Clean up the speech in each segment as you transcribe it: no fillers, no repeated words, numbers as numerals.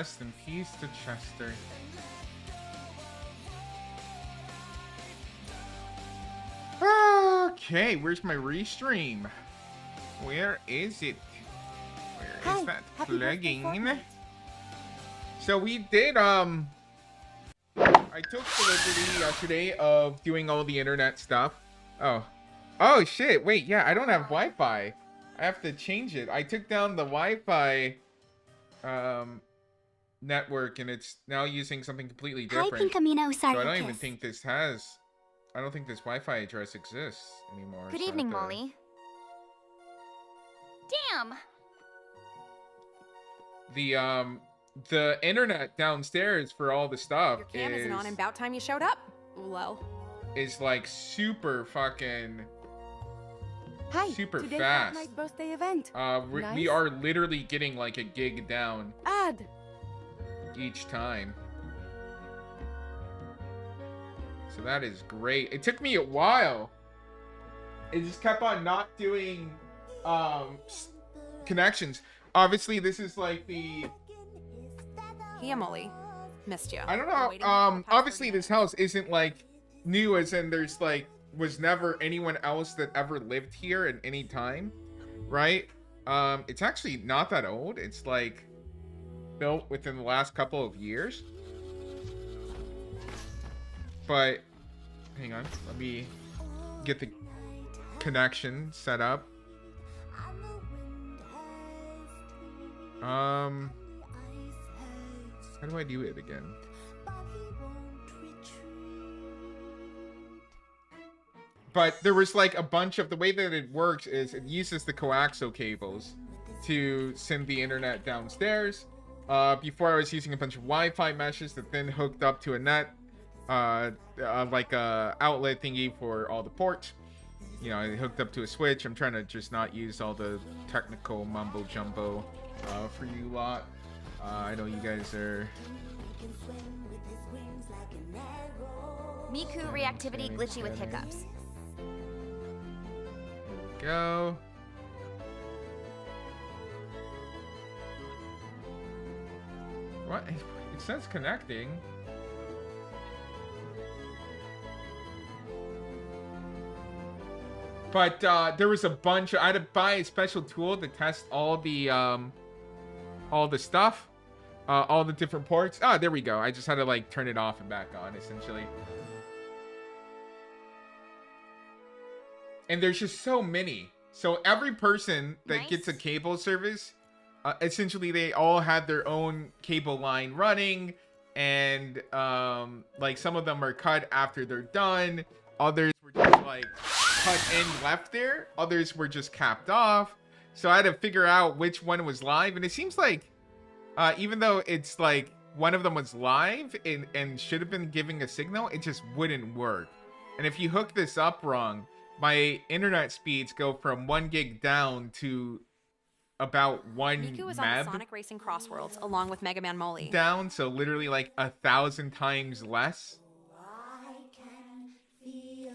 Rest in peace to Chester. Okay, where's my restream? Where is it? Where is that plugging? So we did I took the liberty yesterday of doing all the internet stuff. Oh shit, wait, yeah, I don't have Wi-Fi. I have to change it. I took down the Wi-Fi network and it's now using something completely different. Hi, Pinkamino, so I don't even think this I don't think this Wi-Fi address exists anymore. Good so evening, Molly. Damn! The internet downstairs for all the stuff Your cam isn't on, and about time you showed up. Lol. Is like super fucking super today's fast. Fortnite birthday event. We Nice. are literally getting like a gig down Add. each time. So that is great. It took me a while. It just kept on not doing connections. Obviously, this is like the Hey, Molly. Missed you. I don't know. Obviously, this house isn't like new, as in there's like was never anyone else that ever lived here at any time, right? It's actually not that old. It's like built within the last couple of years. But hang on, let me get the connection set up. How do I do it again? But there was like a bunch of, the way that it works is it uses the coaxial cables to send the internet downstairs. Before I was using a bunch of Wi-Fi meshes that then hooked up to a net, like a outlet thingy for all the ports. You know, it hooked up to a switch. I'm trying to just not use all the technical mumbo jumbo for you lot. I know you guys are. Miku reactivity glitchy with hiccups. Go. What? It says connecting. But there was a bunch. I had to buy a special tool to test all the stuff, all the different ports. Ah, there we go. I just had to like turn it off and back on, essentially. And there's just so many. So every person that gets a cable service, essentially they all had their own cable line running, and like some of them are cut after they're done. Others were just like cut and left there. Others were just capped off. So I had to figure out which one was live, and it seems like even though it's like one of them was live and should have been giving a signal, it just wouldn't work. And if you hook this up wrong, my internet speeds go from 1 gig down to about 1 Miku is on meg the Sonic Racing Crossworlds along with Mega Man Molly. down, so literally like 1,000 times less.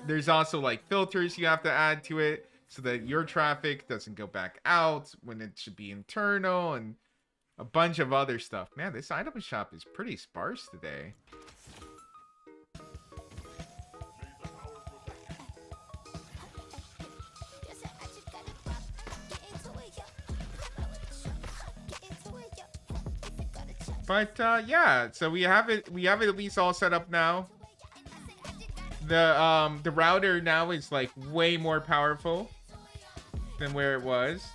There's also like filters you have to add to it so that your traffic doesn't go back out when it should be internal, and a bunch of other stuff. Man, this item shop is pretty sparse today. But yeah, so we have it at least all set up now. The router now is like way more powerful than where it was.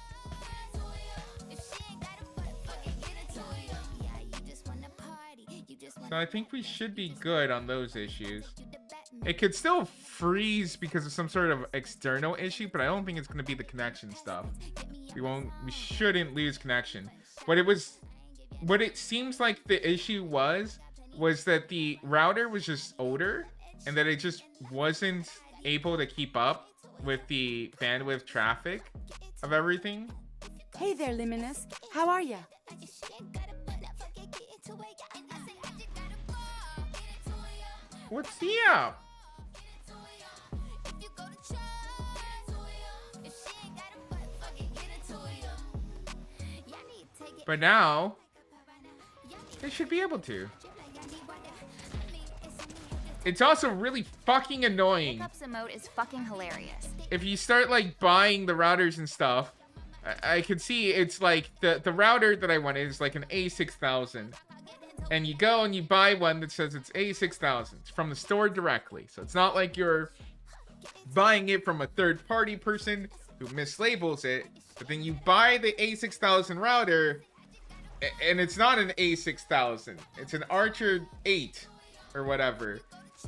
So I think we should be good on those issues. It could still freeze because of some sort of external issue, but I don't think it's going to be the connection stuff. We shouldn't lose connection. What it seems like the issue was that the router was just older and that it just wasn't able to keep up with the bandwidth traffic of everything. Hey there, Luminous. How are ya? What's the up? But now They should be able to. It's also really fucking annoying. Hiccups emote is fucking hilarious. If you start like buying the routers and stuff, I can see it's like the router that I wanted is like an A6000. And you go and you buy one that says it's A6000. It's from the store directly. So it's not like you're buying it from a third party person who mislabels it. But then you buy the A6000 router and it's not an A6000. It's an Archer 8 or whatever.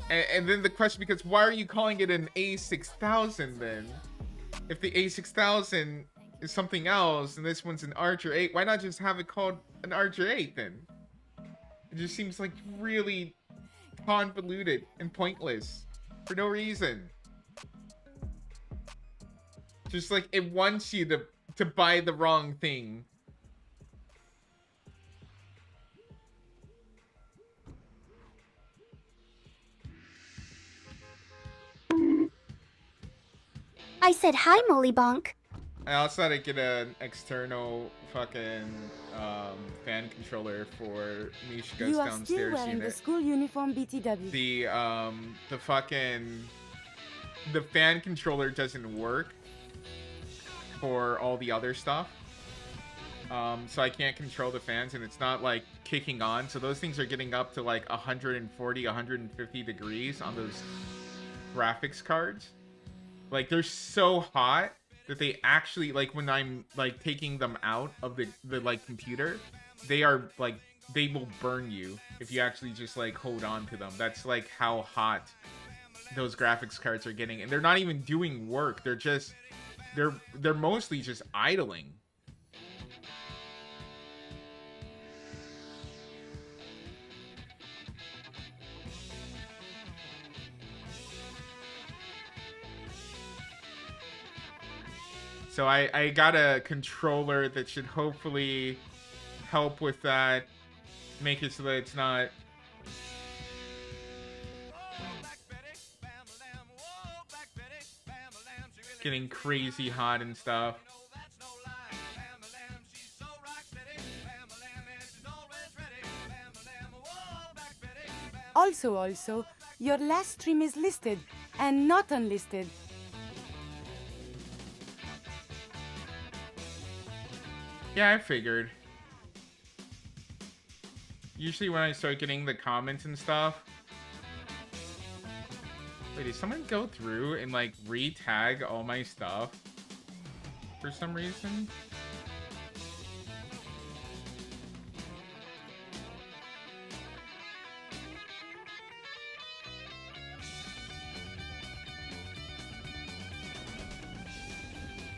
And then the question becomes, why are you calling it an A6000 then? If the A6000 is something else and this one's an Archer 8, why not just have it called an Archer 8 then? It just seems like really convoluted and pointless for no reason. Just like it wants you to buy the wrong thing. I said hi, Molly Bonk. I also had to get an external fucking fan controller for Mishka's You are still downstairs wearing the unit. school uniform, BTW. The fucking fan controller doesn't work for all the other stuff. So I can't control the fans and it's not like kicking on. So those things are getting up to like 140, 150 degrees on those graphics cards. Like they're so hot that they actually, like when I'm like taking them out of the like computer, they are like, they will burn you if you actually just like hold on to them. That's like how hot those graphics cards are getting. And they're not even doing work. They're just, they're mostly just idling. So I got a controller that should hopefully help with that. Make it so that it's not getting crazy hot and stuff. Also, your last stream is listed and not unlisted. Yeah, I figured. Usually when I start getting the comments and stuff. Wait, did someone go through and like re-tag all my stuff for some reason?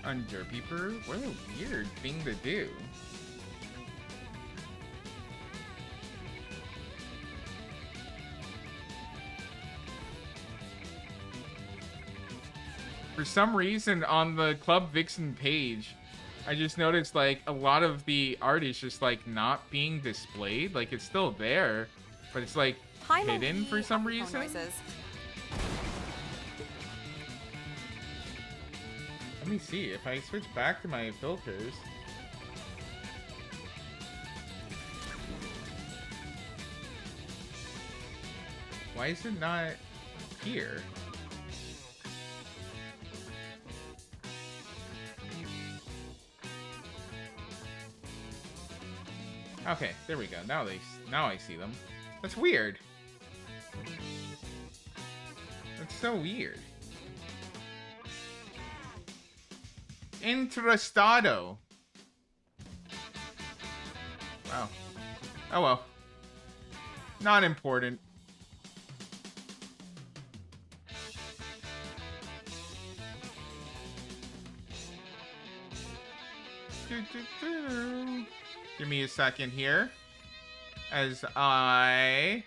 On Derpyper? What a weird thing to do. For some reason on the Club Vixen page, I just noticed like a lot of the art is just like not being displayed. Like it's still there, but it's like hidden for some reason. Let me see if I switch back to my filters. Why is it not here? Okay, there we go. Now I see them. That's weird. That's so weird. Interestado. Wow. Oh well. Not important. Give me a second here. As I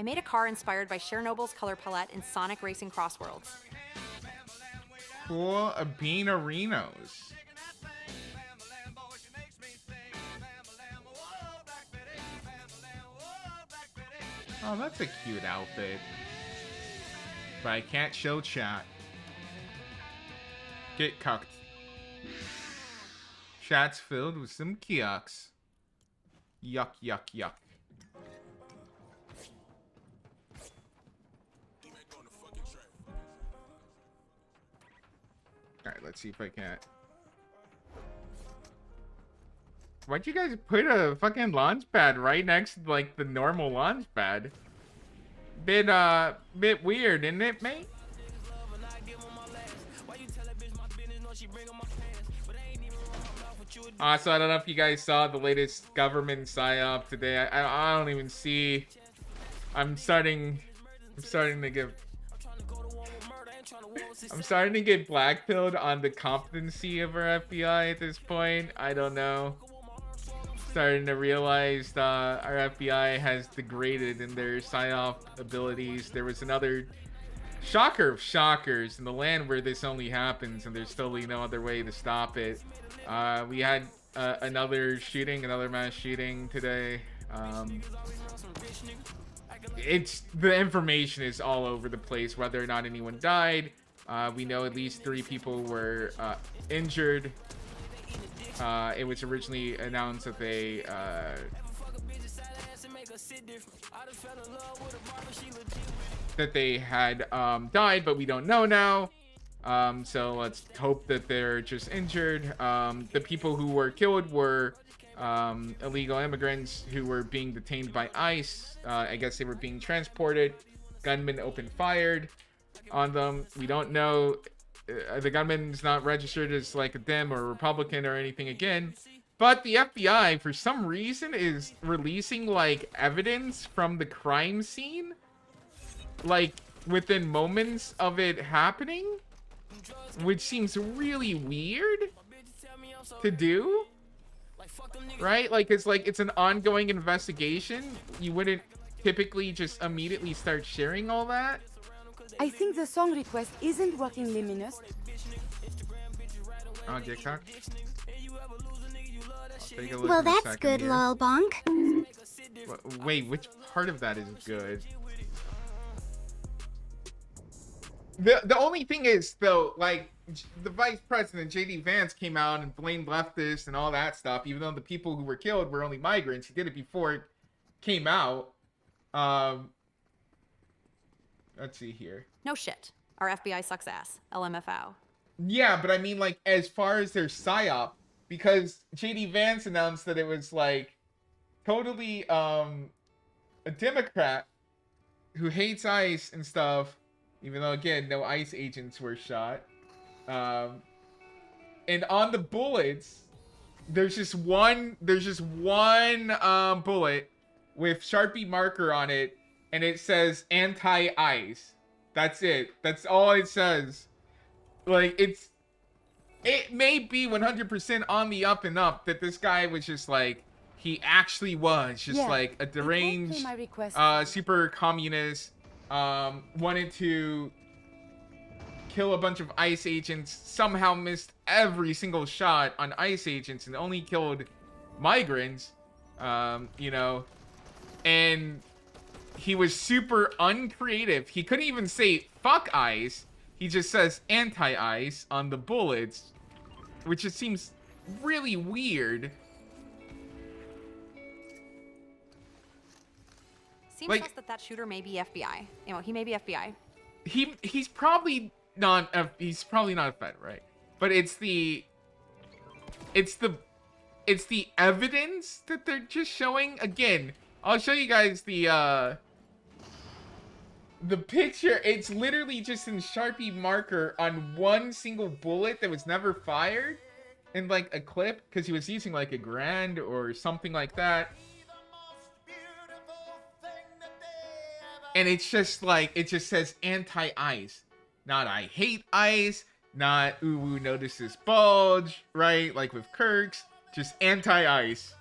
made a car inspired by Chernobyl's color palette in Sonic Racing Crossworlds. Cool Beanarinos. Oh, that's a cute outfit. But I can't show chat. Get cucked. Chat's filled with some kiosks. Yuck, yuck, yuck. Alright, let's see if I can't. Why'd you guys put a fucking launch pad right next to, like, the normal launch pad? Bit weird, isn't it, mate? So I don't know if you guys saw the latest government psyop today. I don't even see. I'm starting to get blackpilled on the competency of our FBI at this point. I don't know. Starting to realize our FBI has degraded in their psyop abilities. There was another shocker of shockers in the land where this only happens, and there's totally no other way to stop it. We had another mass shooting today. The information is all over the place, whether or not anyone died. We know at least 3 people were injured. It was originally announced that they had died, but we don't know now. So let's hope that they're just injured. The people who were killed were illegal immigrants who were being detained by ICE. I guess they were being transported. Gunmen opened fire on them. We don't know. The gunman's not registered as like a Dem or a Republican or anything again. But the FBI, for some reason, is releasing like evidence from the crime scene, like within moments of it happening, which seems really weird to do, right? Like it's an ongoing investigation. You wouldn't typically just immediately start sharing all that. I think the song request isn't working, Luminous. Oh, TikTok. Well, that's good, lol bonk. Wait, which part of that is good? The only thing is, though, like, the vice president, J.D. Vance, came out and blamed leftists and all that stuff, even though the people who were killed were only migrants. He did it before it came out. Let's see here. No shit. Our FBI sucks ass. LMFAO. Yeah, but I mean, like, as far as their psyop, because J.D. Vance announced that it was, like, totally, a Democrat who hates ICE and stuff, even though, again, no ICE agents were shot. And on the bullets, there's just one bullet with Sharpie marker on it, and it says anti-ICE. That's it. That's all it says. Like, it may be 100% on the up and up that this guy was just like, he actually was just like a deranged, super communist, wanted to kill a bunch of ICE agents, somehow missed every single shot on ICE agents and only killed migrants, you know, and he was super uncreative. He couldn't even say fuck ICE. He just says anti-ICE on the bullets, which just seems really weird. Seems like, that shooter may be FBI. You know, he may be FBI. He's probably not a Fed, right? But it's the evidence that they're just showing. Again, I'll show you guys the picture. It's literally just in Sharpie marker on one single bullet that was never fired in like a clip, because he was using like a Grand or something like that. And it's just like, it just says anti-ICE. Not I hate ICE. Not ooh, notice this bulge, right? Like with Kirk's. Just anti-ICE.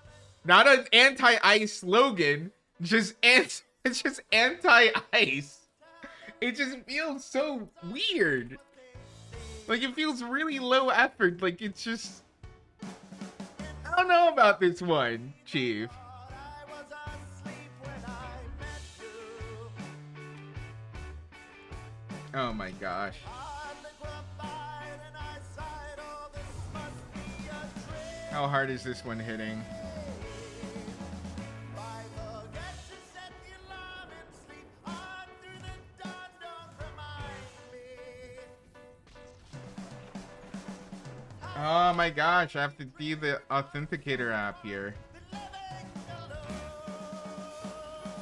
Not an anti-ICE slogan. It's just anti-ICE. It just feels so weird. Like, it feels really low effort. Like, it's just... I don't know about this one, Chief. Oh my gosh. How hard is this one hitting? Oh my gosh, I have to do the authenticator app here.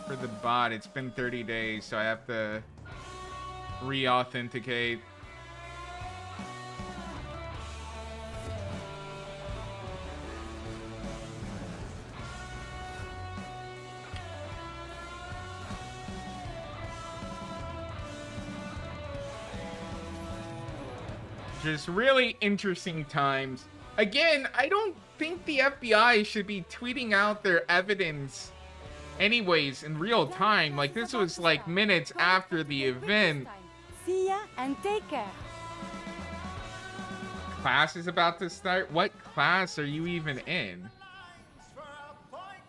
For the bot, it's been 30 days, so I have to re-authenticate. Just really interesting times. Again, I don't think the FBI should be tweeting out their evidence anyways in real time. Like, this was like minutes after the event. See ya and take care. Class is about to start? What class are you even in?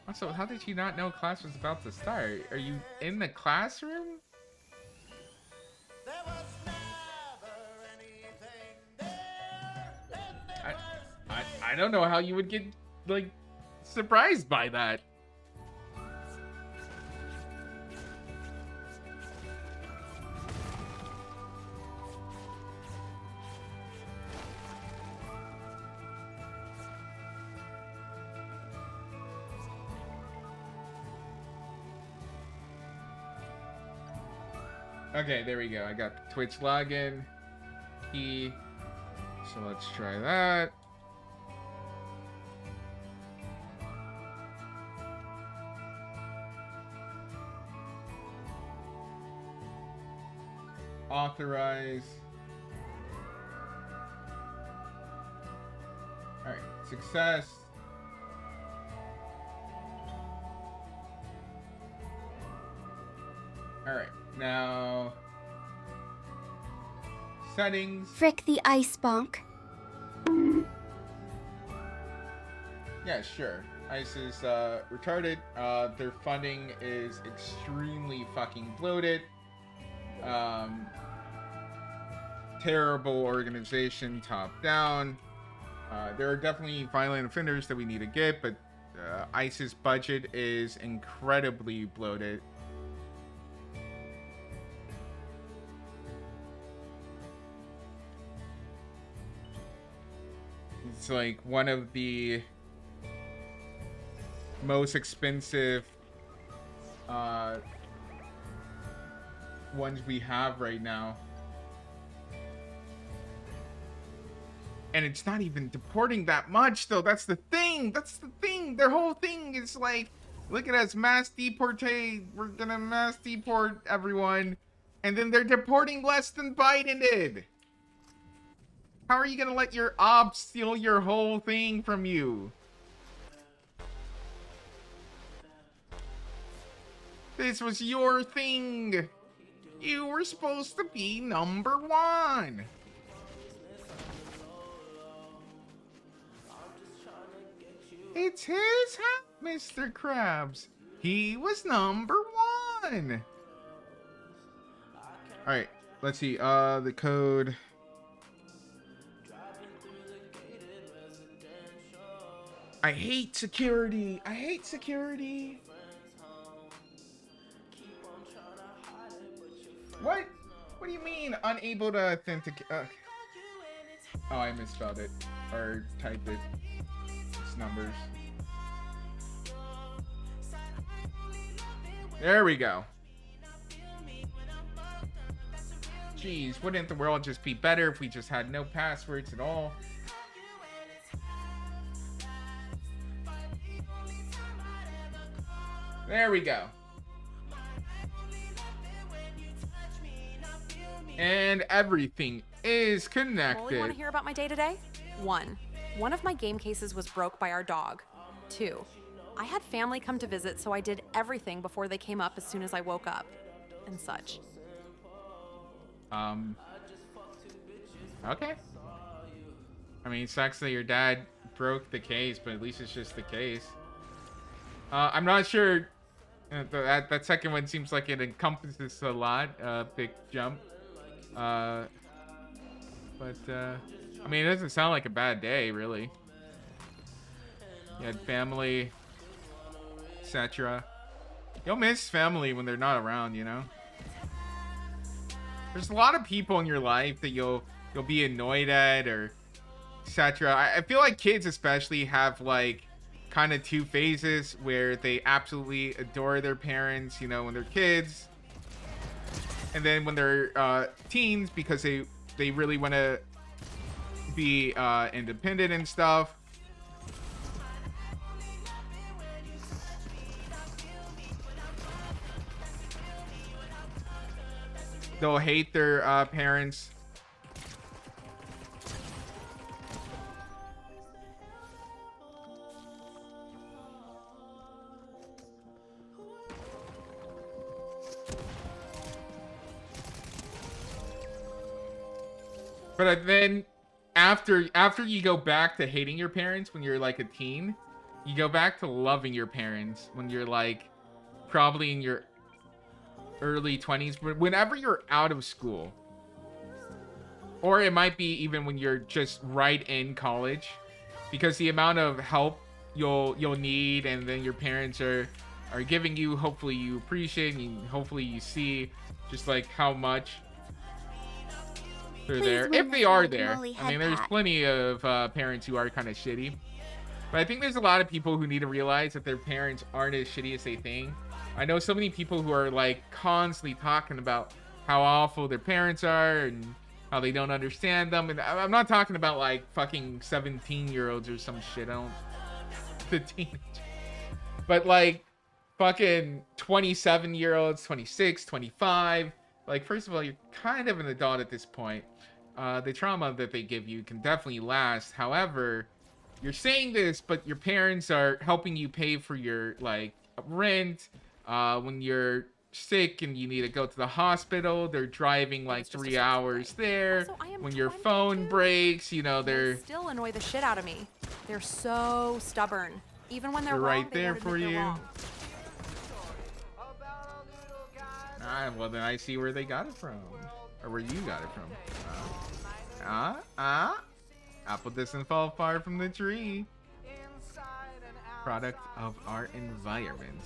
Also, how did you not know class was about to start? Are you in the classroom? I don't know how you would get, like, surprised by that. Okay, there we go. I got Twitch login key. So let's try that. Authorize. All right, success. All right, now settings. Frick the ice bonk. Yeah, sure. ICE is retarded. Their funding is extremely fucking bloated. Terrible organization, top down. There are definitely violent offenders that we need to get, but ICE's budget is incredibly bloated. It's like one of the most expensive ones we have right now. And it's not even deporting that much, though. That's the thing. That's the thing. Their whole thing is like, look at us, mass deportate. We're gonna mass deport everyone. And then they're deporting less than Biden did. How are you gonna let your ops steal your whole thing from you? This was your thing. You were supposed to be number one. It's his hat, Mr. Krabs. He was number one. All right, let's see. The code. I hate security. I hate security. What? What do you mean unable to authenticate? Oh, I misspelled it or typed it. It's numbers. There we go. Jeez, wouldn't the world just be better if we just had no passwords at all? There we go. And everything is connected. Well, you want to hear about my day today? 1. One of my game cases was broke by our dog. 2. I had family come to visit, so I did everything before they came up as soon as I woke up. And such. Okay. I mean, it sucks that your dad broke the case, but at least it's just the case. I'm not sure. That second one seems like it encompasses a lot. Big jump. I mean, it doesn't sound like a bad day, really. You had family, etc. You'll miss family when they're not around, you know? There's a lot of people in your life that you'll be annoyed at or etc. I feel like kids especially have like kind of two phases where they absolutely adore their parents, you know, when they're kids, and then when they're teens, because they really want to be independent and stuff. They'll hate their parents. But then after you go back to hating your parents when you're like a teen, you go back to loving your parents when you're like probably in your early 20s, but whenever you're out of school, or it might be even when you're just right in college, because the amount of help you'll need, and then your parents are giving you, hopefully you appreciate, and hopefully you see just like how much they're there, if they are there. I mean, there's plenty of parents who are kind of shitty, but I think there's a lot of people who need to realize that their parents aren't as shitty as they think. I know so many people who are like constantly talking about how awful their parents are and how they don't understand them, and I'm not talking about like fucking 17-year-olds or some shit. I don't, the teenage, but like fucking 27-year-olds, 26, 25. Like, first of all, you're kind of an adult at this point. The trauma that they give you can definitely last. However, you're saying this, but your parents are helping you pay for your like rent. When you're sick and you need to go to the hospital, they're driving like 3 hours there. When your phone breaks, you know, they still annoy the shit out of me. They're so stubborn. Even when they're wrong, right there for you. Wrong. Ah, well then I see where they got it from, or where you got it from. Apple doesn't fall far from the tree. Product of our environment.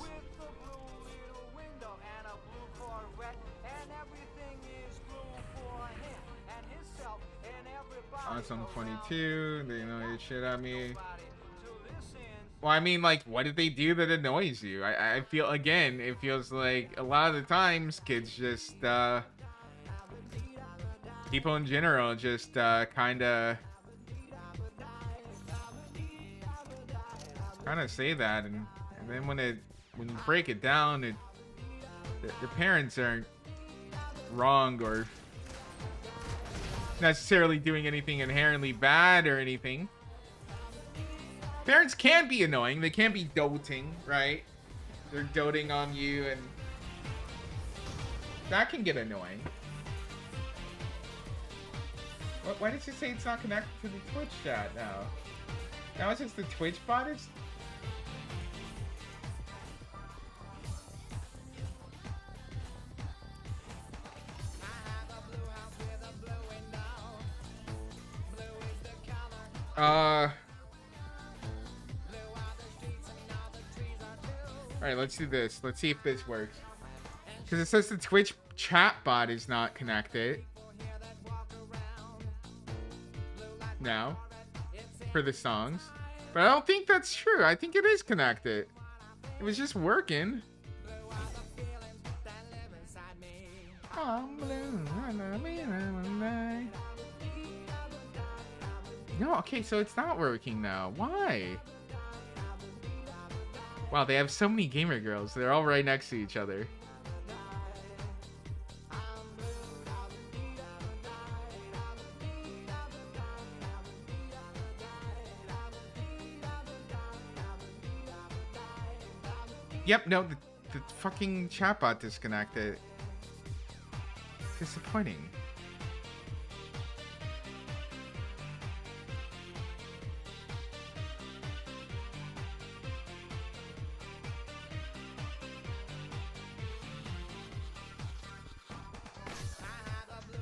Awesome 22. They annoy the shit out of me. Well, I mean, like, what did they do that annoys you? I feel, again, it feels like a lot of the times kids just, people in general just, kind of say that, and then when you break it down, the parents aren't wrong or necessarily doing anything inherently bad or anything. Parents can be annoying. They can be doting, right? They're doting on you, and that can get annoying. Why did you say it's not connected to the Twitch chat now? Now it's just the Twitch bot is... Alright, let's do this. Let's see if this works. Because it says the Twitch chat bot is not connected. Now. For the songs. But I don't think that's true. I think it is connected. It was just working. No, okay, so it's not working now. Why? Wow, they have so many gamer girls. They're all right next to each other. Yep, no, the fucking chatbot disconnected. Disappointing.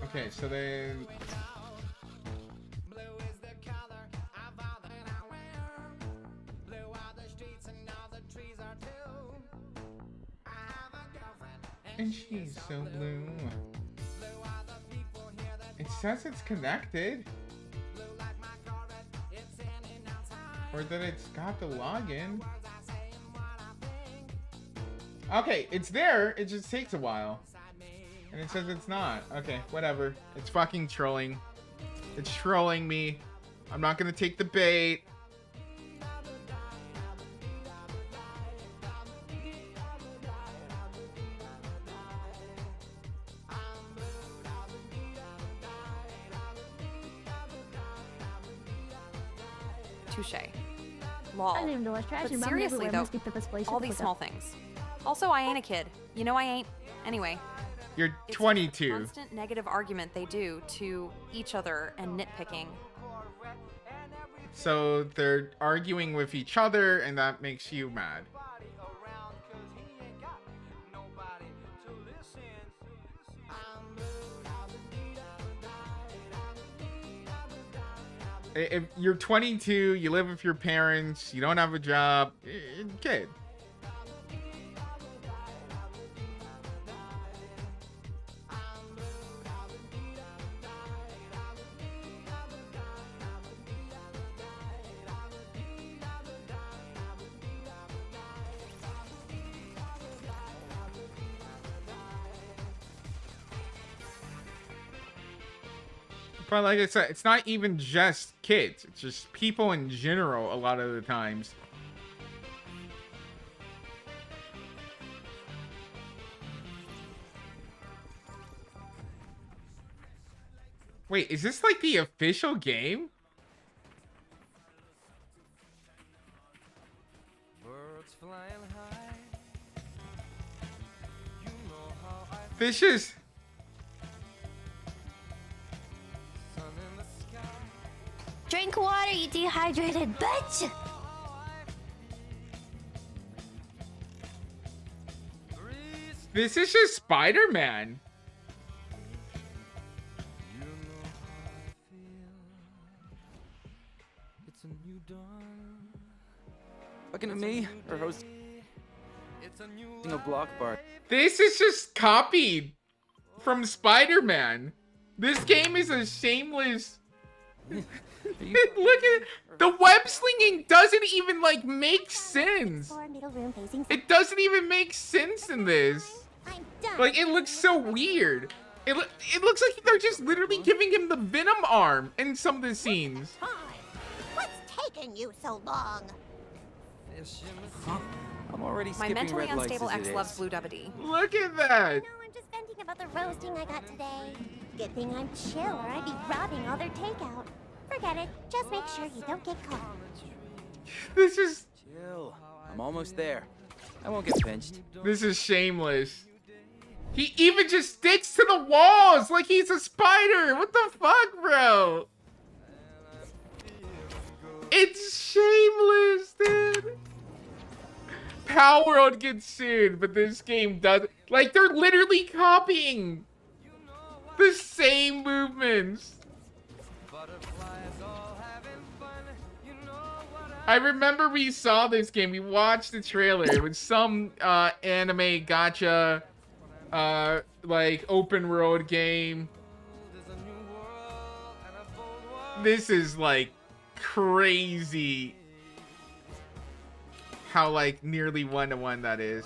Okay, so then... And she's so blue. It says it's connected. Or that it's got the login. Okay, it's there. It just takes a while. And it says it's not. Okay, whatever. It's fucking trolling. It's trolling me. I'm not gonna take the bait. Touche. Lol. I didn't know I was trash. But seriously though, all these small things. Also, I ain't a kid. You know I ain't. Anyway. You're It's 22. the constant negative argument they do to each other and nitpicking. So they're arguing with each other, and that makes you mad. If you're 22, you live with your parents, you don't have a job, kid. But like I said, it's not even just kids. It's just people in general a lot of the times. Wait, is this like the official game? This is... Drink water, you dehydrated bitch! This is just Spider-Man. Looking at me or hosting a block bar. This is just copied from Spider-Man. This game is a shameless... Look at the web slinging doesn't even like make sense. It doesn't even make sense in this. Like it looks so weird. It looks like they're just literally giving him the Venom arm in some of the scenes. What's taking you so long? I'm already My skipping mentally red lights unstable as ex it loves is. Blue Dubbity. Look at that. No, I'm just venting about the roasting I got today. Good thing I'm chill or I'd be robbing all their takeout. Forget it. Just make sure you don't get caught. This is... Chill. I'm almost there. I won't get pinched. This is shameless. He even just sticks to the walls like he's a spider. What the fuck, bro? It's shameless, dude. Power World gets sued, but this game doesn't. Like, they're literally copying the same movements. I remember we saw this game. We watched the trailer. It was some anime gacha, like open world game. This is like crazy. How like nearly 1-to-1 that is.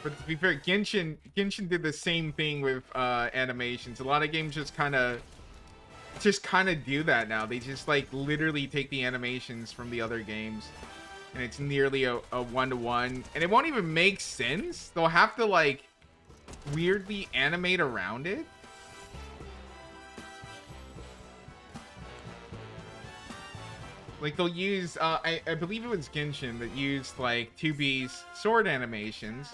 But to be fair, Genshin did the same thing with animations. A lot of games just kind of do that now. They just like literally take the animations from the other games, and it's nearly a 1-to-1, and it won't even make sense. They'll have to like weirdly animate around it. Like they'll use I believe it was Genshin that used like 2B's sword animations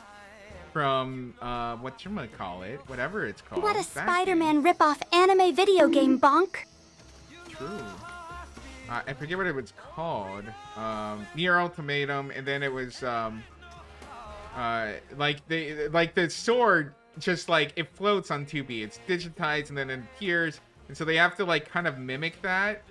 from whatchamacallit, whatever it's called. What a Spider-Man ripoff anime video game, bonk! True. I forget what it was called. Nier Ultimatum, and then it was like the sword just like it floats on 2B. It's digitized and then it appears, and so they have to like kind of mimic that.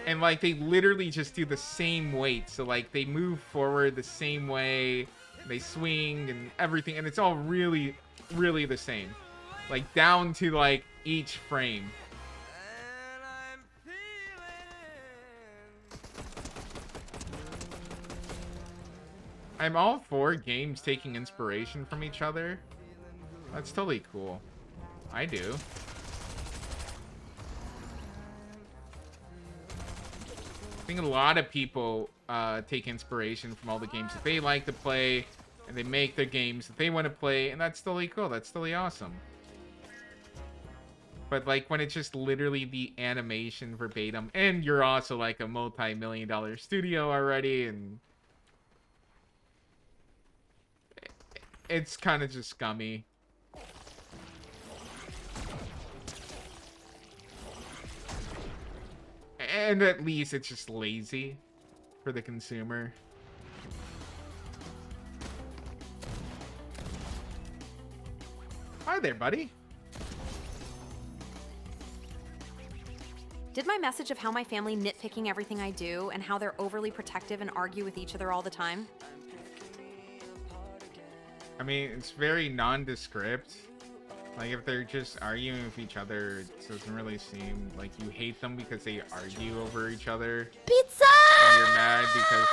And like they literally just do the same weight, so like they move forward the same way, they swing and everything, and it's all really, really the same. Like down to like each frame. I'm all for games taking inspiration from each other. That's totally cool. I do. I think a lot of people take inspiration from all the games that they like to play, and they make their games that they want to play, and that's totally cool. That's totally awesome. But like when it's just literally the animation verbatim, and you're also like a multi-million-dollar studio already, and it's kind of just scummy. And at least it's just lazy for the consumer. Hi there, buddy. Did my message of how my family nitpicking everything I do and how they're overly protective and argue with each other all the time? I mean, it's very nondescript. Like, if they're just arguing with each other, it doesn't really seem like you hate them because they argue over each other. Pizza! And you're mad because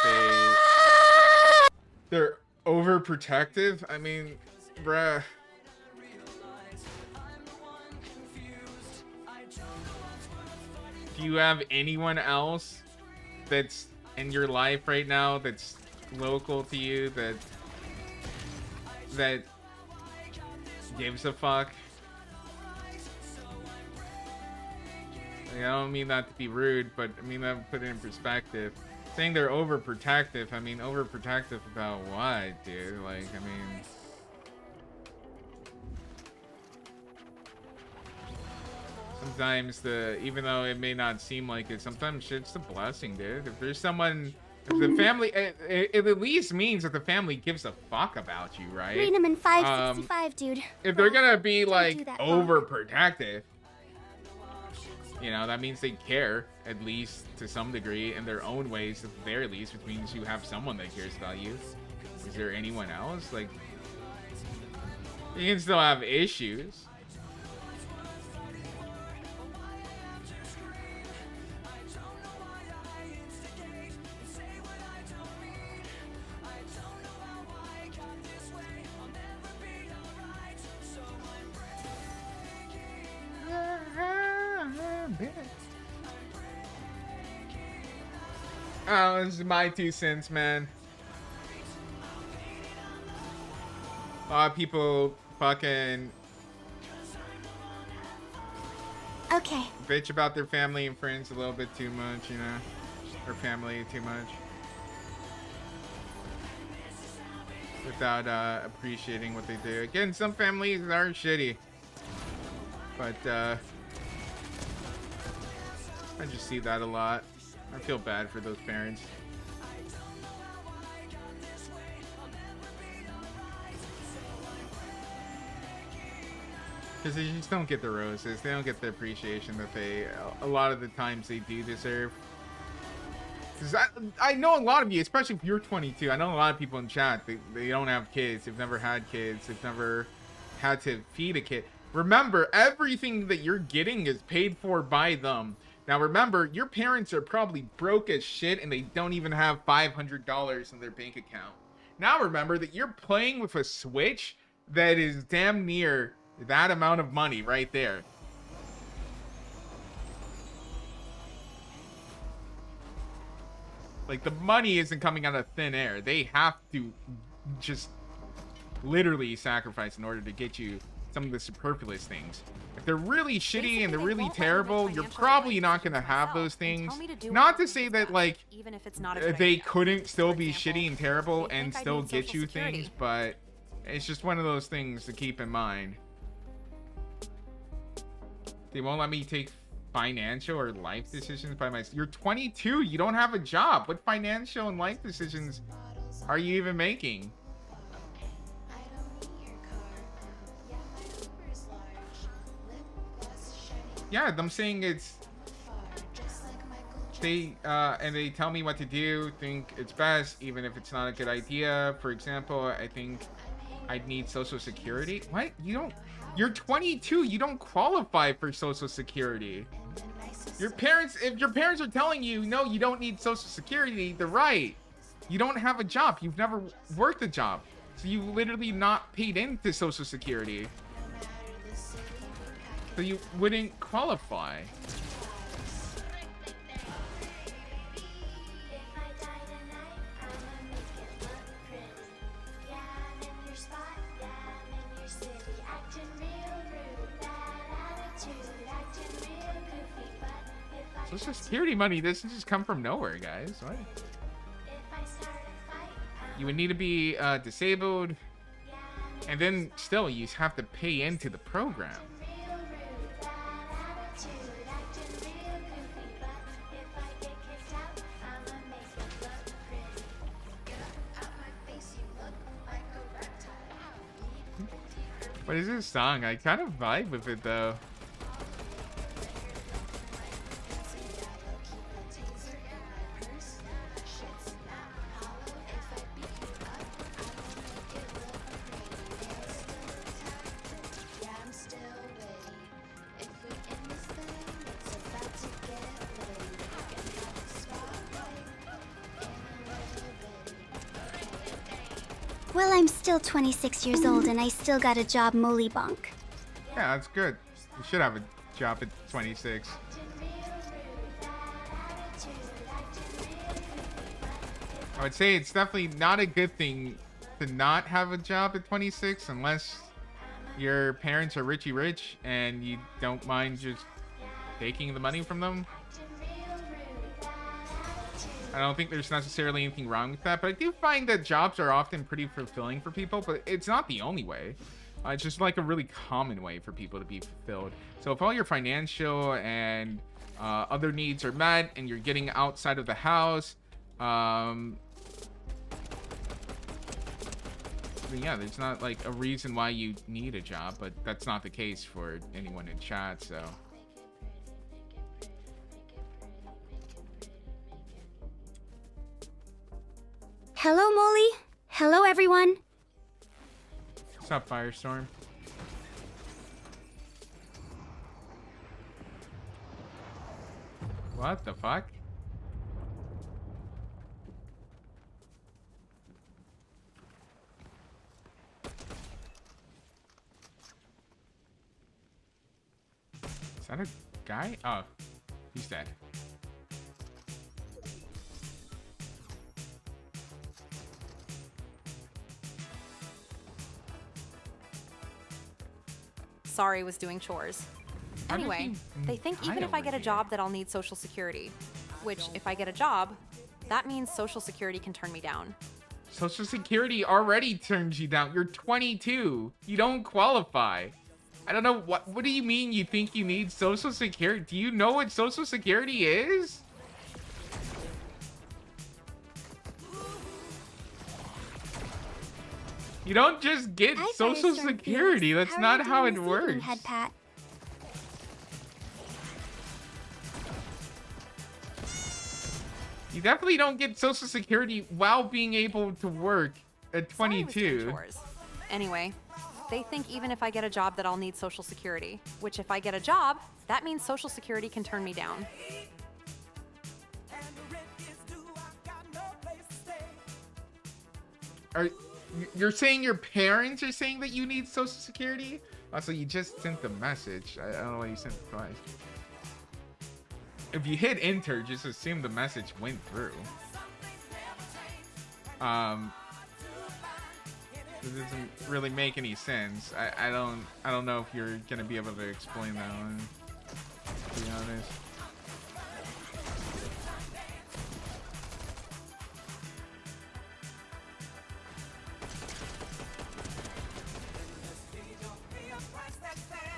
they're overprotective. I mean, bruh. Do you have anyone else that's in your life right now that's local to you that gives a fuck? Like, I don't mean that to be rude, but I mean that to put it in perspective. Saying they're overprotective, I mean overprotective about what, dude? Like, I mean, sometimes even though it may not seem like it, sometimes shit's a blessing, dude. If there's someone, if the family, it at least means that the family gives a fuck about you, right? Read them in 565, dude. If they're gonna be Don't do like that, overprotective, you know, that means they care, at least to some degree, in their own ways, at the very least, which means you have someone that cares about you. Is there anyone else? Like, you can still have issues. Oh, this is my 2 cents, man. A lot of people fucking Okay. bitch about their family and friends a little bit too much, you know? Or family too much. Without appreciating what they do. Again, some families are shitty. But I just see that a lot. I feel bad for those parents. Because they just don't get the roses. They don't get the appreciation that a lot of the times they do deserve. Because I know a lot of you, especially if you're 22, I know a lot of people in chat, they don't have kids. They've never had kids. They've never had to feed a kid. Remember, everything that you're getting is paid for by them. Now remember, your parents are probably broke as shit and they don't even have $500 in their bank account. Now remember that you're playing with a Switch that is damn near that amount of money right there. Like, the money isn't coming out of thin air. They have to just literally sacrifice in order to get you some of the superfluous things. If they're really shitty and they're really terrible, you're probably not going to have those things. Not to say that, like, they couldn't still be shitty and terrible and still get you things, but it's just one of those things to keep in mind. They won't let me take financial or life decisions by myself. You're 22, you don't have a job. What financial and life decisions are you even making? Yeah, I'm saying it's and they tell me what to do, think it's best, even if it's not a good idea. For example, I think I'd need Social Security. What? You don't You're 22. You don't qualify for Social Security. Your parents, if your parents are telling you, no, you don't need Social Security, they're right. You don't have a job. You've never worked a job. So you literally not paid into Social Security. So you wouldn't qualify. Social Security money doesn't just come from nowhere, guys. What? You would need to be disabled, and then still you have to pay into the program. What is this song? I kind of vibe with it though. Well, I'm still 26 years old and I still got a job, Molly Bonk. Yeah, that's good. You should have a job at 26. I would say it's definitely not a good thing to not have a job at 26 unless your parents are richy rich and you don't mind just taking the money from them. I don't think there's necessarily anything wrong with that, but I do find that jobs are often pretty fulfilling for people, but it's not the only way. It's just like a really common way for people to be fulfilled. So if all your financial and other needs are met and you're getting outside of the house, then yeah, there's not like a reason why you need a job, but that's not the case for anyone in chat, so. Hello, Molly. Hello, everyone. What's up, Firestorm? What the fuck? Is that a guy? Oh, he's dead. Sorry, was doing chores. How did Anyway, he they think die even if I over get a here? job that I'll need Social Security. Which, if I get a job, that means Social Security can turn me down. Social Security already turns you down. You're 22. You don't qualify. I don't know what do you mean you think you need Social Security? Do you know what Social Security is? You don't just get Hi, Social Firestorm Security. viewers. That's How are not you how doing it this evening, works. Head Pat? You definitely don't get Social Security while being able to work at Sorry, was doing 22. chores. Anyway, they think even if I get a job that I'll need Social Security. Which, if I get a job, that means Social Security can turn me down. You're saying your parents are saying that you need Social Security? Also, you just sent the message. I don't know why you sent it twice. If you hit enter, just assume the message went through. It doesn't really make any sense. I don't know if you're gonna be able to explain that one, to be honest.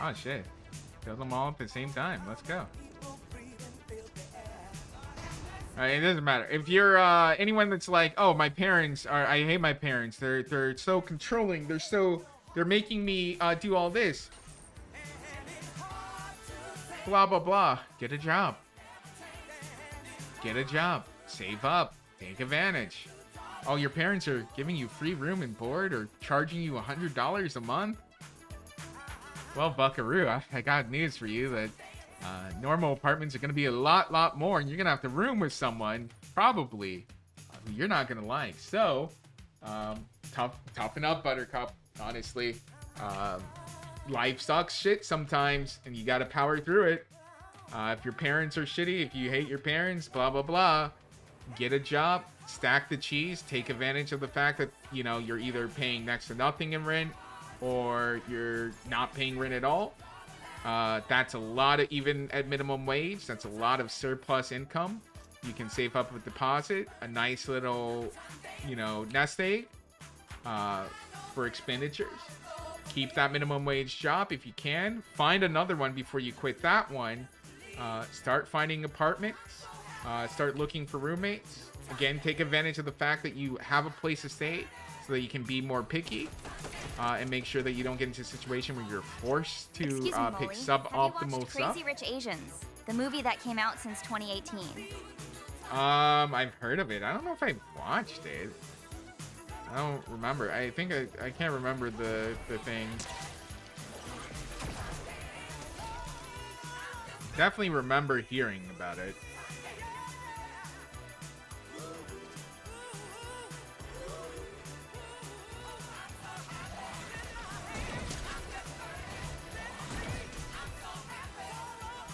Oh shit. Kill them all at the same time. Let's go. Alright, it doesn't matter. If you're anyone that's like, oh, my parents are, I hate my parents. They're so controlling. They're making me do all this. Blah blah blah. Get a job. Get a job. Save up. Take advantage. Oh, your parents are giving you free room and board or charging you $100 a month? Well, Buckaroo, I got news for you that normal apartments are going to be a lot more, and you're going to have to room with someone, probably, who you're not going to like. So, toughen up, Buttercup, honestly. Life sucks shit sometimes, and you got to power through it. If your parents are shitty, if you hate your parents, blah, blah, blah, get a job, stack the cheese, take advantage of the fact that, you know, you're either paying next to nothing in rent, or you're not paying rent at all. That's a lot of, even at minimum wage, that's a lot of surplus income. You can save up a deposit, a nice little, you know, nest egg for expenditures. Keep that minimum wage job if you can. Find another one before you quit that one. Start finding apartments. Start looking for roommates. Again, take advantage of the fact that you have a place to stay so that you can be more picky. And make sure that you don't get into a situation where you're forced to Excuse me, pick Molly. suboptimal Have you watched stuff. Crazy Rich Asians, the movie that came out since 2018? I've heard of it. I don't know if I watched it. I don't remember. I think I can't remember the thing. Definitely remember hearing about it.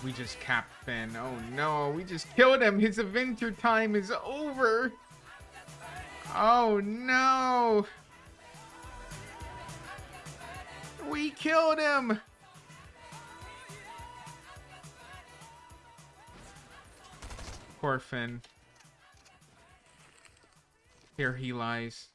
We just capped Finn. Oh no, we just killed him. His adventure time is over. Oh no. We killed him. Poor Finn. Here he lies.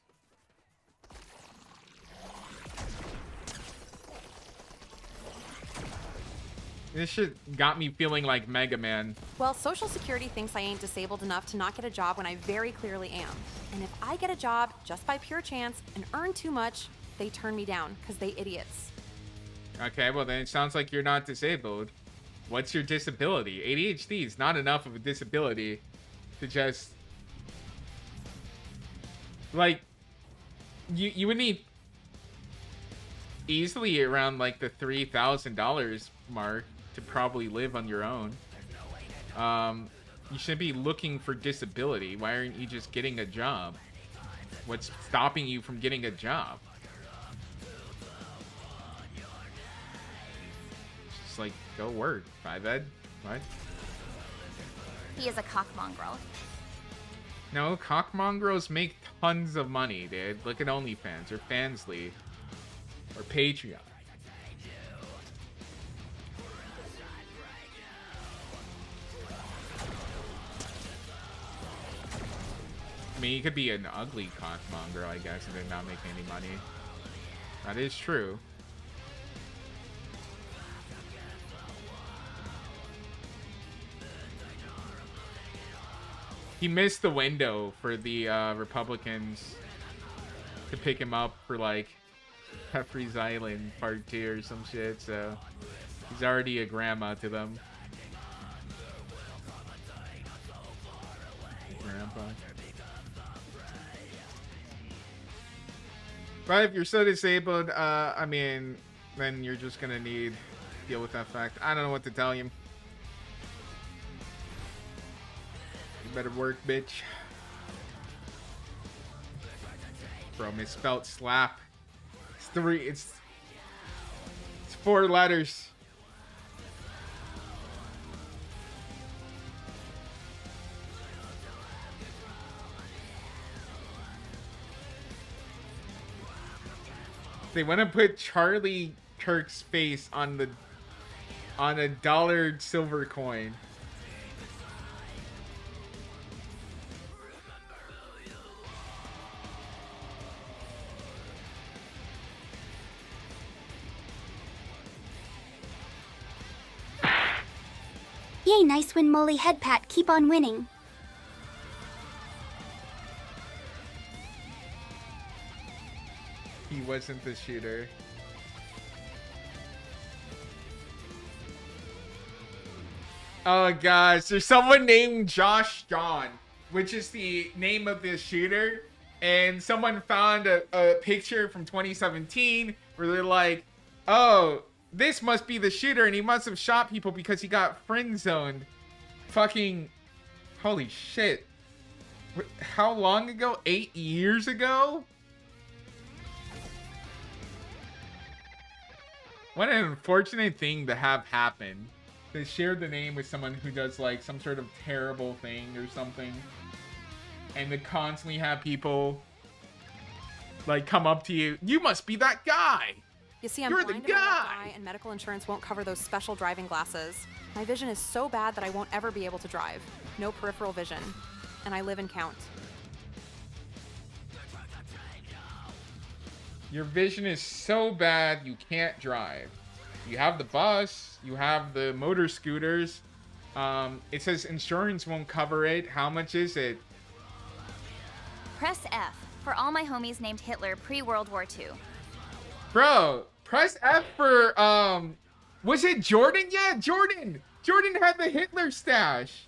This shit got me feeling like Mega Man. Well, Social Security thinks I ain't disabled enough to not get a job when I very clearly am. And if I get a job just by pure chance and earn too much, they turn me down because they idiots. Okay, well then it sounds like you're not disabled. What's your disability? ADHD is not enough of a disability to just... Like, you would need easily around like the $3,000 mark to probably live on your own. You should be looking for disability. Why aren't you just getting a job? What's stopping you from getting a job? Just like, go work. Five Ed? What? He is a cockmongrel. No, cockmongrels make tons of money, dude. Look at OnlyFans or Fansly or Patreon. I mean, you could be an ugly cockmonger, I guess, and then not make any money. That is true. He missed the window for the Republicans to pick him up for, like, Jeffrey's Island Part 2 or some shit, so he's already a grandma to them. Grandpa. But if you're so disabled, I mean, then you're just gonna need to deal with that fact. I don't know what to tell you. You better work, bitch. Bro, misspelled slap. It's 4 letters. They want to put Charlie Kirk's face on a $1 silver coin. Yay, nice win, Molly head pat. Keep on winning. He wasn't the shooter. Oh gosh, there's someone named Josh John, which is the name of this shooter. And someone found a picture from 2017 where they're like, oh, this must be the shooter, and he must have shot people because he got friend zoned. Fucking, holy shit. How long ago? 8 years ago? What an unfortunate thing to have happen. To share the name with someone who does like some sort of terrible thing or something. And to constantly have people like come up to you. You must be that guy. You see, I'm You're the blind in my left guy. eye, and medical insurance won't cover those special driving glasses. My vision is so bad that I won't ever be able to drive. No peripheral vision. And I live in Count. Your vision is so bad you can't drive. You have the bus, you have the motor scooters. It says insurance won't cover it. How much is it? Press F for all my homies named Hitler pre-World War II. Bro, press F for, was it Jordan? Yeah, Jordan! Jordan had the Hitler stash.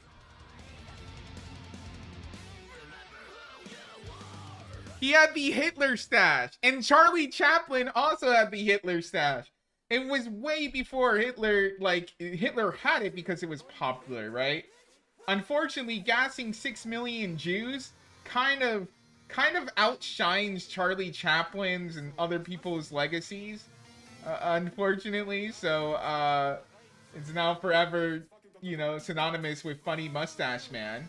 He had the Hitler stash. And Charlie Chaplin also had the Hitler stash. It was way before Hitler, like, Hitler had it because it was popular, right? Unfortunately, gassing 6 million Jews kind of outshines Charlie Chaplin's and other people's legacies, unfortunately. So, it's now forever, you know, synonymous with Funny Mustache Man.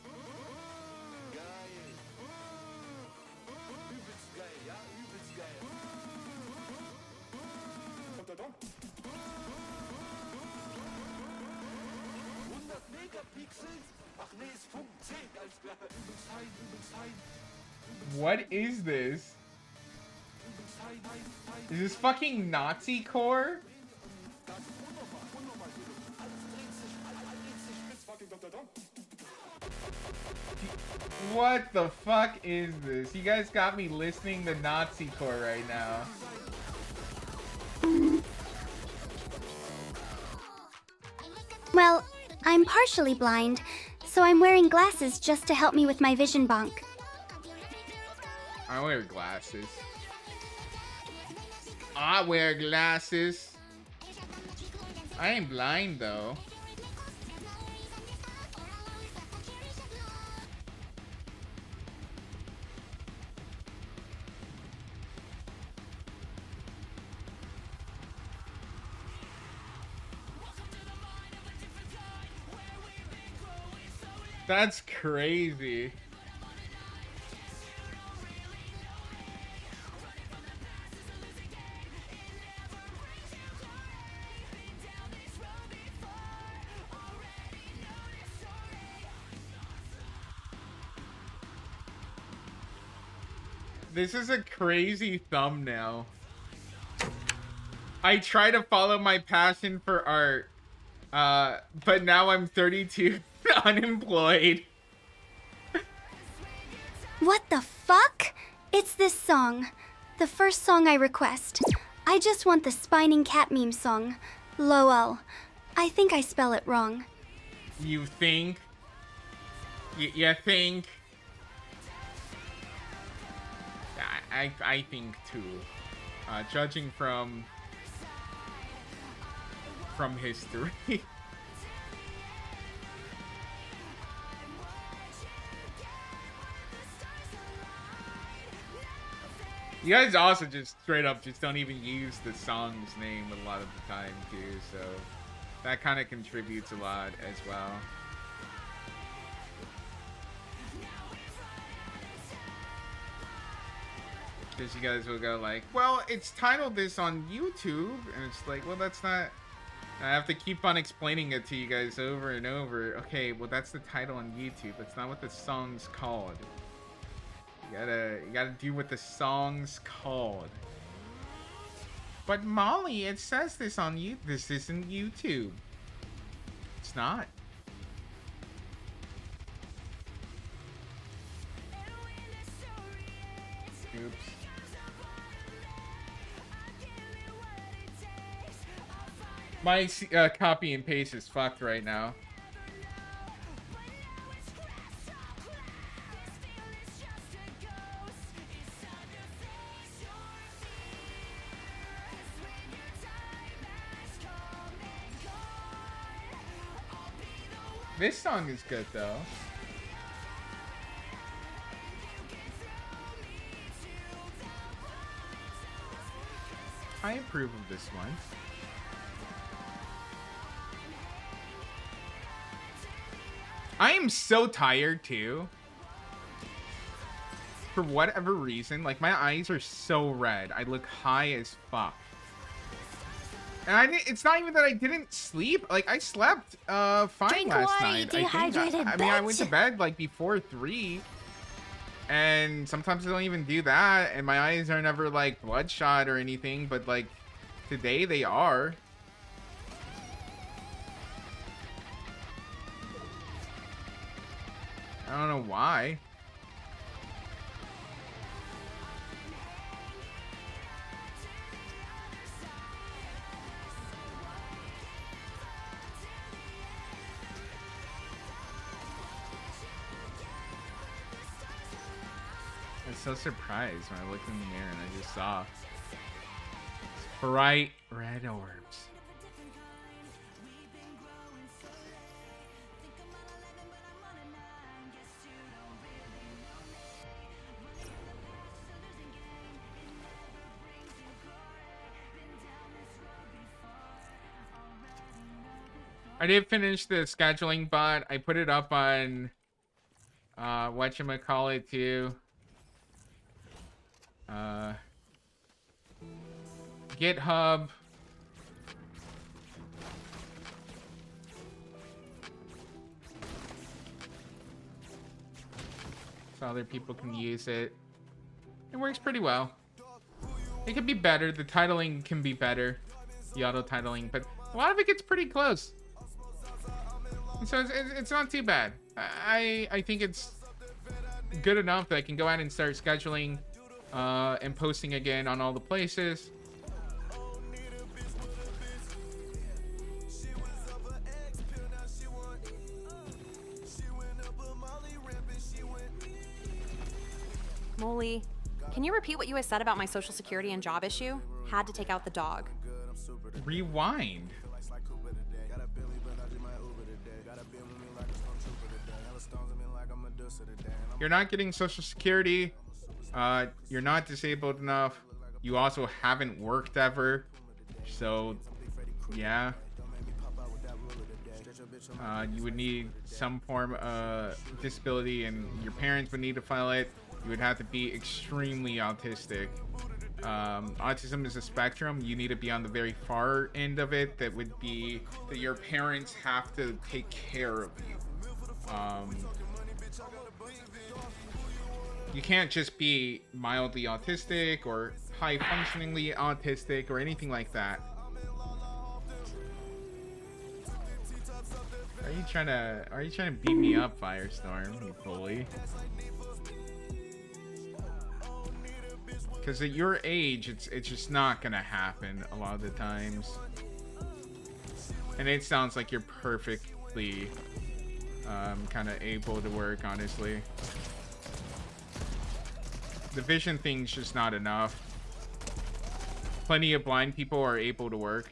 What is this? Is this fucking Nazi core? What the fuck is this? You guys got me listening to Nazi core right now. Well, I'm partially blind, so I'm wearing glasses just to help me with my vision bonk. I wear glasses. I wear glasses. I ain't blind though. That's crazy. This is a crazy thumbnail. I try to follow my passion for art, but now I'm 32, unemployed. What the fuck? It's this song. The first song I request. I just want the Spining Cat meme song. Lol. I think I spell it wrong. You think? You think? I think too. Judging from history. You guys also just straight up just don't even use the song's name a lot of the time too, so that kind of contributes a lot as well. Because you guys will go like, well, it's titled this on YouTube, and it's like, well, that's not. I have to keep on explaining it to you guys over and over. Okay, well, that's the title on YouTube. That's not what the song's called. You gotta do what the song's called. But Molly, it says this on you. This isn't YouTube. It's not. Oops. My copy and paste is fucked right now. This song is good though. I approve of this one. I am so tired too. For whatever reason, like my eyes are so red. I look high as fuck. And it's not even that I didn't sleep. Like I slept fine Drink last water, night. you dehydrated I mean, I went to bitch. bed like before 3. And sometimes I don't even do that. And my eyes are never like bloodshot or anything. But like today they are. I don't know why. I was so surprised when I looked in the mirror and I just saw bright red orbs. I did finish the scheduling bot. I put it up on whatchamacallit too. GitHub. So other people can use it. It works pretty well. It could be better. The titling can be better. The auto titling, but a lot of it gets pretty close. And so it's not too bad. I think it's good enough that I can go out and start scheduling and posting again on all the places. Molly, can you repeat what you said about my social security and job issue? Had to take out the dog. Rewind. You're not getting social security. You're not disabled enough. You also haven't worked ever. So, yeah. You would need some form of disability, and your parents would need to file it. You would have to be extremely autistic. Autism is a spectrum. You need to be on the very far end of it. That would be that your parents have to take care of you. You can't just be mildly autistic or high functioningly autistic or anything like that. Are you trying to beat me up, Firestorm, you bully? Because at your age, it's just not gonna happen a lot of the times. And it sounds like you're perfectly kind of able to work, honestly. The vision thing's just not enough. Plenty of blind people are able to work.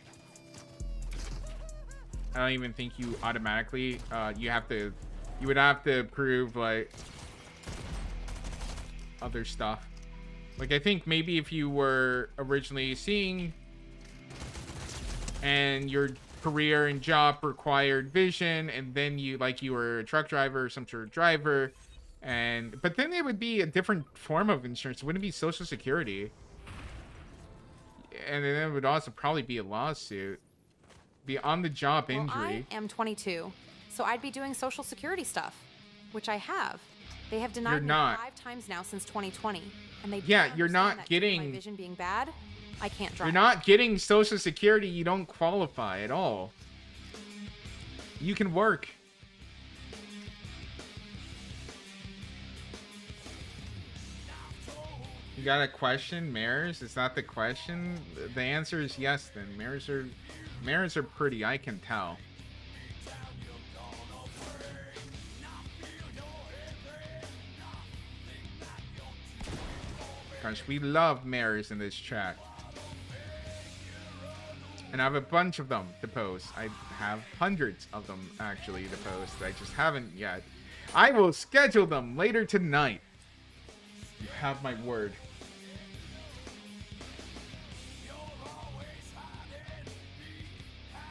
I don't even think you automatically, you would have to prove like other stuff. Like I think maybe if you were originally seeing and your career and job required vision, and then you were a truck driver or some sort of driver, but then it would be a different form of insurance. It wouldn't be Social Security. And then it would also probably be a lawsuit. Be on the job injury. I am 22, so I'd be doing Social Security stuff, which I have. They have denied me 5 times now since 2020, and they you're not getting my vision being bad. I can't drive. You're not getting Social Security. You don't qualify at all. You can work. You got a question, mares? Is that the question? The answer is yes. Then mares are pretty. I can tell. Gosh, we love mares in this chat. And I have a bunch of them to post. I have hundreds of them, actually, to post. I just haven't yet. I will schedule them later tonight. You have my word.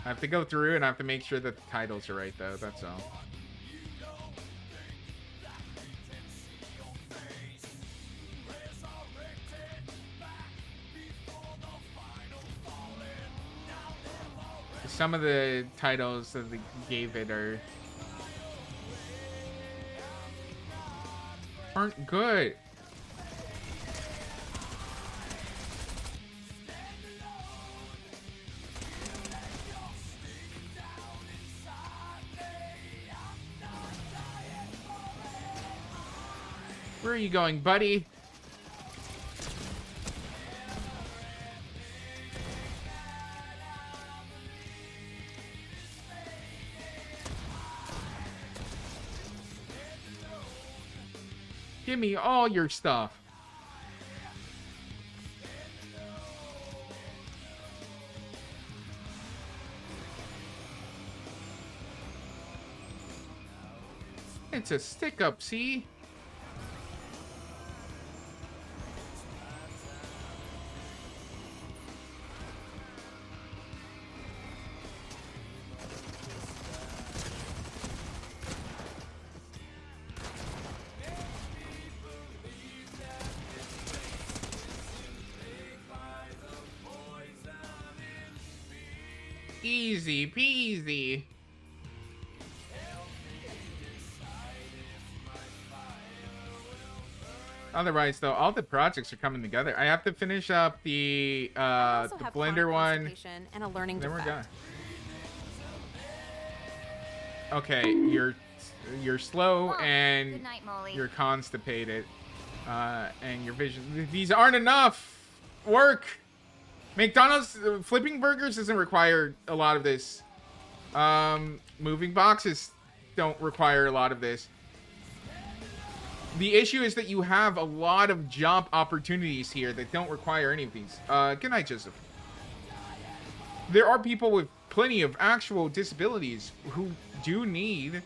I have to go through and I have to make sure that the titles are right, though. That's all. Some of the titles that they gave it aren't good. Where are you going, buddy? Give me all your stuff. It's a stick up, see? Easy peasy. Otherwise, though, all the projects are coming together. I have to finish up the Blender one. And a learning Then we're done. defect. Okay, you're slow and Good night, Molly. you're constipated, and your vision. These aren't enough work. McDonald's flipping burgers doesn't require a lot of this. Moving boxes don't require a lot of this. The issue is that you have a lot of job opportunities here that don't require any of these. Good night, Joseph. There are people with plenty of actual disabilities who do need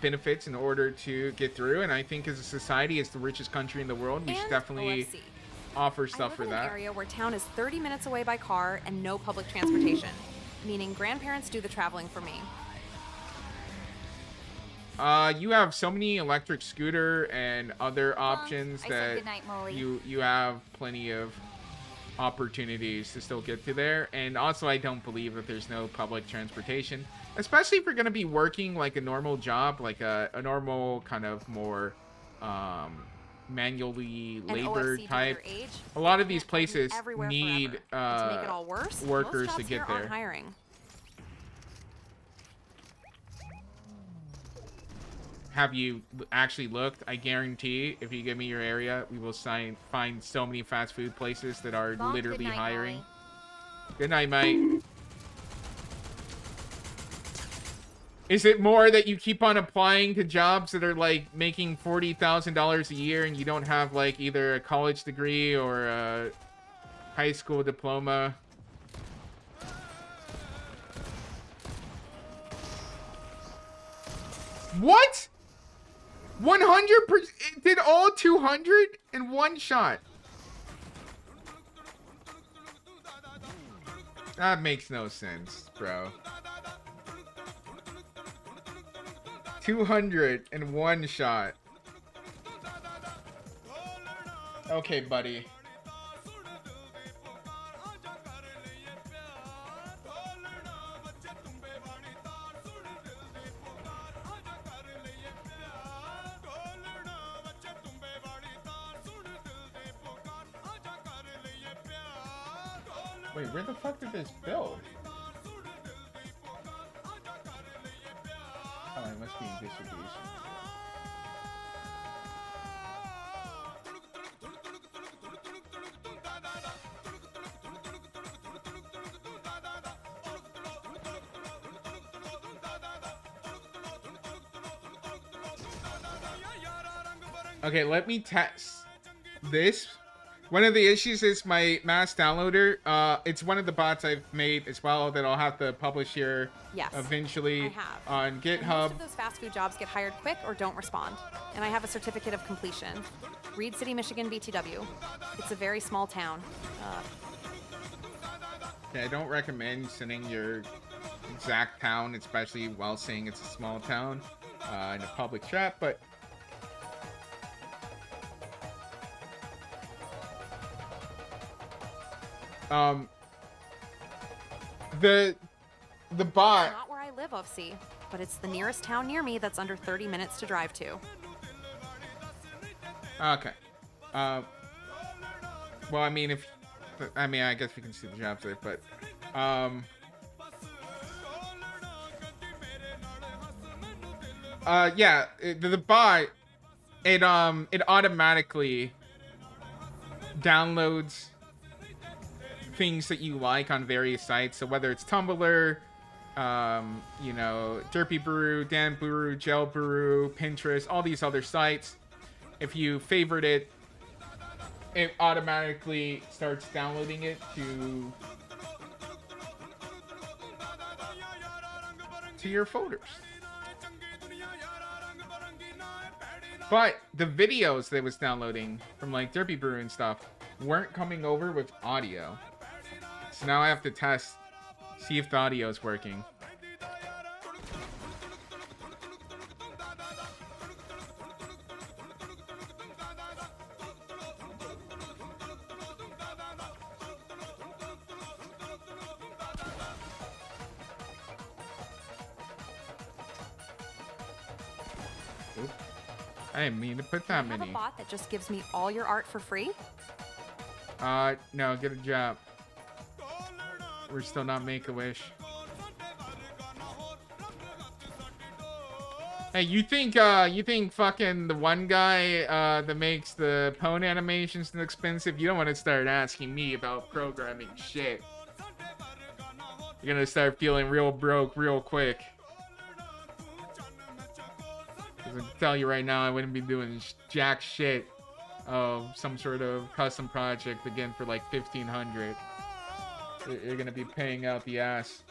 benefits in order to get through, and I think as a society, as the richest country in the world, we should definitely offer stuff for I live in that. an area where town is 30 minutes away by car and no public transportation, meaning grandparents do the traveling for me. You have so many electric scooter and other options I said that goodnight, Molly. you have plenty of opportunities to still get to there. And also, I don't believe that there's no public transportation, especially if you're going to be working like a normal job, like a normal kind of more manually labor type. A lot of these places need workers to get there. Hiring. Have you actually looked? I guarantee if you give me your area, we will find so many fast food places that are literally good night, hiring. Molly. Good night, mate. Is it more that you keep on applying to jobs that are like making $40,000 a year and you don't have like either a college degree or a high school diploma? What? 100%? It did all 200 in one shot. That makes no sense, bro. 200 in one shot. Okay, buddy. Wait, where the fuck did this build? Oh, it must be in distribution. Okay, let me test this One of the issues is my mass downloader. It's one of the bots I've made as well that I'll have to publish here Yes, eventually I have. on And GitHub. most of those fast food jobs get hired quick or don't respond. And I have a certificate of completion. Reed City, Michigan, BTW. It's a very small town. Yeah, I don't recommend sending your exact town, especially while saying it's a small town, in a public chat, but the bot. It's not where I live, OFC, but it's the nearest town near me that's under 30 minutes to drive to. Okay. Well, I mean, I guess we can see the jobs there, but yeah, the bot, it automatically downloads things that you like on various sites. So whether it's Tumblr, you know, Derpy Brew, Dan Brew, Gel Brew, Pinterest, all these other sites, if you favorite it, it automatically starts downloading it to your folders. But the videos that it was downloading from like Derpy Brew and stuff weren't coming over with audio. So now I have to test, see if the audio is working. I didn't mean to put that Do you have many. a bot that just gives me all your art for free? No, get a job. We're still not Make-A-Wish. Hey, you think fucking the one guy that makes the pwn animations expensive? You don't want to start asking me about programming shit. You're gonna start feeling real broke real quick. 'Cause I can tell you right now, I wouldn't be doing jack shit of some sort of custom project again for like 1,500. You're gonna be paying out the ass.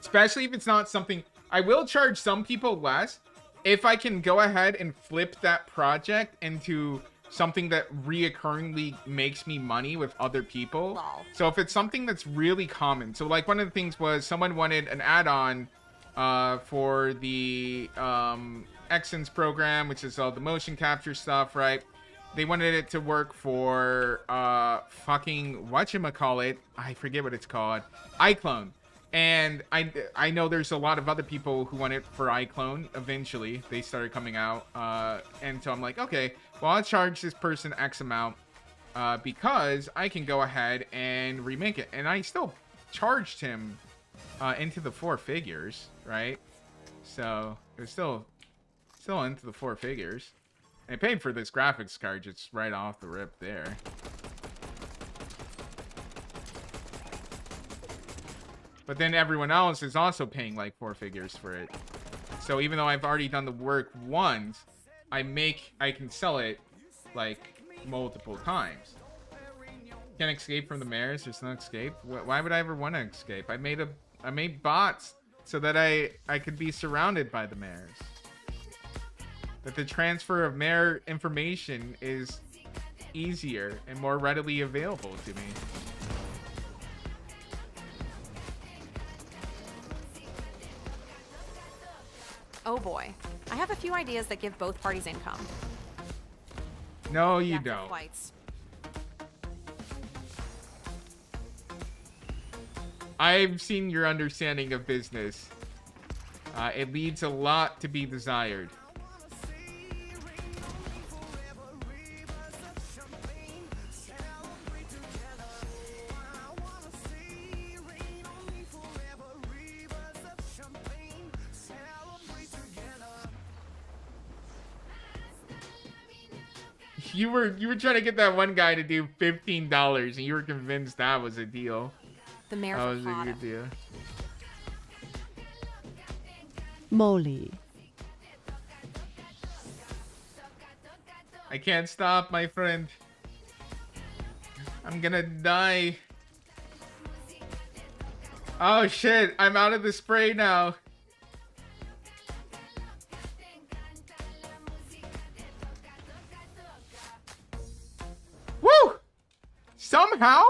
Especially if it's not something... I will charge some people less if I can go ahead and flip that project into something that reoccurringly makes me money with other people. Lol. So if it's something that's really common. So like one of the things was someone wanted an add-on for the Xsense program, which is all the motion capture stuff, right? They wanted it to work for fucking whatchamacallit, I forget what it's called, iClone. And I know there's a lot of other people who want it for iClone. Eventually, they started coming out, and so I'm like, okay, well, I'll charge this person X amount because I can go ahead and remake it. And I still charged him into the 4 figures, right? So it was still into the 4 figures. And I paid for this graphics card just right off the rip there. But then everyone else is also paying like 4 figures for it. So even though I've already done the work once, I can sell it like multiple times. Can't escape from the mares. There's no escape. Why would I ever want to escape? I made bots so that I could be surrounded by the mares. That the transfer of mare information is easier and more readily available to me. Oh boy. I have a few ideas that give both parties income. No, you Reactor don't. Flights. I've seen your understanding of business. It leaves a lot to be desired. You were trying to get that one guy to do $15, and you were convinced that was a deal. The mares That are was a hot. good deal. Molly. I can't stop, my friend. I'm gonna die. Oh shit, I'm out of the spray now. Woo! Somehow?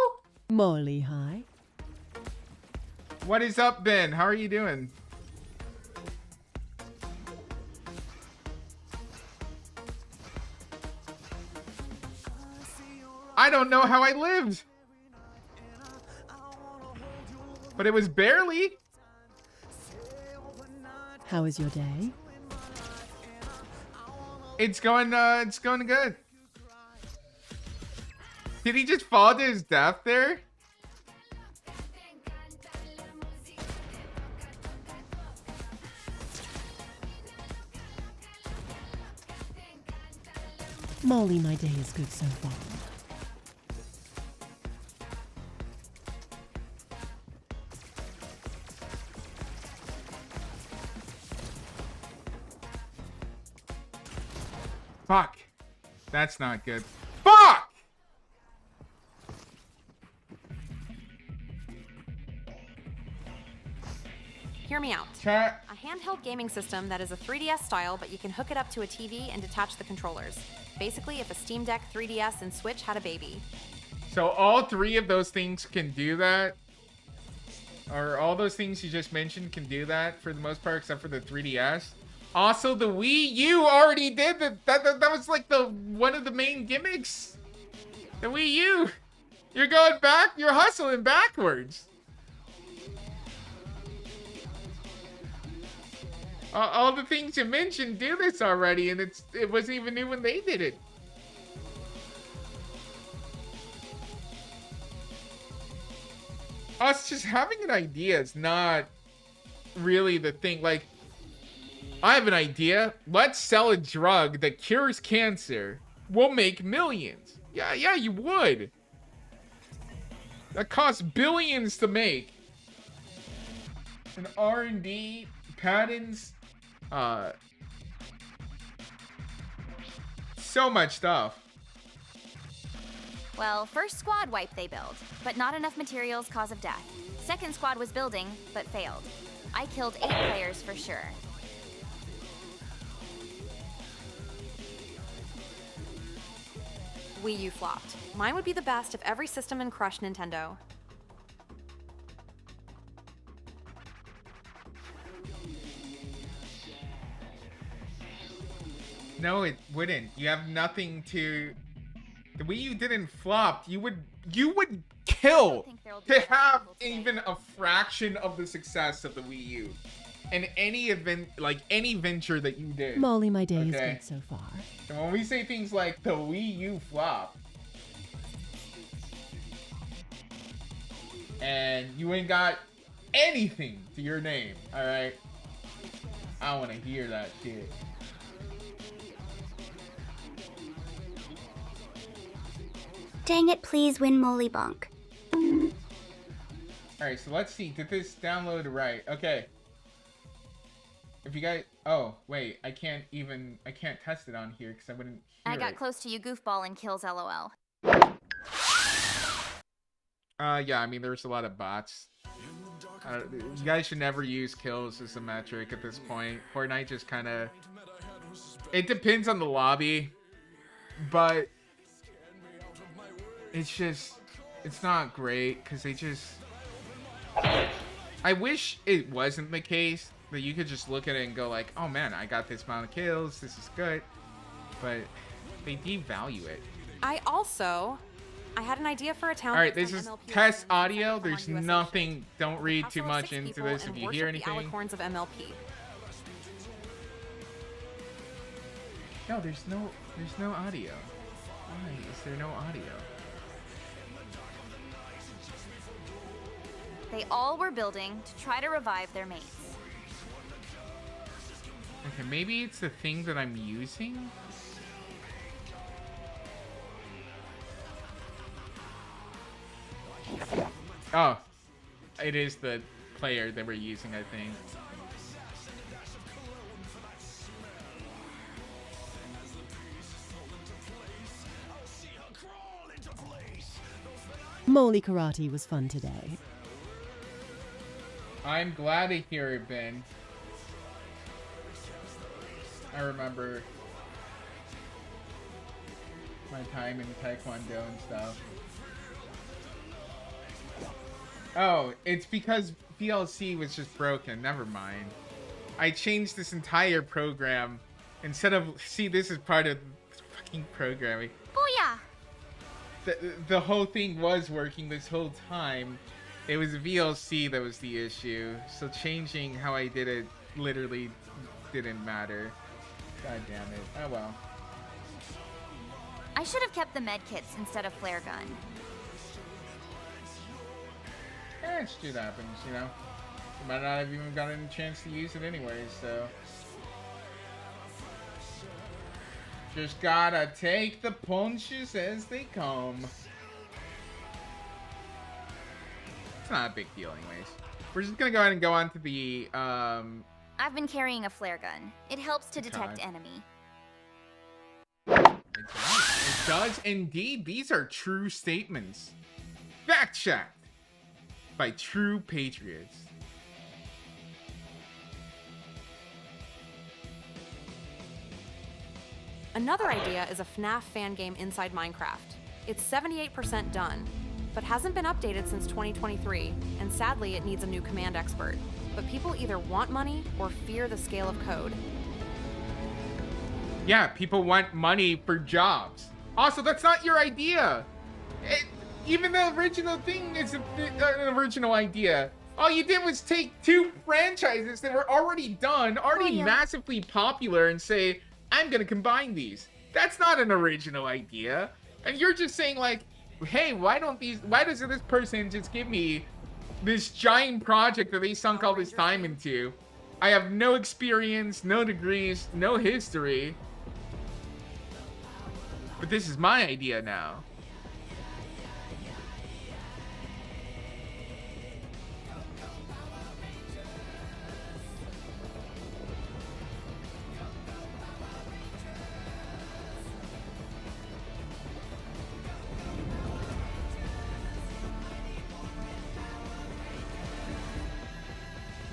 Molly, hi. What is up, Ben? How are you doing? I don't know how I lived. But it was barely. How was your day? It's going good. Did he just fall to his death there? Molly, my day is good so far. Fuck. That's not good. Fuck! Hear me out. Chat. A handheld gaming system that is a 3DS style, but you can hook it up to a TV and detach the controllers. Basically, if a Steam Deck, 3DS, and Switch had a baby. So all three of those things can do that? Or all those things you just mentioned can do that for the most part, except for the 3DS? Also, the Wii U already did that. That was like one of the main gimmicks. The Wii U. You're going back. You're hustling backwards. All the things you mentioned do this already, and it wasn't even new when they did it. Us just having an idea is not really the thing. Like, I have an idea. Let's sell a drug that cures cancer. We'll make millions. Yeah, you would. That costs billions to make. And R&D, patents, so much stuff. Well, first squad wipe they build, but not enough materials cause of death. Second squad was building, but failed. I killed 8 players for sure. Wii U flopped. Mine would be the best if every system in crushed Nintendo. No, it wouldn't. You have nothing to... The Wii U didn't flop. You would kill to have even a fraction of the success of the Wii U in any event, like any venture that you did. Molly, my day is good so far. And when we say things like the Wii U flop, and you ain't got anything to your name, all right? I want to hear that shit. Dang it, please win Molly Bonk. Alright, so let's see. Did this download right? Okay. If you guys... Oh, wait. I can't test it on here because I wouldn't hear I got it. close to you goofball and kills LOL. Yeah, I mean, there's a lot of bots. You guys should never use kills as a metric at this point. Fortnite just kind of... It depends on the lobby, but... It's just... It's not great, because they just... I wish it wasn't the case that you could just look at it and go like, oh man, I got this amount of kills, this is good. But they devalue it. I had an idea for a town. Alright, this is test audio. There's nothing, don't read too much into this if you hear anything. The alicorns of MLP. No, there's no audio. Why is there no audio? They all were building to try to revive their mates. Okay, maybe it's the thing that I'm using? Oh, it is the player that we're using, I think. Moly karate was fun today. I'm glad to hear it, Ben. I remember my time in Taekwondo and stuff. Oh, it's because VLC was just broken. Never mind. I changed this entire program. Instead of... See, this is part of fucking programming. Booyah! The whole thing was working this whole time. It was VLC that was the issue. So changing how I did it literally didn't matter. God damn it. Oh well. I should have kept the med kits instead of flare gun. Shit happens, you know. You might not have even gotten a chance to use it anyways, so. Just gotta take the punches as they come. It's not a big deal anyways. We're just gonna go ahead and go on to the, I've been carrying a flare gun. It helps to detect Okay. enemy. It does indeed. These are true statements. Fact checked by true patriots. Another idea is a FNAF fan game inside Minecraft. It's 78% done, but hasn't been updated since 2023, and sadly it needs a new command expert. But people either want money or fear the scale of code. Yeah, people want money for jobs. Also, that's not your idea. Even the original thing is an original idea. All you did was take two franchises that were already done, already massively popular, and say, I'm gonna combine these. That's not an original idea. And you're just saying like, hey, why does this person just give me this giant project that they sunk all this time into? I have no experience, no degrees, no history. But this is my idea now.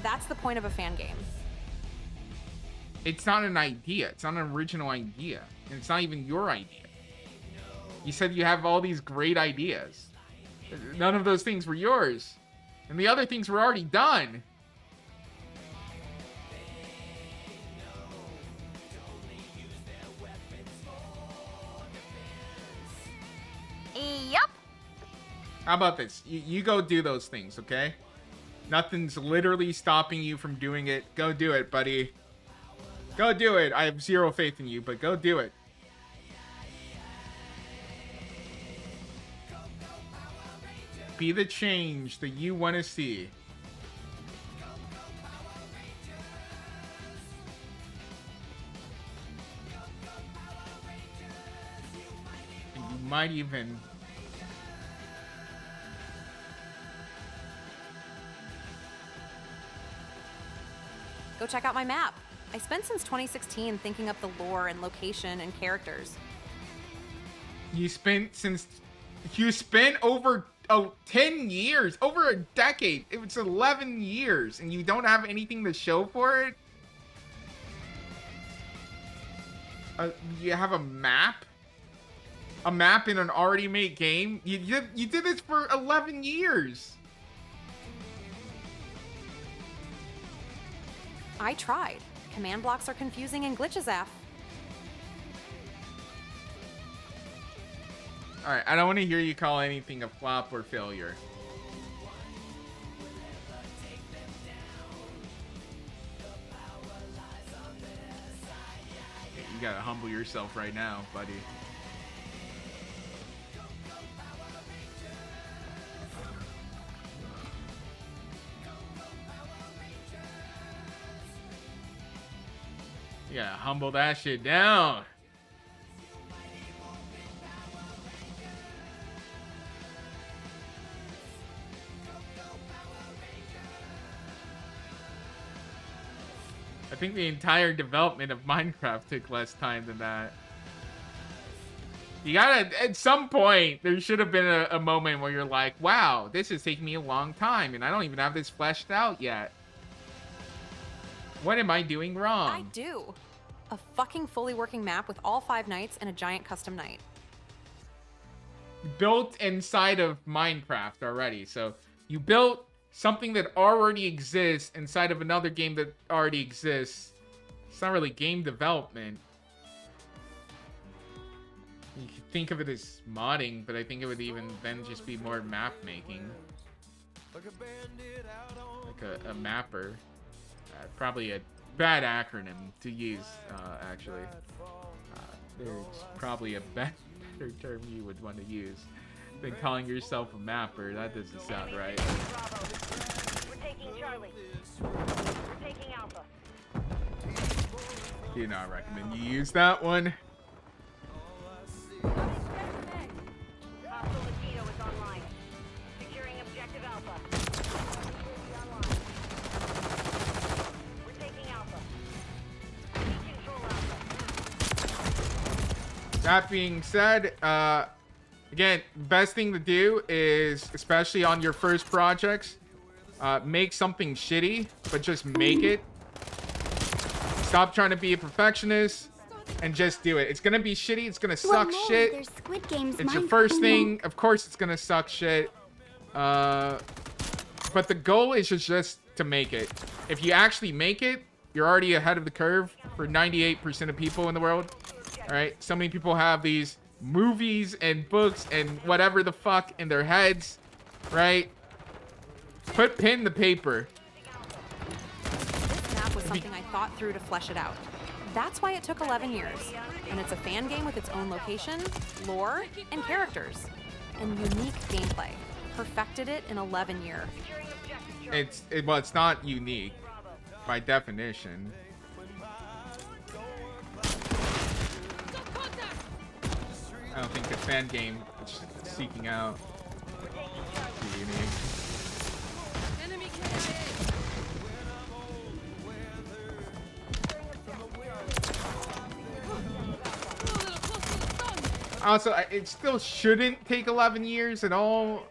That's the point of a fan game. It's not an idea. It's not an original idea. And it's not even your idea. You said you have all these great ideas. None of those things were yours. And the other things were already done. Yup. How about this? You go do those things, okay? Nothing's literally stopping you from doing it. Go do it, buddy. Go do it. I have zero faith in you, but go do it. Be the change that you want to see. And you might even... Go check out my map. I spent since 2016 thinking up the lore and location and characters. You spent over 10 years, over a decade. It was 11 years, and you don't have anything to show for it? You have a map? A map in an already made game? You did this for 11 years. I tried. Command blocks are confusing and glitches af. Alright, I don't want to hear you call anything a flop or failure. You gotta humble yourself right now, buddy. You gotta humble that shit down. I think the entire development of Minecraft took less time than that. You gotta, at some point, there should have been a moment where you're like, wow, this is taking me a long time, and I don't even have this fleshed out yet. What am I doing wrong? I do. A fucking fully working map with all 5 nights and a giant custom night. Built inside of Minecraft already. So you built something that already exists inside of another game that already exists. It's not really game development. You could think of it as modding, but I think it would even then just be more map making. Like a mapper. Probably a bad acronym to use, actually. There's probably a better term you would want to use than calling yourself a mapper. That doesn't sound right. We're taking Charlie. We're taking Alpha. Do not recommend you use that one. Hostile mosquito is online. Securing objective Alpha. We're taking Alpha. We control Alpha. That being said, again, best thing to do is, especially on your first projects, make something shitty, but just make it. Stop trying to be a perfectionist and just do it. It's gonna be shitty. It's gonna suck shit. There's Squid Games It's your Minecraft first thing. mode. Of course, it's gonna suck shit. But the goal is just to make it. If you actually make it, you're already ahead of the curve for 98% of people in the world. All right. So many people have these movies and books and whatever the fuck in their heads, right? Put pen to paper. This map was something I thought through to flesh it out. That's why it took 11 years. And it's a fan game with its own location, lore, and characters. And unique gameplay. Perfected it in 11 years. Well, it's not unique by definition. I don't think the fan game is seeking out to be unique. Also, it still shouldn't take 11 years at all.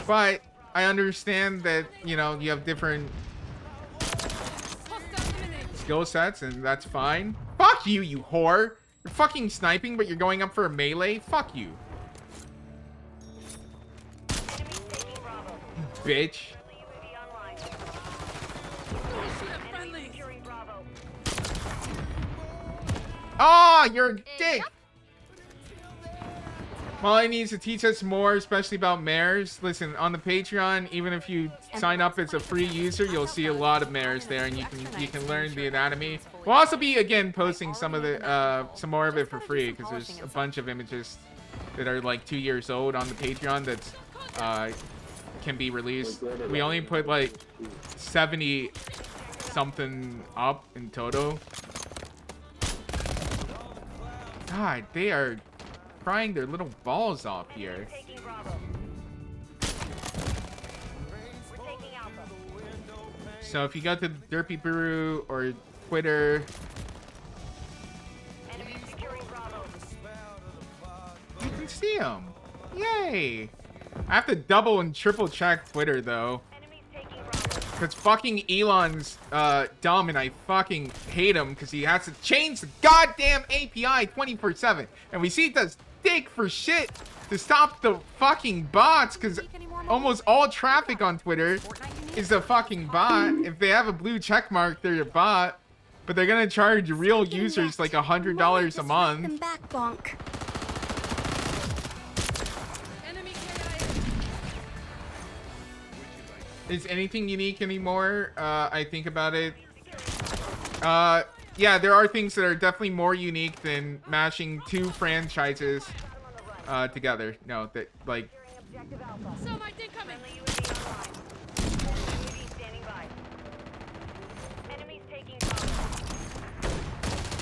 But I understand that, you know, you have different skill sets, and that's fine. Fuck you, you whore! You're fucking sniping, but you're going up for a melee? Fuck you. Bitch. Oh, you're a dick! Molly needs to teach us more, especially about mares. Listen, on the Patreon, even if you sign up as a free user, you'll see a lot of mares there, and you can learn the anatomy. We'll also be again posting some of the some more of it for free, because there's a bunch of images that are like 2 years old on the Patreon that's can be released. We only put like 70 something up in total. God, they are crying their little balls off here. So if you go to Derpy Brew or Twitter, you can see them. Yay! I have to double and triple check Twitter though, because fucking Elon's dumb, and I fucking hate him because he has to change the goddamn API 24/7, and we see it does dick for shit to stop the fucking bots, because almost all traffic on Twitter is a fucking bot. If they have a blue check mark, they're a bot, but they're gonna charge real users like $100 a month. Back bonk. Is anything unique anymore? I think about it. Yeah, there are things that are definitely more unique than mashing two franchises together. No, that like.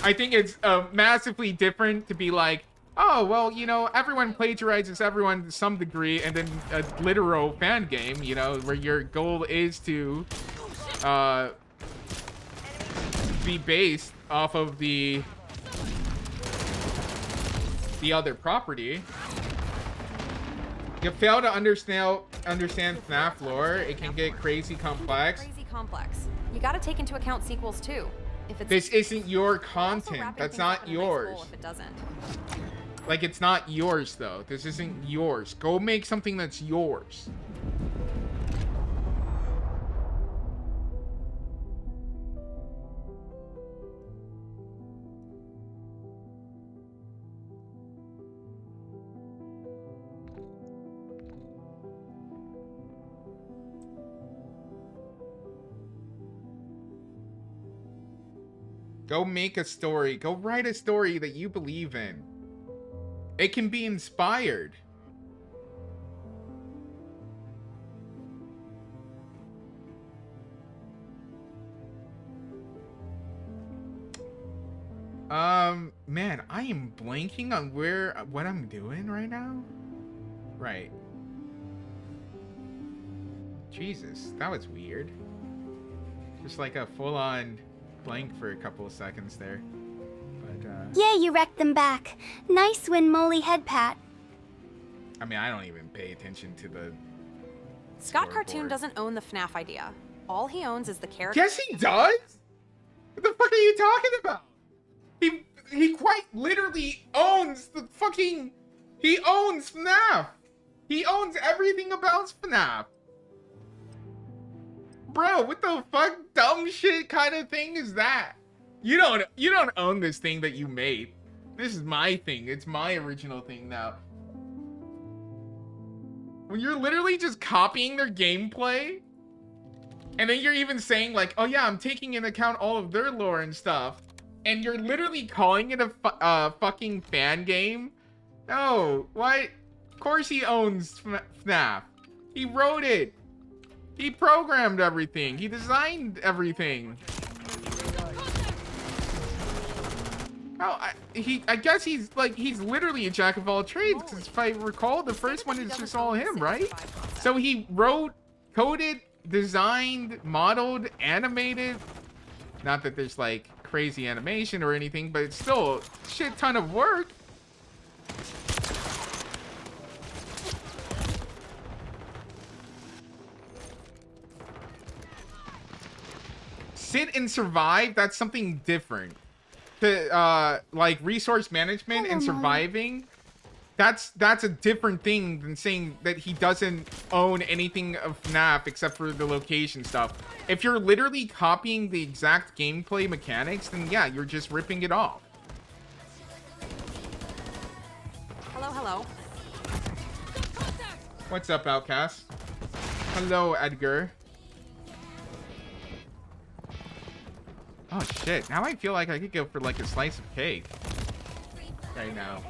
I think it's massively different to be like, oh, well, you know, everyone plagiarizes everyone to some degree, and then a literal fan game, you know, where your goal is to be based off of the the other property. You fail to understand FNAF lore, it can get crazy complex. You gotta take into account sequels too. If it's This isn't your also content. wrapping That's things up not in a nice bowl yours. If it doesn't. Like, it's not yours, though. This isn't yours. Go make something that's yours. Go make a story. Go write a story that you believe in. It can be inspired. Man, I am blanking on what I'm doing right now. Right. Jesus, that was weird. Just like a full-on blank for a couple of seconds there. But, Yeah, you wrecked them back. Nice win, Molly head pat. I mean, I don't even pay attention to the Scott scoreboard. Cartoon doesn't own the FNAF idea. All he owns is the character. Yes, he does. What the fuck are you talking about? He quite literally owns the fucking. He owns FNAF. He owns everything about FNAF. Bro, what the fuck dumb shit kind of thing is that? You don't own this thing that you made. This is my thing. It's my original thing now. When you're literally just copying their gameplay, and then you're even saying like, oh yeah, I'm taking into account all of their lore and stuff, and you're literally calling it a fucking fan game? No, what? Of course he owns FNAF. He wrote it. He programmed everything. He designed everything. Oh, I guess he's literally a jack of all trades, because if I recall, the first one is just all him, right? So he wrote, coded, designed, modeled, animated. Not that there's like crazy animation or anything, but it's still a shit ton of work. Sit and survive, that's something different. To like resource management and surviving, that's a different thing than saying that he doesn't own anything of FNAF except for the location stuff. If you're literally copying the exact gameplay mechanics, then yeah, you're just ripping it off. Hello. What's up, Outcast? Hello, Edgar. Oh shit, now I feel like I could go for like a slice of cake right now.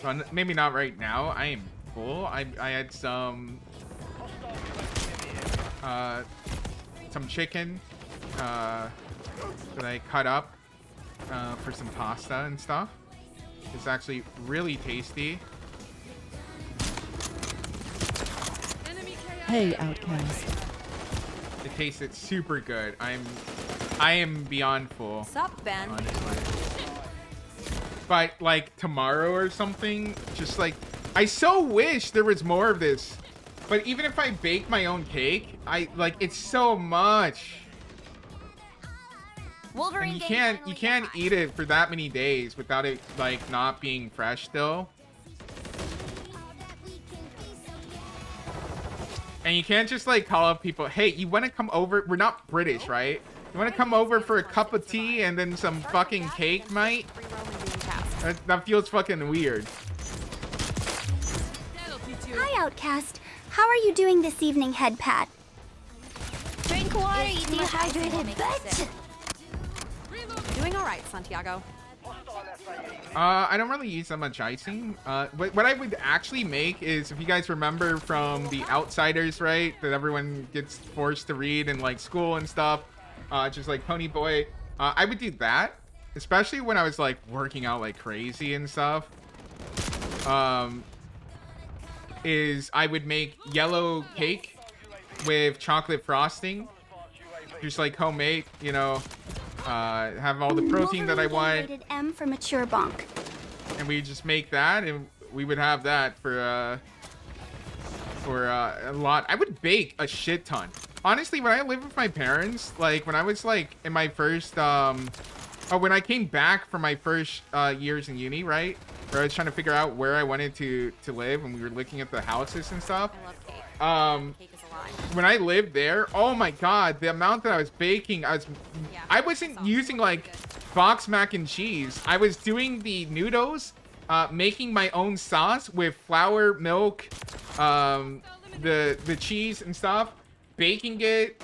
Well, maybe not right now, I am full. I had some chicken that I cut up for some pasta and stuff. It's actually really tasty. Hey, Outcast. It tasted super good. I am beyond full. Sup, Ben? Honestly. But like tomorrow or something, just like, I so wish there was more of this. But even if I bake my own cake, it's so much. Wolverine And you can't eat it for that many days without it like not being fresh still. And you can't just like call up people, hey, you want to come over? We're not British, right? You want to come over for a cup of tea and then some fucking cake, mate? That feels fucking weird. Hi, Outcast. How are you doing this evening, head pat? Drink water, you dehydrated bitch! Doing all right, Santiago. I don't really use that much icing. What I would actually make is, if you guys remember from The Outsiders, right? That everyone gets forced to read in like school and stuff. Just like Pony Boy. I would do that. Especially when I was like working out like crazy and stuff. Is I would make yellow cake with chocolate frosting. Just like homemade, you know. Have all the protein that I want. Rated M for mature bonk. and we just make that, and we would have that for a lot. I would bake a shit ton. Honestly, when I lived with my parents, like when I was like in my first when I came back from my first years in uni, right? Where I was trying to figure out where I wanted to live, and we were looking at the houses and stuff. I love cake. Cake is alive. When I lived there, oh my god, the amount that I was baking, I wasn't using like box mac and cheese. I was doing the noodles, making my own sauce with flour, milk, the cheese and stuff, baking it.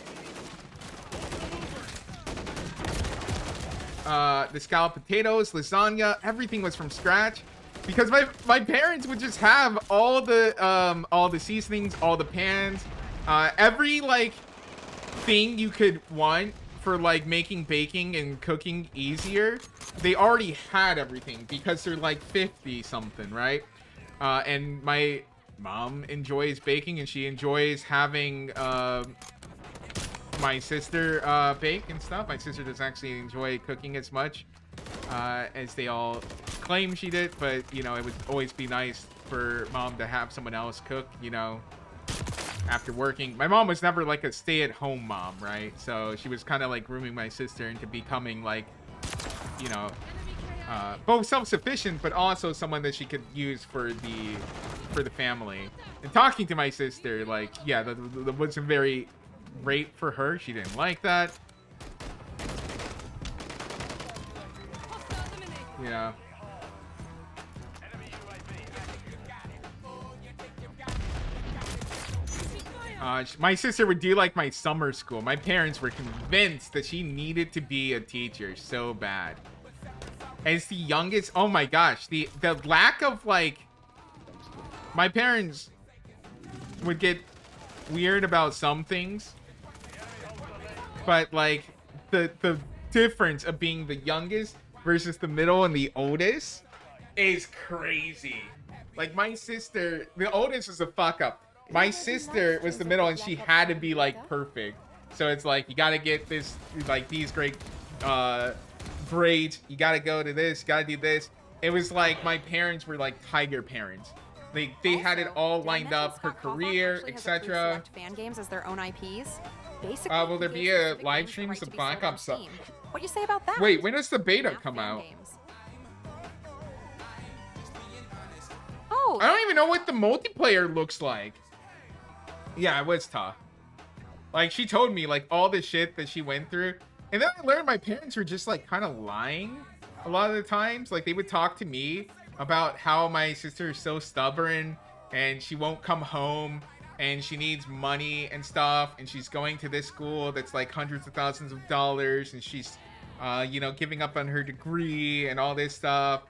The scalloped potatoes, lasagna, everything was from scratch. Because my parents would just have all the seasonings, all the pans, every like thing you could want for like making baking and cooking easier. They already had everything because they're like 50 something, right? And my mom enjoys baking, and she enjoys having my sister bake and stuff. My sister doesn't actually enjoy cooking as much as they all claim she did, but you know, it would always be nice for mom to have someone else cook, you know, after working. My mom was never like a stay-at-home mom, right? So she was kind of like grooming my sister into becoming like, you know, both self-sufficient, but also someone that she could use for the family. And talking to my sister, like, yeah, that wasn't very great for her. She didn't like that. You know. My sister would do like my summer school. My parents were convinced that she needed to be a teacher so bad. As the youngest, oh my gosh, the lack of like, my parents would get weird about some things, but like the difference of being the youngest versus the middle and the oldest is crazy. Like my sister, the oldest was a fuck up. My sister was the middle, and she had to be like perfect. So it's like, you gotta get this, like these great grades. You gotta go to this, gotta do this. It was like my parents were like tiger parents. They had it all lined up, her career, etc. Fan games as their own IPs. Basically, will there be a live stream of Black Ops stuff? What do you say about that? Wait, when does the beta come out? Oh, I don't even know what the multiplayer looks like. Yeah, it was tough. Like, she told me, like, all the shit that she went through. And then I learned my parents were just, like, kind of lying a lot of the times. Like, they would talk to me about how my sister is so stubborn and she won't come home and she needs money and stuff. And she's going to this school that's, like, hundreds of thousands of dollars. And she's, you know, giving up on her degree and all this stuff.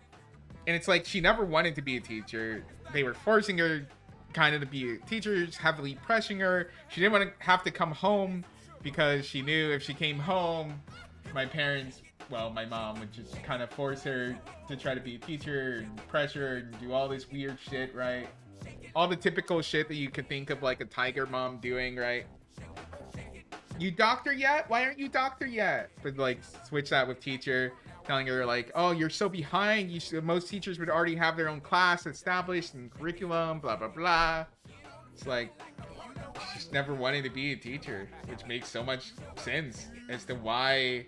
And it's like, she never wanted to be a teacher. They were forcing her kind of to be a teacher, heavily pressuring her. She didn't want to have to come home because she knew if she came home, my parents, well, my mom would just kind of force her to try to be a teacher and pressure her and do all this weird shit, right? All the typical shit that you could think of like a tiger mom doing, right? You doctor yet? Why aren't you doctor yet? But like switch that with teacher, telling her like, oh, you're so behind. Most teachers would already have their own class established and curriculum, blah, blah, blah. It's like, she just never wanted to be a teacher, which makes so much sense as to why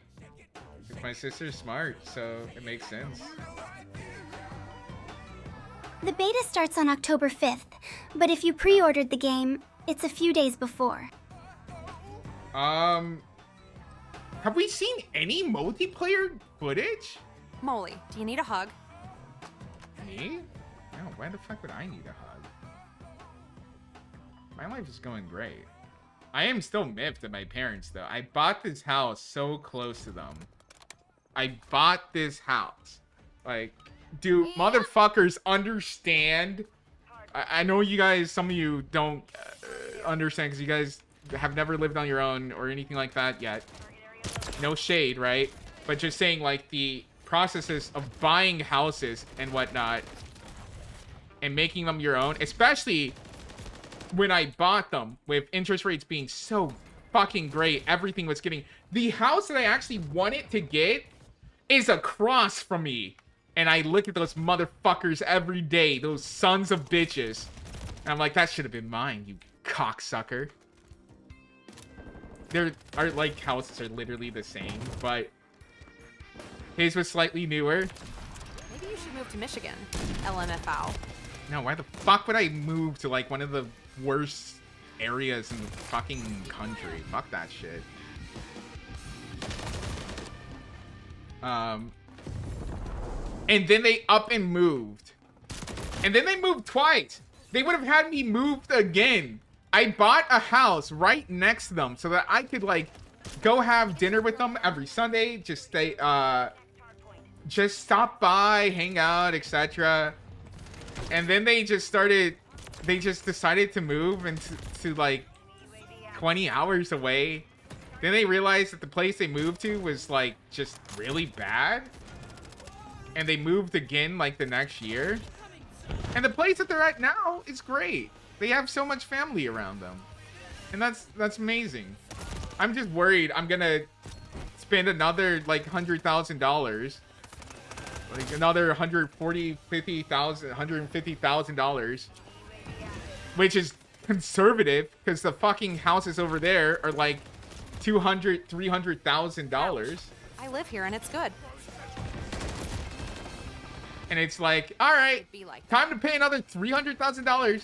my sister's smart, so it makes sense. The beta starts on October 5th, but if you pre-ordered the game, it's a few days before. Have we seen any multiplayer footage? Molly, do you need a hug? Me? No, why the fuck would I need a hug? My life is going great. I am still miffed at my parents, though. I bought this house so close to them. I bought this house. Like, do motherfuckers understand? I know you guys, some of you don't understand because you guys have never lived on your own or anything like that yet. No shade, right? But just saying, like, the processes of buying houses and whatnot and making them your own, especially when I bought them with interest rates being so fucking great, everything was getting... The house that I actually wanted to get is across from me. And I look at those motherfuckers every day, those sons of bitches. And I'm like, that should have been mine, you cocksucker. Our like houses are literally the same, but his was slightly newer. Maybe you should move to Michigan, LMFAO. No, why the fuck would I move to like one of the worst areas in the fucking country? Fuck that shit. And then they up and moved. And then they moved twice. They would have had me moved again. I bought a house right next to them so that I could like go have dinner with them every Sunday. Just stay, just stop by, hang out, etc. And then they just decided to move into like 20 hours away. Then they realized that the place they moved to was like just really bad. And they moved again like the next year. And the place that they're at now is great. They have so much family around them. And that's amazing. I'm just worried I'm gonna spend another like $100,000. Like another $150,000, which is conservative because the fucking houses over there are like $200,000, $300,000. I live here and it's good. And it's like, all right, time to pay another $300,000.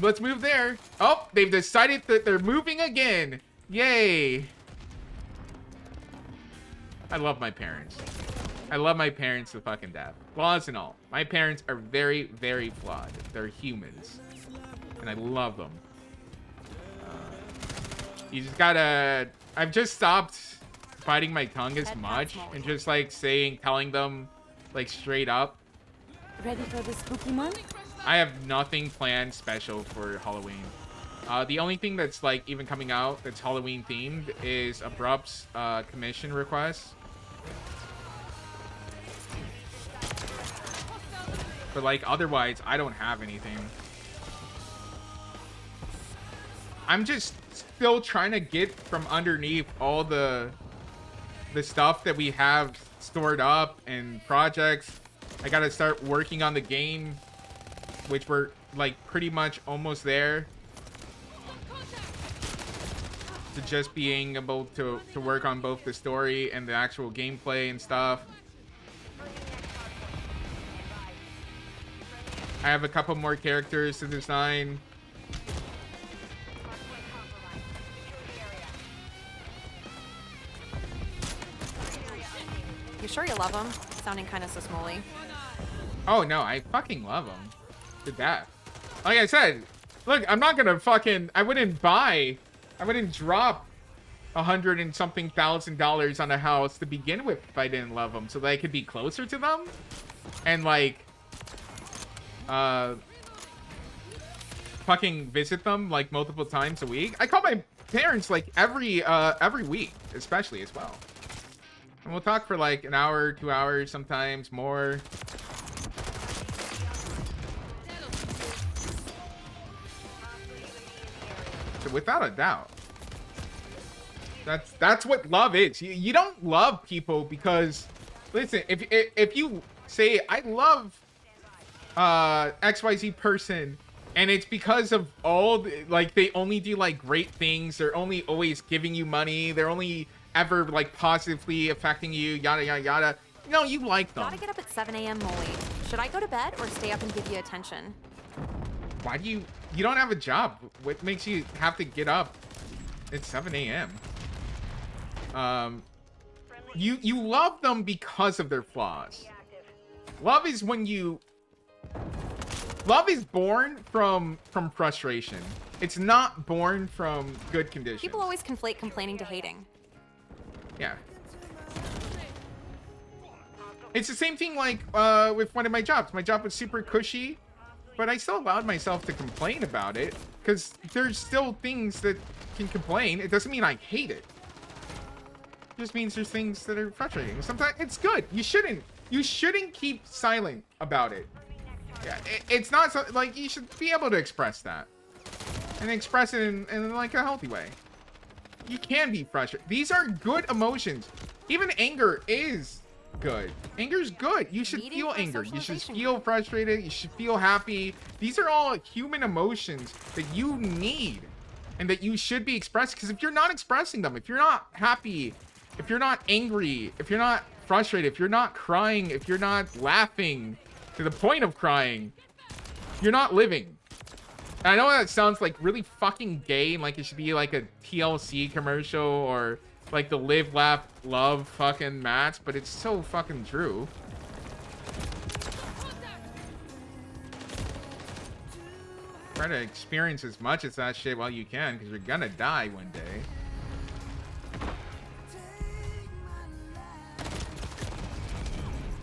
Let's move there. Oh, they've decided that they're moving again. Yay. I love my parents. I love my parents to fucking death. Flaws and all. My parents are very, very flawed. They're humans. And I love them. You just gotta... I've just stopped biting my tongue as much. And just like telling them like straight up. Ready for the spooky month? I have nothing planned special for Halloween. The only thing that's like even coming out that's Halloween themed is Abrupt's commission request. But like otherwise, I don't have anything. I'm just still trying to get from underneath all the stuff that we have stored up and projects. I gotta start working on the game, which we're like pretty much almost there. To just being able to work on both the story and the actual gameplay and stuff. I have a couple more characters to design. You sure you love him? Sounding kind of so smoly. Oh no, I fucking love them to death. Like I said, look, I'm not gonna fucking, I wouldn't drop $100 and something thousand on a house to begin with if I didn't love them, so that I could be closer to them and like fucking visit them like multiple times a week. I call my parents like every week, especially as well. And we'll talk for like an hour, 2 hours, sometimes more. So without a doubt, that's what love is. You don't love people because, listen, if you say I love XYZ person and it's because of all the, like they only do like great things, they're only always giving you money, they're only ever like positively affecting you, yada yada yada. No, you like them. Gotta get up at 7 a.m. Molly. Should I go to bed or stay up and give you attention? Why do you don't have a job? What makes you have to get up at 7 a.m.? You love them because of their flaws. Love is when you... Love is born from frustration. It's not born from good conditions. People always conflate complaining to hating. Yeah. It's the same thing like with one of my jobs. My job was super cushy, but I still allowed myself to complain about it because there's still things that can complain. It doesn't mean I hate it. It just means there's things that are frustrating. Sometimes it's good. You shouldn't keep silent about it. Yeah, it's not so, like you should be able to express that and express it in like a healthy way. You can be frustrated. These are good emotions. Even anger is good. Anger's good. You should Needing feel for anger. You should socialization feel frustrated. You should feel happy. These are all human emotions that you need and that you should be expressed. Because if you're not expressing them, if you're not happy, if you're not angry, if you're not frustrated, if you're not crying, if you're not laughing to the point of crying, you're not living. And I know that sounds like really fucking gay and like it should be like a TLC commercial or like the live, laugh, love fucking match, but it's so fucking true. Try to experience as much as that shit while you can, because you're gonna die one day.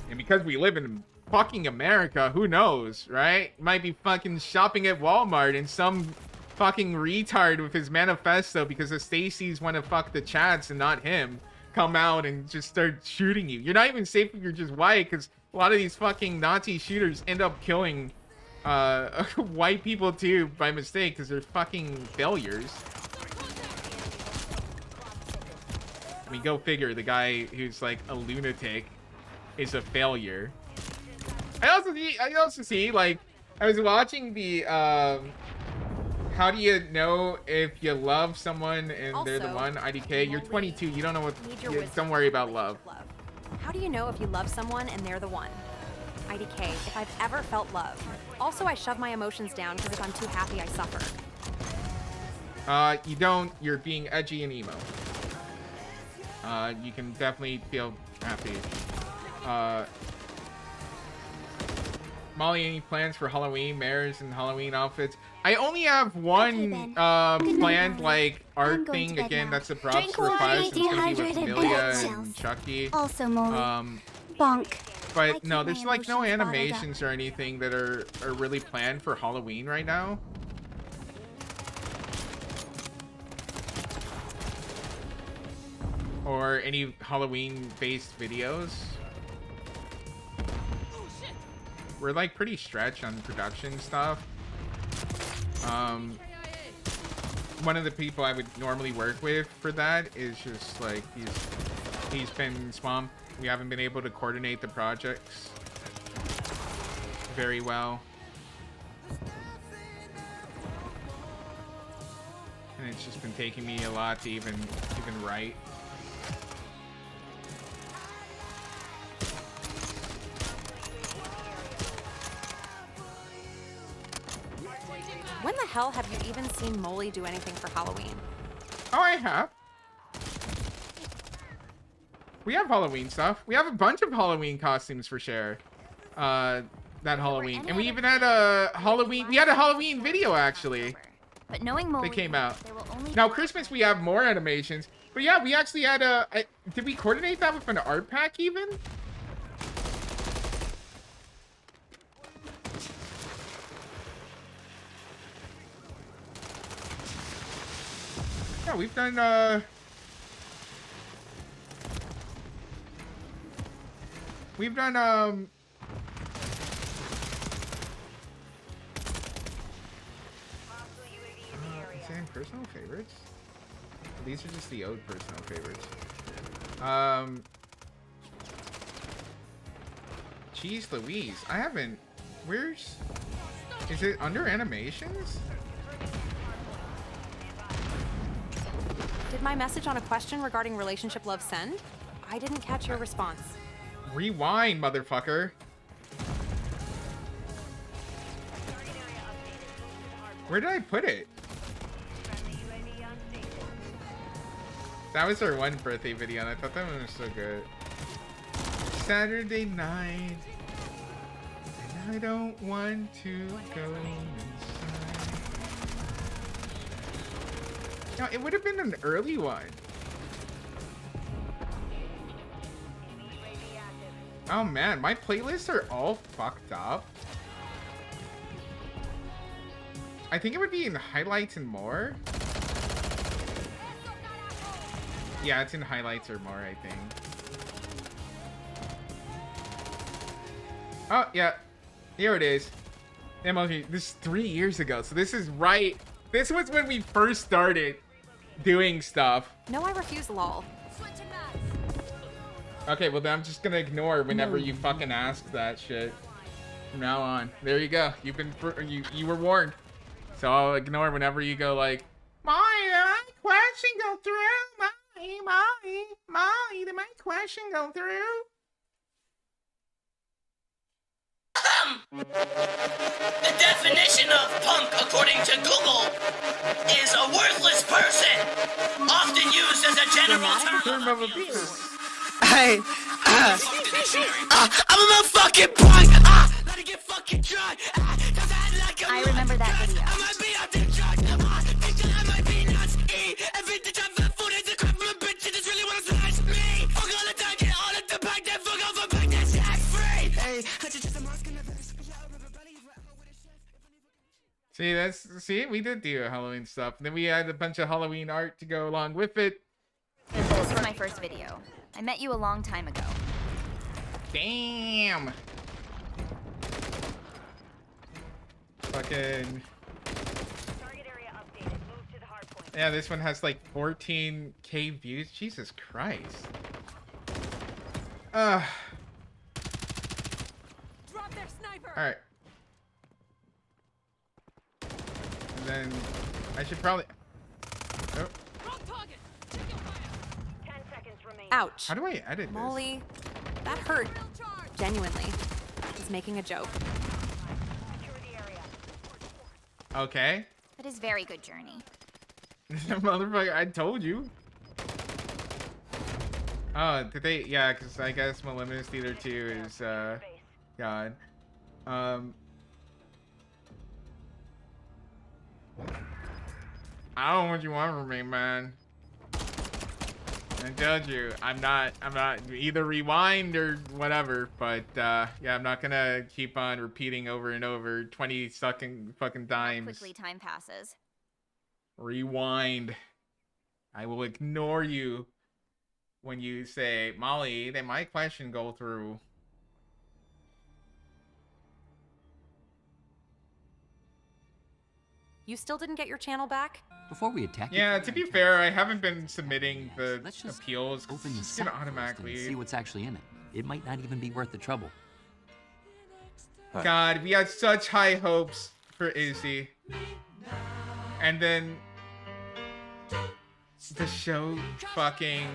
And because we live in fucking America, who knows, right? Might be fucking shopping at Walmart and some fucking retard with his manifesto because the Stacy's want to fuck the Chads and not him come out and just start shooting you. You're not even safe if you're just white, because a lot of these fucking Nazi shooters end up killing white people too by mistake because they're fucking failures. I mean, go figure, the guy who's like a lunatic is a failure. I also see like I was watching the how do you know if you love someone and they're the one? IDK, you're 22, you don't know what, don't worry about love. How do you know if you love someone and they're the one? IDK, if I've ever felt love. Also, I shove my emotions down because if I'm too happy, I suffer. You don't, you're being edgy and emo. You can definitely feel happy. Molly, any plans for Halloween, mares and Halloween outfits? I only have one planned like art thing. Again, that's a props request. It's gonna be with Amelia and Chucky. Also, Molly. Bonk. But no, there's like no animations or anything that are really planned for Halloween right now. Or any Halloween-based videos. We're like pretty stretched on production stuff. One of the people I would normally work with for that is just like he's been swamped. We haven't been able to coordinate the projects very well. And it's just been taking me a lot to even write. When the hell have you even seen Molly do anything for Halloween? Oh, I have. We have Halloween stuff. We have a bunch of Halloween costumes for share. That Halloween. And we even had a Halloween... We had a Halloween video, actually. But knowing Molly, they came out. Now, Christmas, we have more animations. But yeah, we actually had a... Did we coordinate that with an art pack, even? Yeah, we've done, We've done, is there any personal favorites? These are just the old personal favorites. Jeez Louise, I haven't... Where's... Is it under animations? Did my message on a question regarding relationship love send? I didn't catch your response. Rewind, motherfucker. Where did I put it? That was our one birthday video, and I thought that one was so good. Saturday night, and I don't want to go inside. No, it would have been an early one. Oh man, my playlists are all fucked up. I think it would be in highlights and more. Yeah, it's in highlights or more, I think. Oh, yeah. Here it is. MLG. This is 3 years ago, so this is right. This was when we first started doing stuff. No, I refuse, lol. Okay, well then I'm just gonna ignore whenever you fucking ask that shit. From now on. There you go. You've been you were warned. So I'll ignore whenever you go like, Molly, did my question go through? Molly, did my question go through? The definition of punk, according to Google, is a worthless person, often used as a general term of abuse. Hey, I'm a motherfucking punk. Let it get fucking drunk. I remember that video. See, we did do Halloween stuff. And then we had a bunch of Halloween art to go along with it. This is my first video. I met you a long time ago. Damn. Fucking. Target area updated. Move to the hard point. Yeah, this one has like 14K views. Jesus Christ. Drop their sniper. All right. And then I should probably. Oh. Wrong target. Take your fire. 10 seconds remain. Ouch. How do I edit this? Molly, that hurt. Genuinely. He's making a joke. Secure the area. Okay. That is very good journey. Motherfucker, I told you. Oh, did they? Yeah, because I guess Malignus Theater 2 is, God. I don't know what you want from me, man. I told you, I'm not either rewind or whatever, but, yeah, I'm not gonna keep on repeating over and over 20 fucking times. Quickly time passes. Rewind. I will ignore you when you say, Molly, did my question go through? You still didn't get your channel back? Before we attack, Yeah, to be fair, I haven't been submitting the let's just appeals. open the It's gonna sack first automatically. and see what's actually in it. It might not even be worth the trouble. God, we had such high hopes for Izzy. And then the show fucking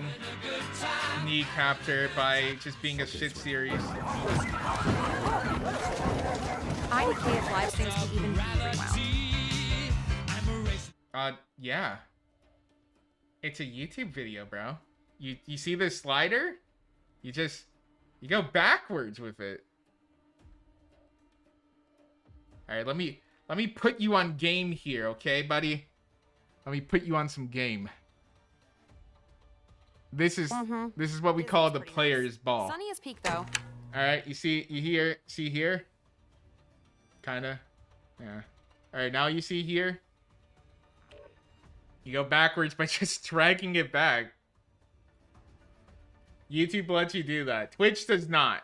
kneecapped her by just being a shit series. IDK if live streams can even be rewound. Yeah. It's a YouTube video, bro. You see the slider? You go backwards with it. Alright, let me put you on game here, okay, buddy? Let me put you on some game. This is what we call the player's ball. Sunny is peak though. Alright, see here? Kinda. Yeah. Alright, now you see here? You go backwards by just dragging it back. YouTube lets you do that. Twitch does not.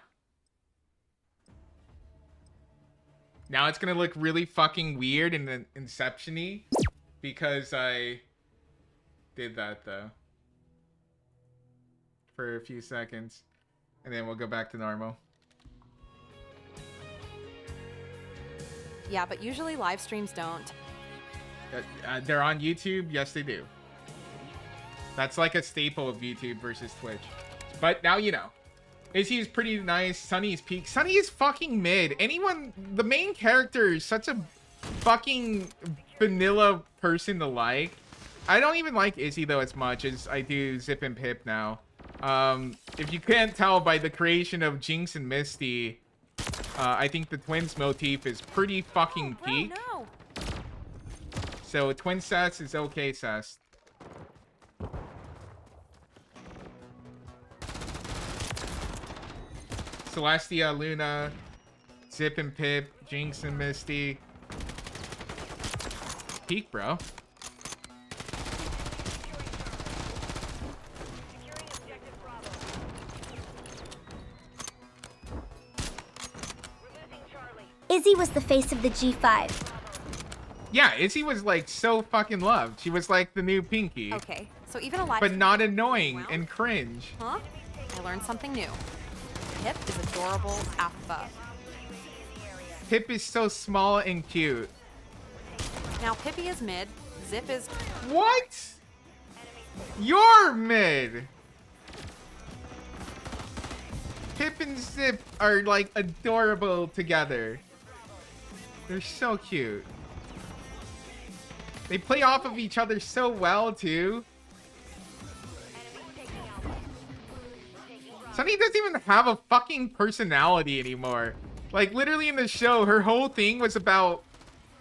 Now it's gonna look really fucking weird and Inception-y because I did that though. For a few seconds. And then we'll go back to normal. Yeah, but usually live streams don't. They're on YouTube? Yes, they do. That's like a staple of YouTube versus Twitch. But now you know. Izzy is pretty nice. Sunny's peak. Sunny is fucking mid. The main character is such a fucking vanilla person to like. I don't even like Izzy though as much as I do Zip and Pip now. If you can't tell by the creation of Jinx and Misty, I think the twins motif is pretty fucking peak. Oh, no. So twin Cess is okay Cess. Celestia, Luna, Zip and Pip, Jinx and Misty. Peak, bro. Izzy was the face of the G5. Yeah, Izzy was like so fucking loved. She was like the new Pinky. Okay, so even a live But stream not can be annoying rewound? and cringe. Huh? I learned something new. Pip is adorable AF. Pip is so small and cute. Now Pippi is mid, Zip is... What? You're mid. Pip and Zip are like adorable together. They're so cute. They play off of each other so well too. Sunny doesn't even have a fucking personality anymore. Like literally in the show, her whole thing was about...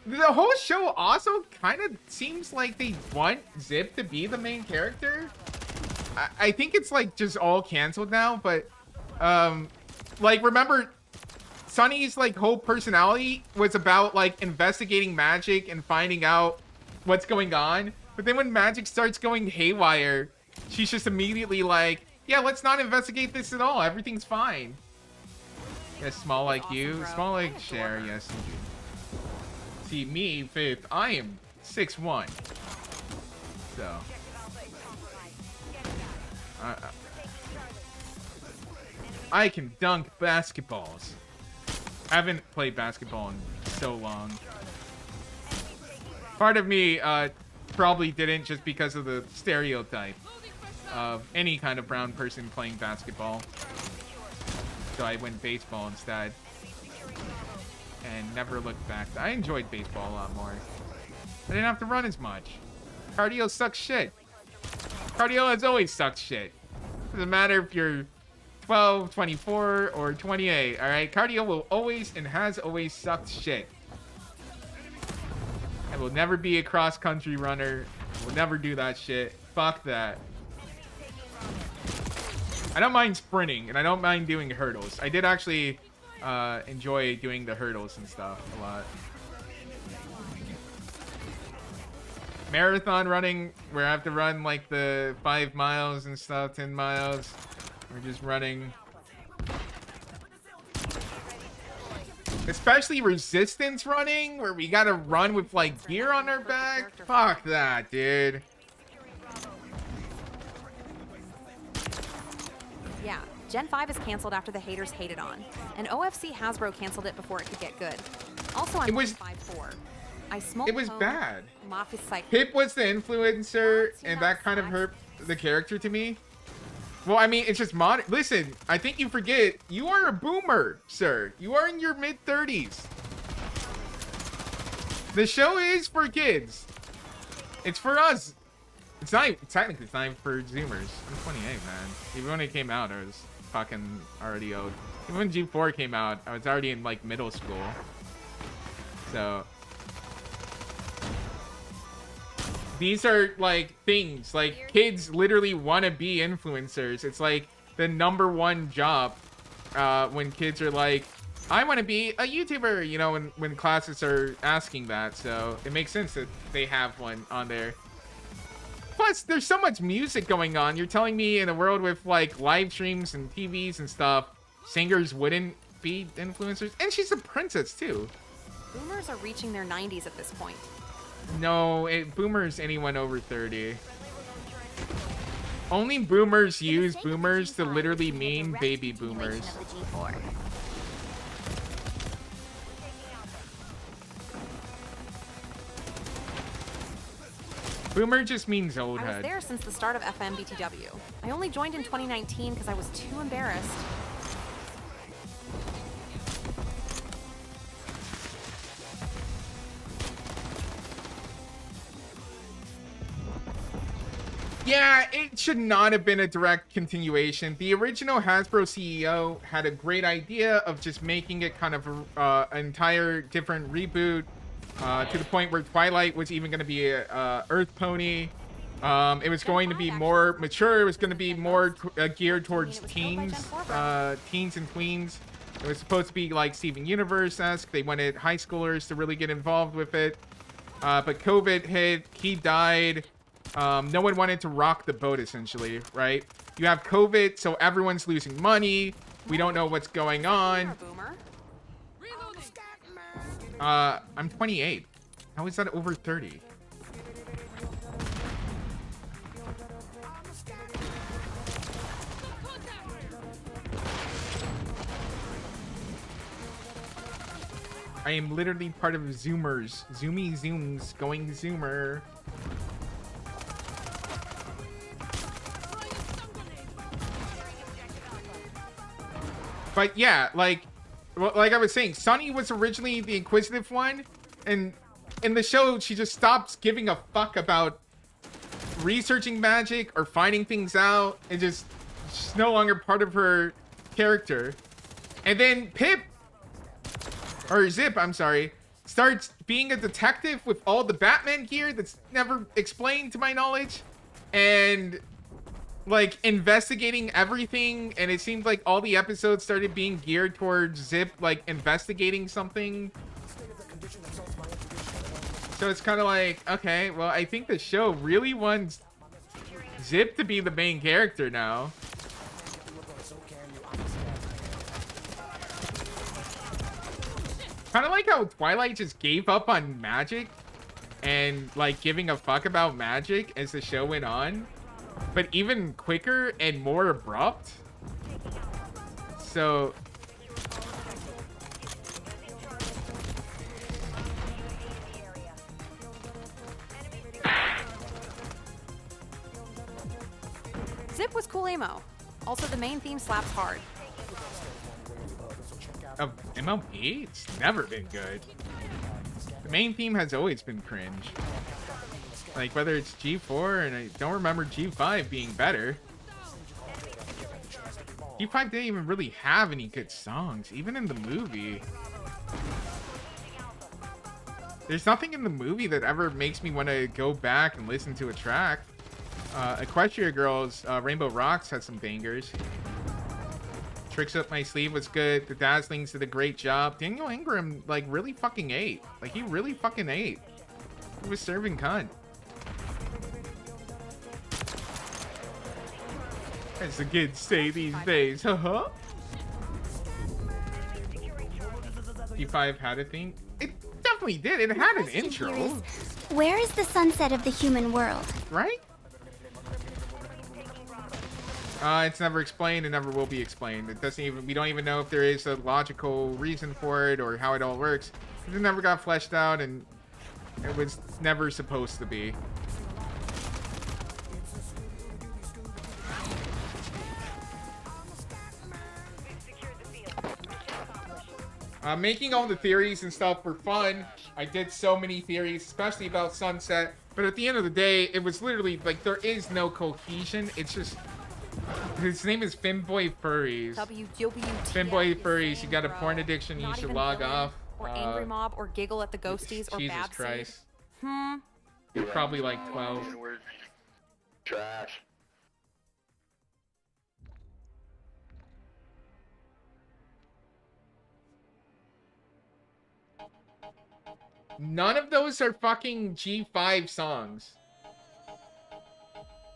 The whole show also kind of seems like they want Zip to be the main character. I think it's like just all canceled now, but like remember Sunny's like whole personality was about like investigating magic and finding out what's going on. But then when magic starts going haywire, she's just immediately like, yeah, let's not investigate this at all. Everything's fine. Yes, small like you. Small like Cher, yes indeed. See, me, Fifth, I am 6'1". So. I can dunk basketballs. I haven't played basketball in so long. Part of me probably didn't just because of the stereotype of any kind of brown person playing basketball. So I went baseball instead. And never looked back. I enjoyed baseball a lot more. I didn't have to run as much. Cardio sucks shit. Cardio has always sucked shit. Doesn't matter if you're 12, 24, or 28, alright? Cardio will always and has always sucked shit. I will never be a cross-country runner. I will never do that shit. Fuck that. I don't mind sprinting, and I don't mind doing hurdles. I did actually... enjoy doing the hurdles and stuff a lot. Marathon running, where I have to run like the 5 miles and stuff, 10 miles. We're just running. Especially resistance running, where we gotta run with like gear on our back. Fuck that, dude. Yeah. Gen 5 is canceled after the haters hated on, and OFC Hasbro canceled it before it could get good. Also, I'm 5'4". I smoked. It was bad. Psych. Pip was the influencer, and that kind of hurt the character to me. Well, I mean, it's just modern. Listen, I think you forget you are a boomer, sir. You are in your mid-30s. The show is for kids. It's for us. It's not technically it's not for Zoomers. I'm 28, man. Even when it came out, I was fucking already old. Even when G4 came out, I was already in like middle school. So these are like things like kids literally want to be influencers. It's like the #1 job when kids are like, I want to be a YouTuber, you know, when classes are asking that. So it makes sense that they have one on there. Plus, there's so much music going on. You're telling me in a world with like live streams and TVs and stuff, singers wouldn't be influencers? And she's a princess too. Boomers are reaching their 90s at this point. No, boomers anyone over 30. Only boomers use boomers to literally mean baby boomers. Boomer just means old head. I was there since the start of FMBTW. I only joined in 2019 because I was too embarrassed. Yeah, it should not have been a direct continuation. The original Hasbro CEO had a great idea of just making it kind of an entire different reboot. To the point where Twilight was even going to be a Earth Pony. It was going to be more mature. It was going to be more geared towards teens and tweens. It was supposed to be like Steven Universe-esque. They wanted high schoolers to really get involved with it. But COVID hit. He died. No one wanted to rock the boat, essentially, right? You have COVID, so everyone's losing money. We don't know what's going on. I'm 28. How is that over 30? I am literally part of Zoomers. Zoomy Zooms going Zoomer. But yeah, like I was saying, Sunny was originally the inquisitive one, and in the show, she just stops giving a fuck about researching magic or finding things out. It's just she's no longer part of her character. And then Pip, or Zip, I'm sorry, starts being a detective with all the Batman gear that's never explained to my knowledge, and like investigating everything. And it seemed like all the episodes started being geared towards Zip like investigating something. So it's kind of like, okay, well, I think the show really wants Zip to be the main character now. Kind of like how Twilight just gave up on magic and like giving a fuck about magic as the show went on, but even quicker and more abrupt. So Zip was cool emo. Also, the main theme slaps hard. of MLB, it's never been good. The main theme has always been cringe. Like whether it's G4, and I don't remember G5 being better. G5 didn't even really have any good songs, even in the movie. There's nothing in the movie that ever makes me want to go back and listen to a track. Equestria Girls, Rainbow Rocks has some bangers. Tricks Up My Sleeve was good. The Dazzlings did a great job. Daniel Ingram, like, really fucking ate. Like, he really fucking ate. He was serving cunt. As the kids say these days, huh? G5 had a thing. It definitely did. It had an intro. Where is the sunset of the human world? Right? It's never explained and never will be explained. It doesn't even, we don't even know if there is a logical reason for it or how it all works. It never got fleshed out, and it was never supposed to be. Making all the theories and stuff were fun. I did so many theories, especially about Sunset. But at the end of the day, it was literally like there is no cohesion. It's just his name is Finboy Furries. Finboy Furries. You got a porn addiction. You should log off. Or Angry Mob, or Giggle at the Ghosties, or Jesus Babsy. Christ. You're probably like 12. Trash. None of those are fucking G5 songs.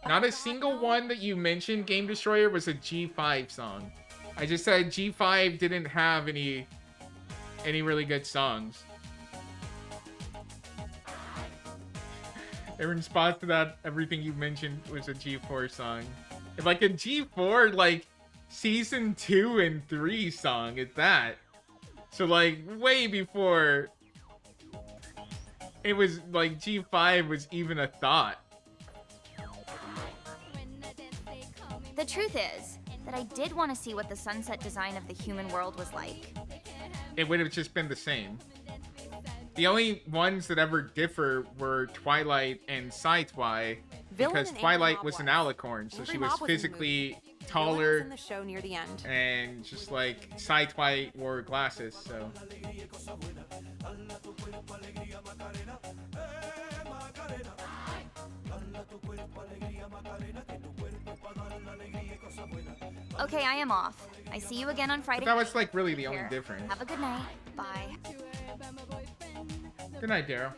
Not a single one that you mentioned, Game Destroyer, was a G5 song. I just said G5 didn't have any really good songs. In response to that, everything you mentioned was a G4 song. If like a G4, like, season 2 and 3 song at that. So like way before it was like G5 was even a thought. The truth is that I did want to see what the sunset design of the human world was like. It would have just been the same. The only ones that ever differ were Twilight and Sci-Twi, because Twilight was an alicorn, so she was physically taller in the show near the end. and just like Sci-Twi wore glasses, so. Okay, I am off. I see you again on Friday. But that was like really the only Here. difference. Have a good night. Bye. Good night, Daryl.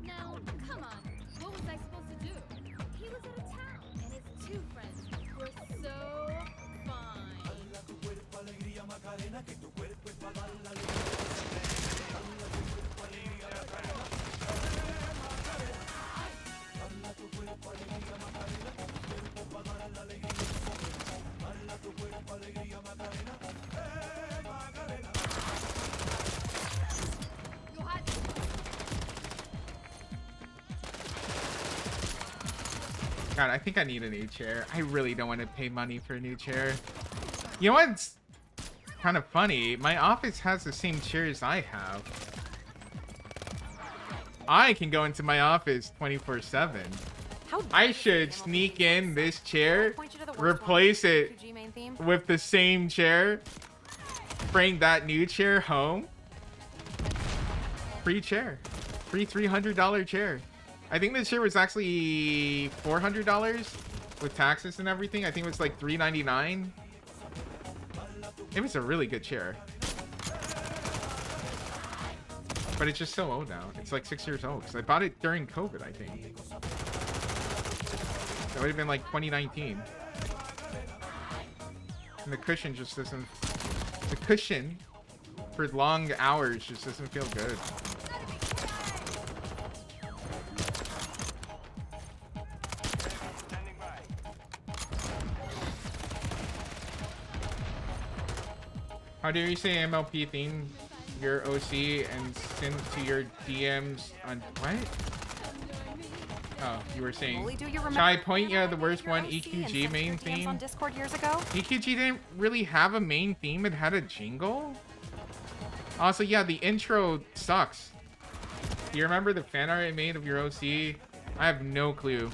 Now, come on. What was I supposed to do? He was out of town, and his two friends were so fine. God, I think I need a new chair. I really don't want to pay money for a new chair. You know what's kind of funny? My office has the same chairs I have. I can go into my office 24/7. I should sneak in this chair, replace it with the same chair, bring that new chair home. Free chair. Free $300 chair. I think this chair was actually $400 with taxes and everything. I think it was like $399. It was a really good chair. But it's just so old now. It's like 6 years old because I bought it during COVID, I think. That would have been like 2019. And the cushion just doesn't... The cushion for long hours just doesn't feel good. How dare you say MLP theme your OC and send to your DMs on what? Oh, you were saying. Shall I point you at the worst one? EQG main theme. On Discord years ago? EQG didn't really have a main theme. It had a jingle. Also, yeah, the intro sucks. Do you remember the fan art I made of your OC? I have no clue.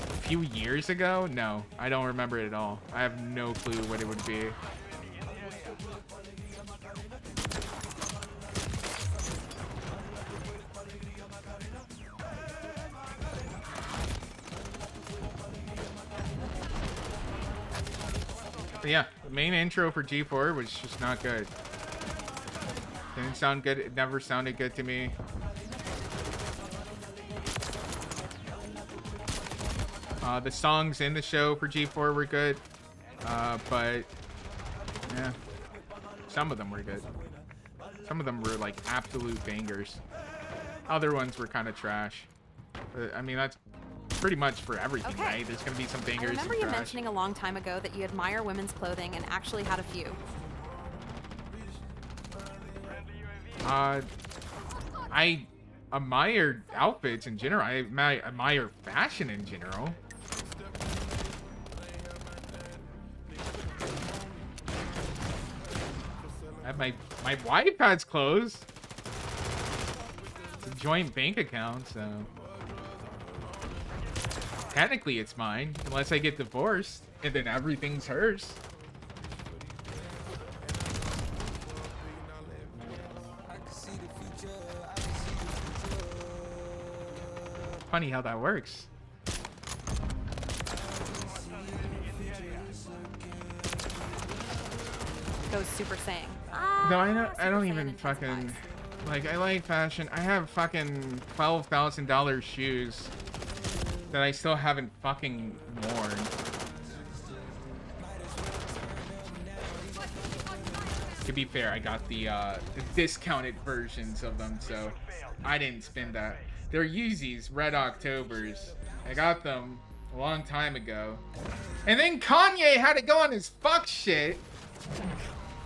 A few years ago? No, I don't remember it at all. I have no clue what it would be. But yeah, the main intro for G4 was just not good. Didn't sound good. It never sounded good to me. The songs in the show for G4 were good. But yeah, some of them were good. Some of them were like absolute bangers. Other ones were kind of trash. But, I mean, that's pretty much for everything, right? There's gonna be some bangers. I remember and you trash. mentioning a long time ago that you admire women's clothing and actually had a few. I admire outfits in general. I admire fashion in general. My wife has clothes. It's a joint bank account, so technically it's mine, unless I get divorced, and then everything's hers. Funny how that works. Goes Super Saiyan. No, I don't even fucking like. I like fashion. I have fucking $12,000 shoes that I still haven't fucking worn. To be fair, I got the discounted versions of them, so I didn't spend that. They're Yeezys, Red Octobers. I got them a long time ago. And then Kanye had to go on his fuck shit.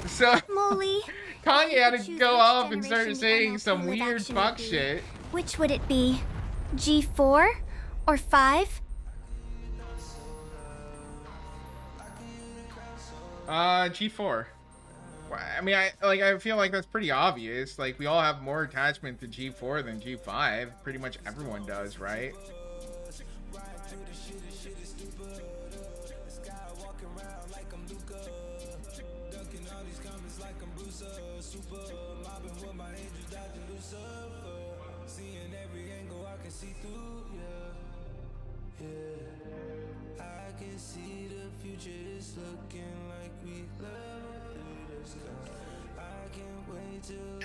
So Molly, Kanye had to go off and start saying some weird fuck shit. Which would it be? G4 or 5? G4. I mean, I feel like that's pretty obvious. Like, we all have more attachment to G4 than G5. Pretty much everyone does, right?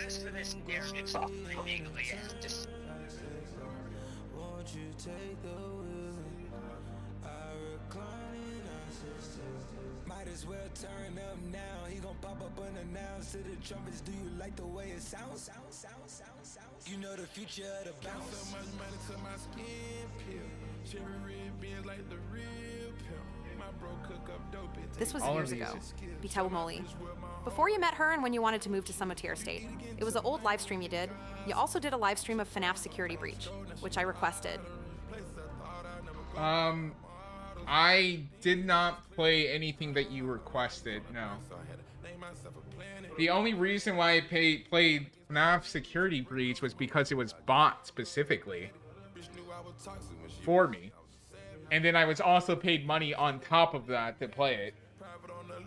As for this narrative of just might as well turn up now. He gon' pop up unannounced to the trumpets. Do you like the way it sounds? You know the future of the bounce. So much money to my skin peel. Cherry red beans like the real pimp. My bro cook up dope. This was years ago. vtuber Molly. Before you met her and when you wanted to move to Summitier State, it was an old live stream you did. You also did a live stream of FNAF Security Breach, which I requested. I did not play anything that you requested, no. The only reason why I played FNAF Security Breach was because it was bought specifically for me. And then I was also paid money on top of that to play it.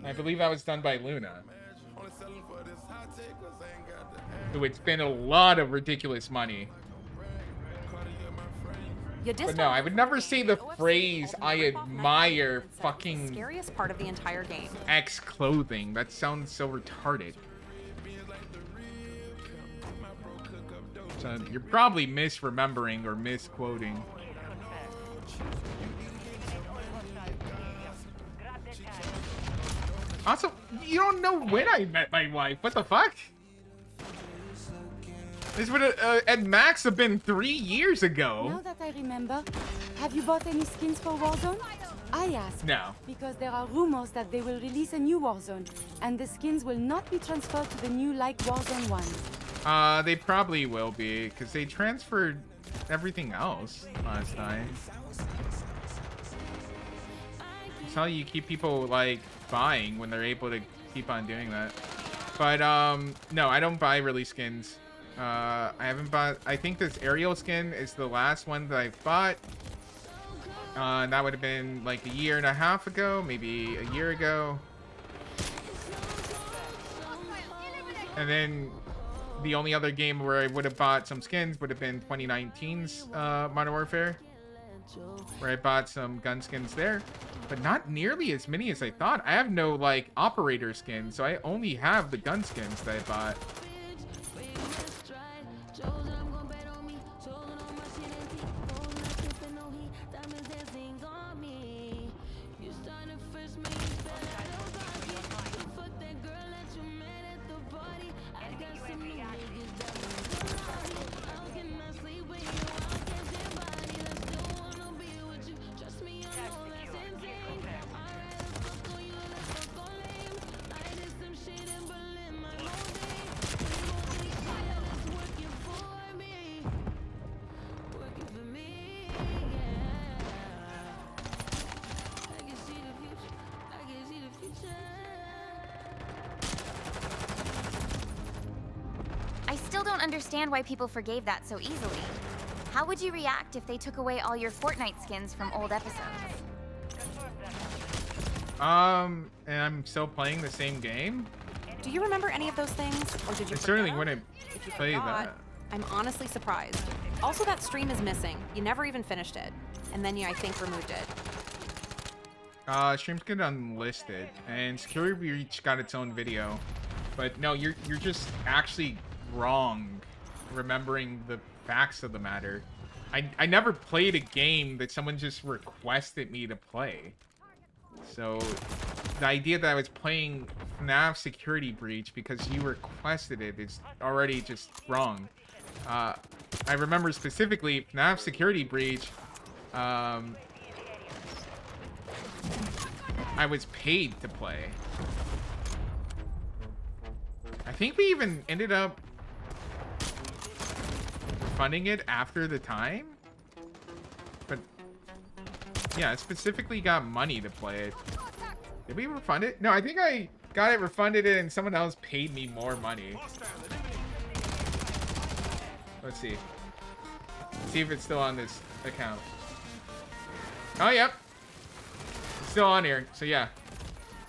I believe that was done by Luna. So it's been a lot of ridiculous money. But no, I would never say the phrase, I admire fucking Scariest part of the entire game. X clothing. That sounds so retarded. So you're probably misremembering or misquoting. Also, you don't know when I met my wife. What the fuck? This would at max have been 3 years ago. Now that I remember, have you bought any skins for Warzone? I asked. No. Because there are rumors that they will release a new Warzone, and the skins will not be transferred to the new like Warzone one. They probably will be, because they transferred everything else last time. It's how you keep people, like, buying when they're able to keep on doing that. But, no, I don't buy release skins. I haven't bought... I think this Ariel skin is the last one that I've bought. And that would have been, like, a year and a half ago, maybe a year ago. And then... the only other game where I would have bought some skins would have been 2019's Modern Warfare, where I bought some gun skins there, but not nearly as many as I thought. I have no, like, operator skins, so I only have the gun skins that I bought. Understand why people forgave that so easily. How would you react if they took away all your Fortnite skins from old episodes? And I'm still playing the same game? Do you remember any of those things, or did you I certainly wouldn't play that. I'm honestly surprised. Also, that stream is missing. You never even finished it. And then you, I think, removed it. Streams get unlisted, and Security Breach got its own video. But no, you're just actually wrong remembering the facts of the matter. I never played a game that someone just requested me to play. So the idea that I was playing FNAF Security Breach because you requested it is already just wrong. I remember specifically FNAF Security Breach, I was paid to play. I think we even ended up funding it after the time, but yeah, I specifically got money to play it. Did we refund it? No, I think I got it, refunded it, and someone else paid me more money. Let's see. Let's see if it's still on this account. Oh, yep. It's still on here. So yeah,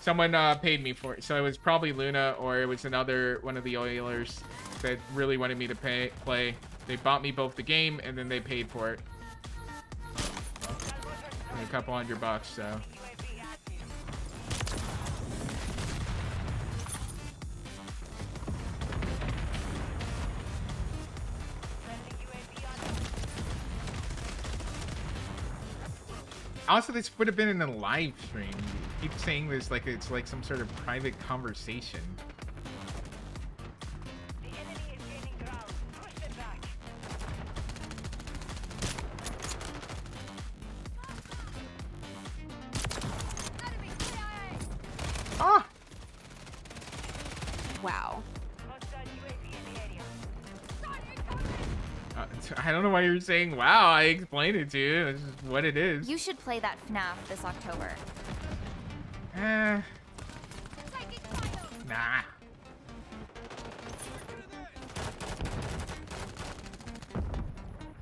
someone paid me for it. So it was probably Luna, or it was another one of the Oilers that really wanted me to play. They bought me both the game, and then they paid for it. And a couple $100, so. Also, this would have been in a live stream. You keep saying this like it's like some sort of private conversation. Ah! Wow. I don't know why you're saying wow. I explained it to you. It's just what it is. You should play that FNAF this October. Nah.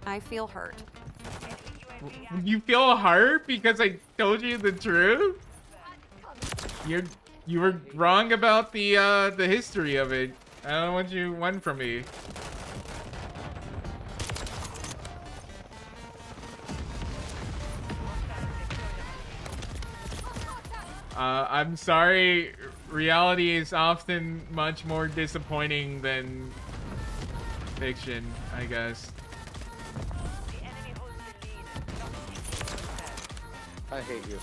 I feel hurt. You feel hurt because I told you the truth? You were wrong about the history of it. I don't know what you want from me. I'm sorry. Reality is often much more disappointing than fiction, I guess. I hate you.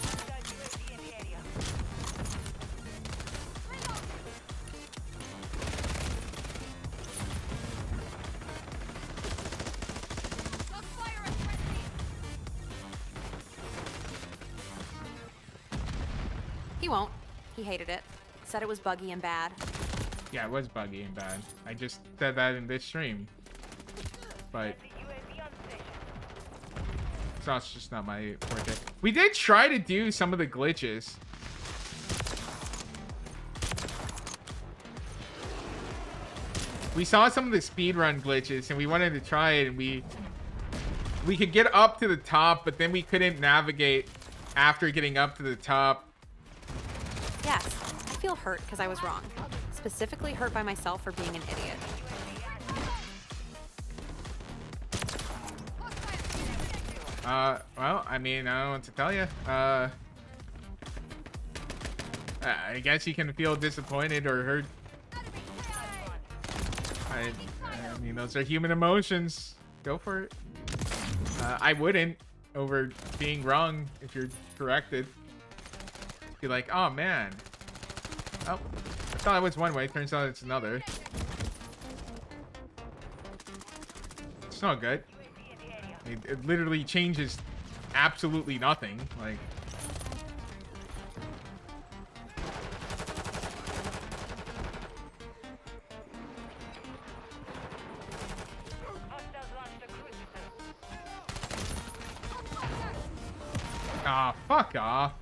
He won't. He hated it. Said it was buggy and bad. Yeah, it was buggy and bad. I just said that in this stream. But it's just not my forte. We did try to do some of the glitches. We saw some of the speedrun glitches and we wanted to try it, and we could get up to the top, but then we couldn't navigate after getting up to the top. Yes, I feel hurt because I was wrong. Specifically hurt by myself for being an idiot. Well, I mean, I don't know what to tell you. I guess you can feel disappointed or hurt. I mean, those are human emotions. Go for it. I wouldn't over being wrong if you're corrected. Be like, oh man. Oh, I thought it was one way. Turns out it's another. It's not good. It literally changes absolutely nothing. Like, ah, fuck off.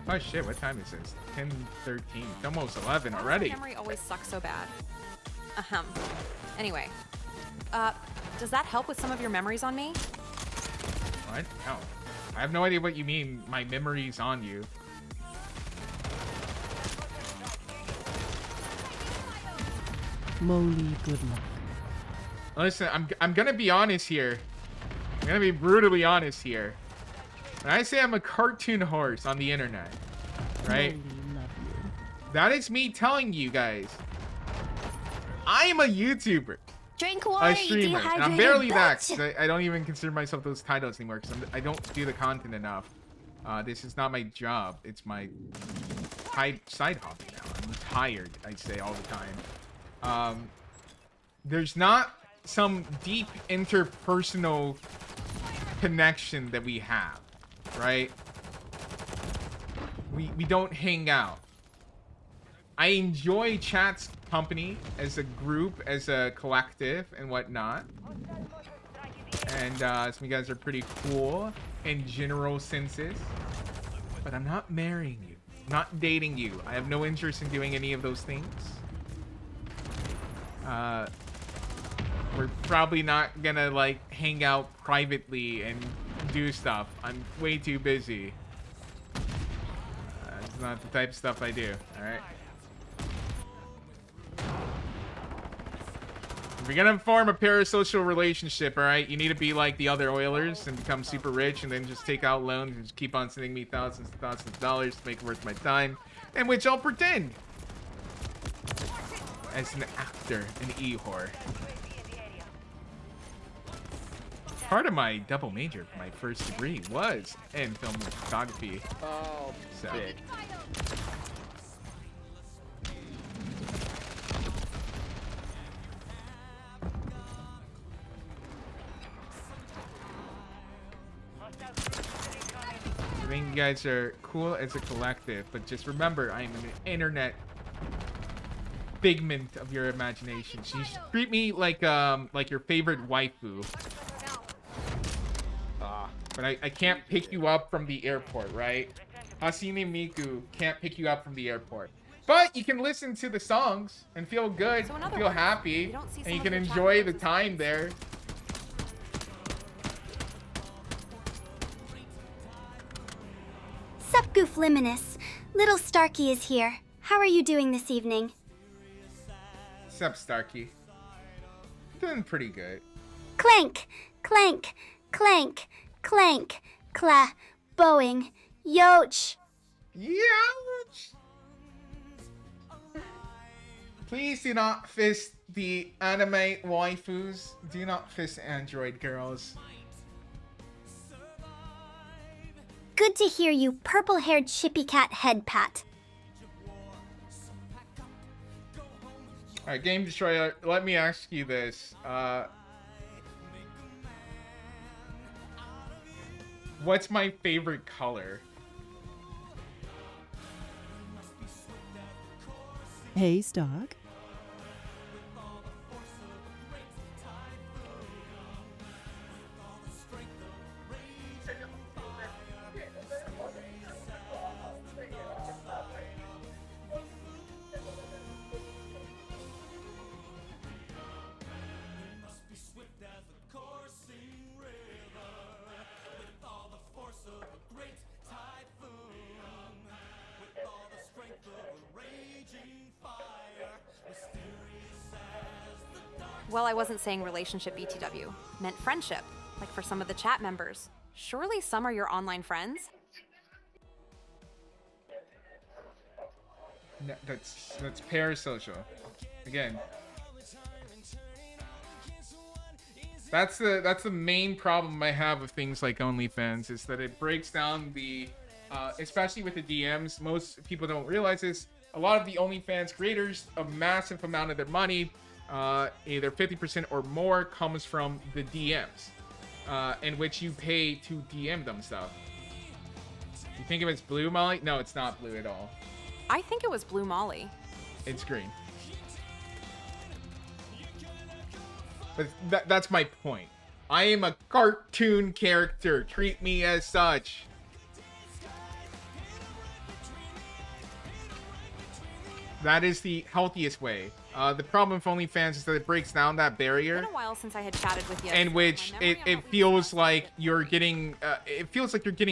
Oh shit, what time is this? 10:13. It's almost 11 already. My memory always sucks so bad. Ahem. Anyway, does that help with some of your memories on me? What? No. I have no idea what you mean, my memory's on you. Molly, good luck. Listen, I'm gonna be honest here. I'm gonna be brutally honest here. When I say I'm a cartoon horse on the internet, right? That is me telling you guys, I am a YouTuber, Drink a water, streamer, and I'm barely that. 'Cause I don't even consider myself those titles anymore because I don't do the content enough. This is not my job. It's my side hobby now. I'm tired, I say all the time. There's not some deep interpersonal connection that we have. Right? We don't hang out. I enjoy chat's company as a group, as a collective, and whatnot. And some of you guys are pretty cool in general senses. But I'm not marrying you. I'm not dating you. I have no interest in doing any of those things. We're probably not gonna like hang out privately and do stuff. I'm way too busy. It's not the type of stuff I do. All right. If you're gonna form a parasocial relationship, all right, you need to be like the other Oilers and become super rich, and then just take out loans and just keep on sending me thousands and thousands of dollars to make it worth my time, in which I'll pretend as an actor, an e-whore. Part of my double major for my first degree was in film and photography. Oh, so. Big. think you guys are cool as a collective, but just remember, I am an internet figment of your imagination. So you should treat me like your favorite waifu. But I can't pick you up from the airport, right? Hasine Miku can't pick you up from the airport. But you can listen to the songs and feel good, feel happy, and you can enjoy the time there. Sup, Goof Liminus. Little Starkey is here. How are you doing this evening? Sup, Starkey. Doing pretty good. Clank, clank, clank, clank, cla, bowing, yoch. Yoch! Please do not fist the anime waifus. Do not fist android girls. Good to hear you, purple-haired chippy cat head pat. Alright, Game Destroyer, let me ask you this. What's my favorite color? Hey, Stark. Well, I wasn't saying relationship BTW. Meant friendship, like for some of the chat members. Surely some are your online friends? No, that's parasocial. Again. That's the main problem I have with things like OnlyFans, is that it breaks down the especially with the DMs. Most people don't realize this. A lot of the OnlyFans creators, a massive amount of their money, either 50% or more, comes from the DMs, in which you pay to DM them stuff. You think if it's blue, Molly? No, it's not blue at all. I think it was Blue Molly. It's green. But that's my point. I am a cartoon character. Treat me as such. That is the healthiest way. The problem with OnlyFans is that it breaks down that barrier. It's been a while since I had chatted with you. In which it feels like you're getting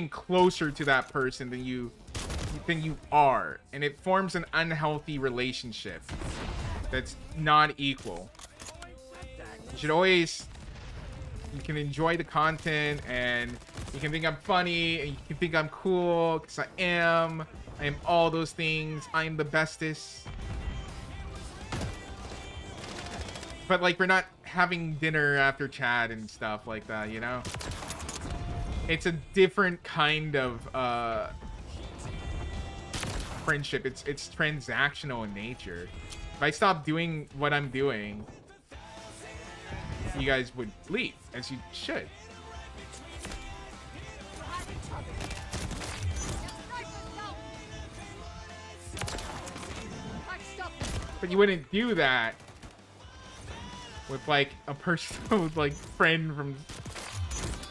closer to that person than you are, and it forms an unhealthy relationship that's not equal. You should always, you can enjoy the content, and you can think I'm funny, and you can think I'm cool, because I am all those things. I am the bestest. But like, we're not having dinner after chat and stuff like that, you know? It's a different kind of friendship. It's transactional in nature. If I stop doing what I'm doing, you guys would leave, as you should. But you wouldn't do that with like a personal like friend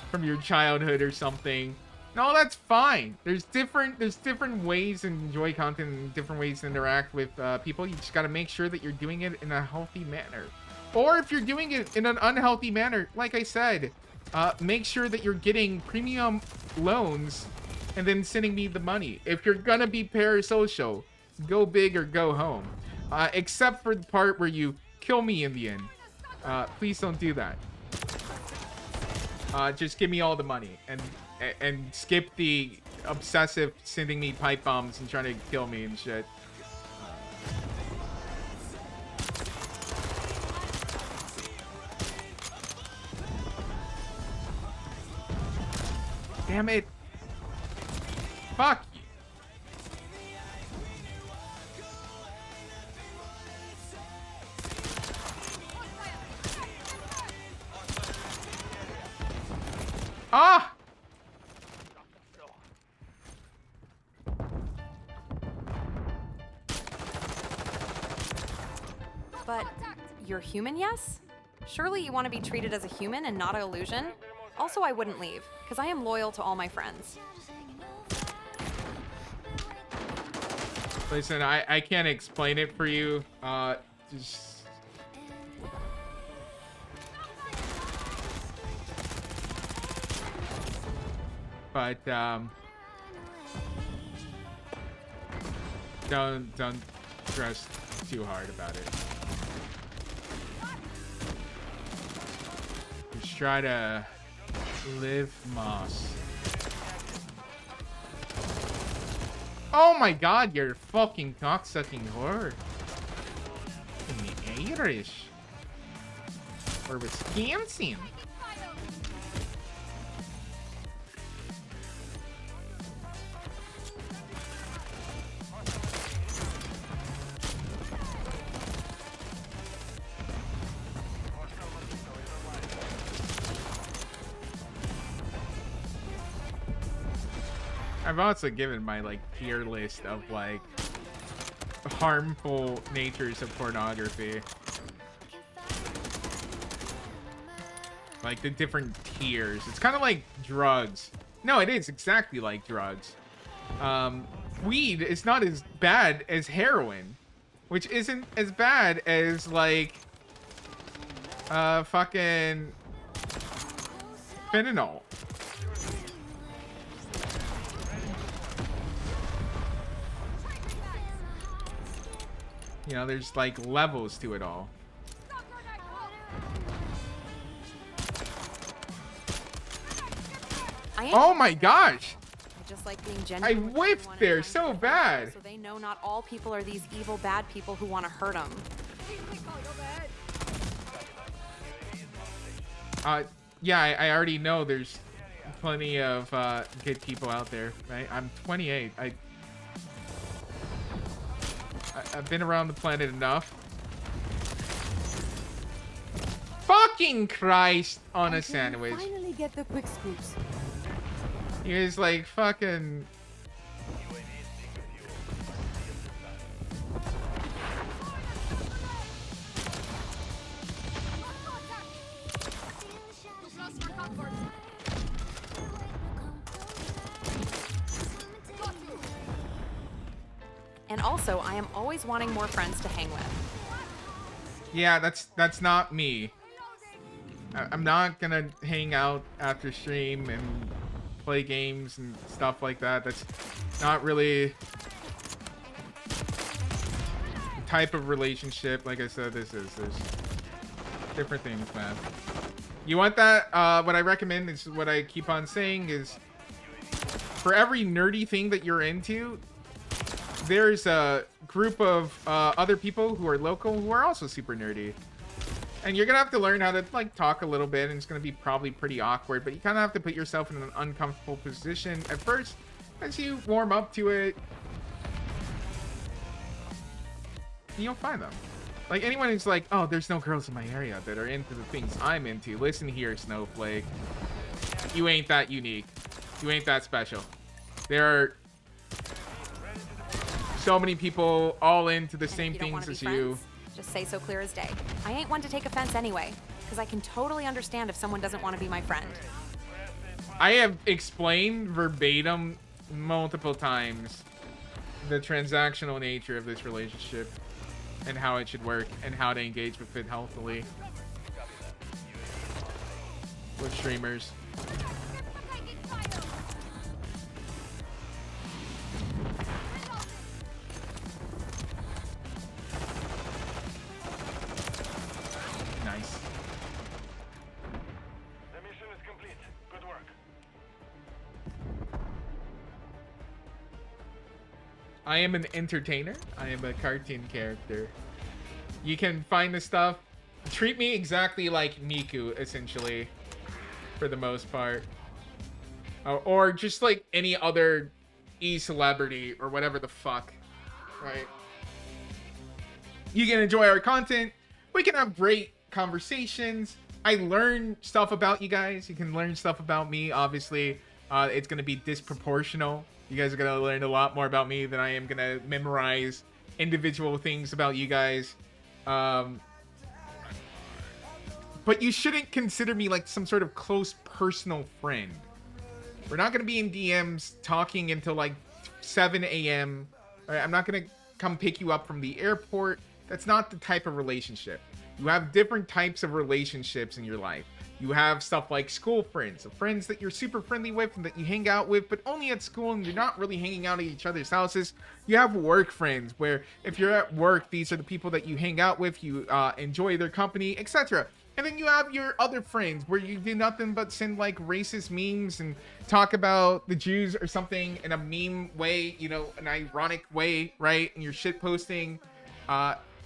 from your childhood or something. No, that's fine. There's different ways to enjoy content and different ways to interact with people. You just got to make sure that you're doing it in a healthy manner. Or if you're doing it in an unhealthy manner, like I said, make sure that you're getting premium loans and then sending me the money. If you're gonna be parasocial, go big or go home. Except for the part where you kill me in the end. Please don't do that. Just give me all the money and skip the obsessive sending me pipe bombs and trying to kill me and shit. Damn it. Fuck you. Ah! But you're human, yes? Surely you want to be treated as a human and not an illusion? Also, I wouldn't leave, because I am loyal to all my friends. Listen, I can't explain it for you. Just... But, don't stress too hard about it. Just try to live moss. Oh my god, you're a fucking cocksucking whore. In the Irish. Or Wisconsin. I've also given my like tier list of like harmful natures of pornography. Like the different tiers. It's kind of like drugs. No, it is exactly like drugs. Weed is not as bad as heroin, which isn't as bad as like fucking fentanyl. You know, there's like levels to it all. Oh my gosh! I just like being genuine. I whiffed there so bad. So they know not all people are these evil bad people who want to hurt them. Yeah, I already know there's plenty of good people out there, right? I'm 28. I've been around the planet enough. Fucking Christ on a sandwich. Finally get the quick scoops. He was like fucking. And also, I am always wanting more friends to hang with. Yeah, that's not me. I'm not gonna hang out after stream and play games and stuff like that. That's not really the type of relationship. Like I said, there's different things, man. You want that? What I recommend is what I keep on saying is, for every nerdy thing that you're into, there's a group of other people who are local who are also super nerdy. And you're gonna have to learn how to like talk a little bit, and it's gonna be probably pretty awkward, but you kind of have to put yourself in an uncomfortable position at first. As you warm up to it, you'll find them. Like anyone who's like, oh, there's no girls in my area that are into the things I'm into. Listen here, Snowflake. You ain't that unique. You ain't that special. There are so many people all into the same things as you. Just say so clear as day. I ain't one to take offense anyway, because I can totally understand if someone doesn't want to be my friend. I have explained verbatim multiple times the transactional nature of this relationship and how it should work and how to engage with it healthily with streamers. Nice. The mission is complete. Good work. I am an entertainer. I am a cartoon character. You can find the stuff. Treat me exactly like Miku, essentially, for the most part. Or just like any other e-celebrity or whatever the fuck, right? You can enjoy our content. We can have great conversations. I learn stuff about you guys. You can learn stuff about me. Obviously, it's going to be disproportional. You guys are going to learn a lot more about me than I am going to memorize individual things about you guys. But you shouldn't consider me like some sort of close personal friend. We're not going to be in DMs talking until like 7 a.m. Right? I'm not going to come pick you up from the airport. That's not the type of relationship. You have different types of relationships in your life. You have stuff like school friends, friends that you're super friendly with and that you hang out with, but only at school and you're not really hanging out at each other's houses. You have work friends where if you're at work, these are the people that you hang out with, you enjoy their company, etc. And then you have your other friends where you do nothing but send like racist memes and talk about the Jews or something in a meme way, you know, an ironic way, right? And you're shit posting.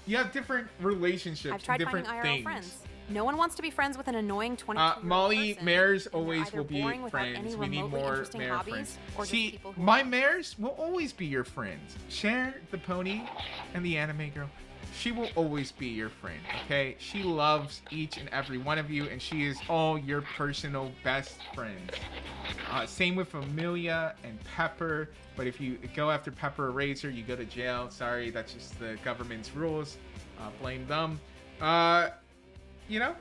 You have different relationships, I've tried different finding IRL things. friends. No one wants to be friends with an annoying 22-year-old Molly, person. mares They're always either will be boring without friends. any We need remotely more interesting mare hobbies, friends. or just See, people who my mares will always be your friends. Share the pony and the anime girl. She will always be your friend, okay? She loves each and every one of you, and she is all your personal best friends. Same with Amelia and Pepper, but if you go after Pepper or Razor, you go to jail. Sorry, that's just the government's rules. Blame them. You know?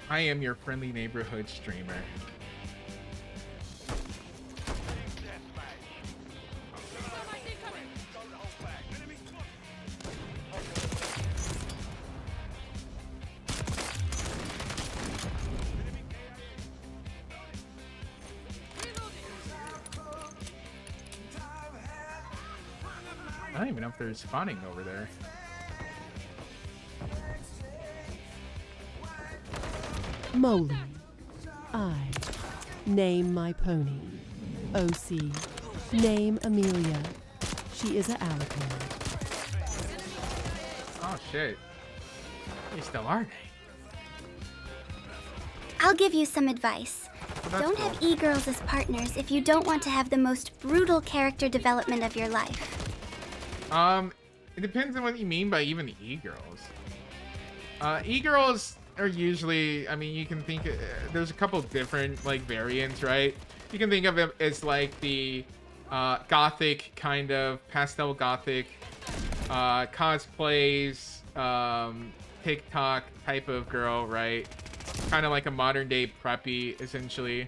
I am your friendly neighborhood streamer. I don't even know if they're spawning over there. Molly. I. Name my pony. OC. Name Amelia. She is a alicorn. Oh shit. They still are they? I'll give you some advice. Don't have e-girls as partners if you don't want to have the most brutal character development of your life. It depends on what you mean by even e-girls. E-girls are usually, I mean, you can think, there's a couple different, like, variants, right? You can think of it as, like, the gothic, kind of, pastel gothic, cosplays, TikTok type of girl, right? Kind of like a modern day preppy, essentially.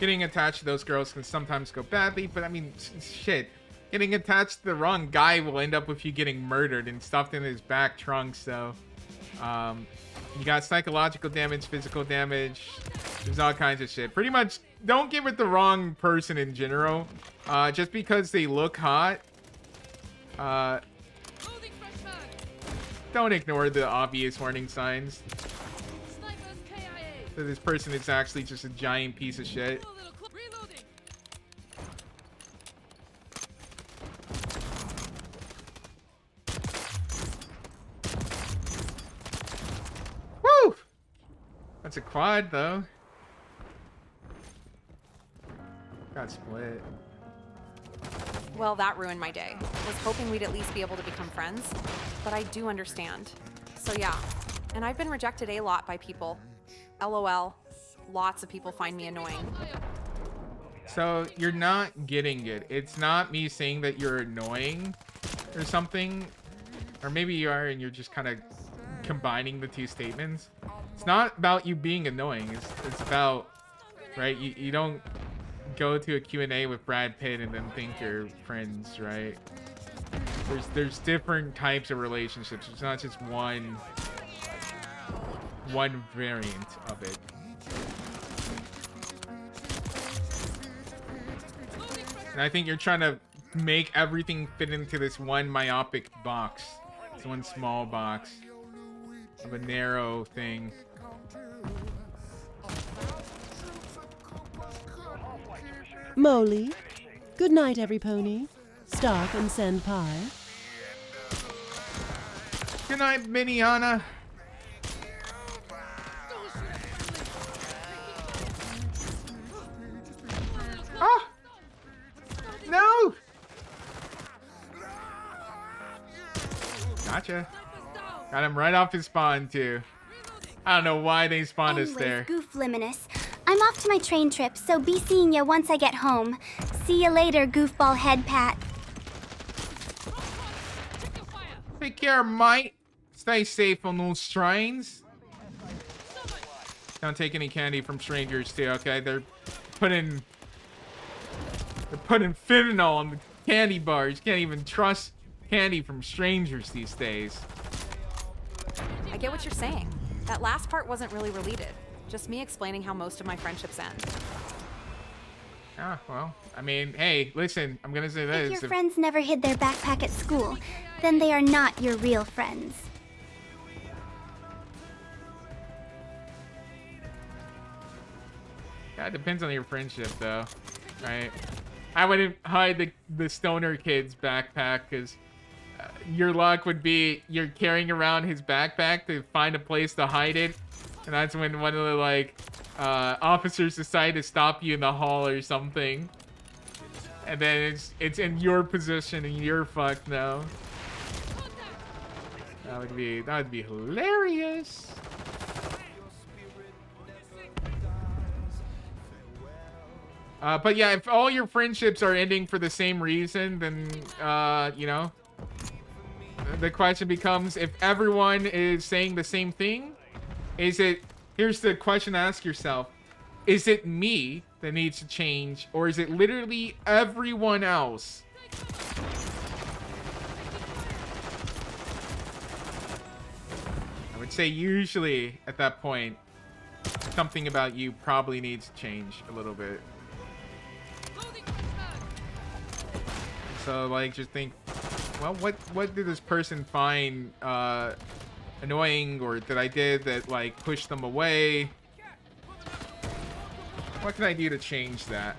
Getting attached to those girls can sometimes go badly, but I mean, shit. Getting attached to the wrong guy will end up with you getting murdered and stuffed in his back trunk, so... you got psychological damage, physical damage. There's all kinds of shit. Pretty much, don't get with the wrong person in general. Just because they look hot. Don't ignore the obvious warning signs. That this person is actually just a giant piece of shit. Woo! That's a quad, though. Got split. Well, that ruined my day. Was hoping we'd at least be able to become friends, but I do understand. So yeah, and I've been rejected a lot by people. LOL. Lots of people find me annoying. So you're not getting it. It's not me saying that you're annoying or something, or maybe you are and you're just kind of combining the two statements. It's not about you being annoying. It's about, right? You don't go to a Q&A with Brad Pitt and then think you're friends, right? There's different types of relationships. It's not just one variant of it. And I think you're trying to make everything fit into this one myopic box. This one small box of a narrow thing. Molly. Good night, every pony. Stark and send pie. Good night, Miniana. Gotcha. Got him right off his spawn, too. I don't know why they spawned us there. Goof Luminous. I'm off to my train trip, so be seeing ya once I get home. See ya later, goofball head pat. Take care, mate. Stay safe on those trains. Don't take any candy from strangers, too, okay? They're putting fentanyl on the candy bars. Can't even trust candy from strangers these days. I get what you're saying. That last part wasn't really related. Just me explaining how most of my friendships end. Ah, well, I mean, hey, listen, I'm gonna say this. If your friends never hid their backpack at school, then they are not your real friends. Yeah, it depends on your friendship, though, right? I wouldn't hide the stoner kid's backpack, because your luck would be you're carrying around his backpack to find a place to hide it, and that's when one of the, like, officers decide to stop you in the hall or something. And then it's in your position and you're fucked now. That would be hilarious. But yeah, if all your friendships are ending for the same reason, then, you know, the question becomes, if everyone is saying the same thing, here's the question to ask yourself. Is it me that needs to change, or is it literally everyone else? I would say usually at that point, something about you probably needs to change a little bit. So, like, just think, well, what did this person find annoying, or that I did that, like, pushed them away? What can I do to change that?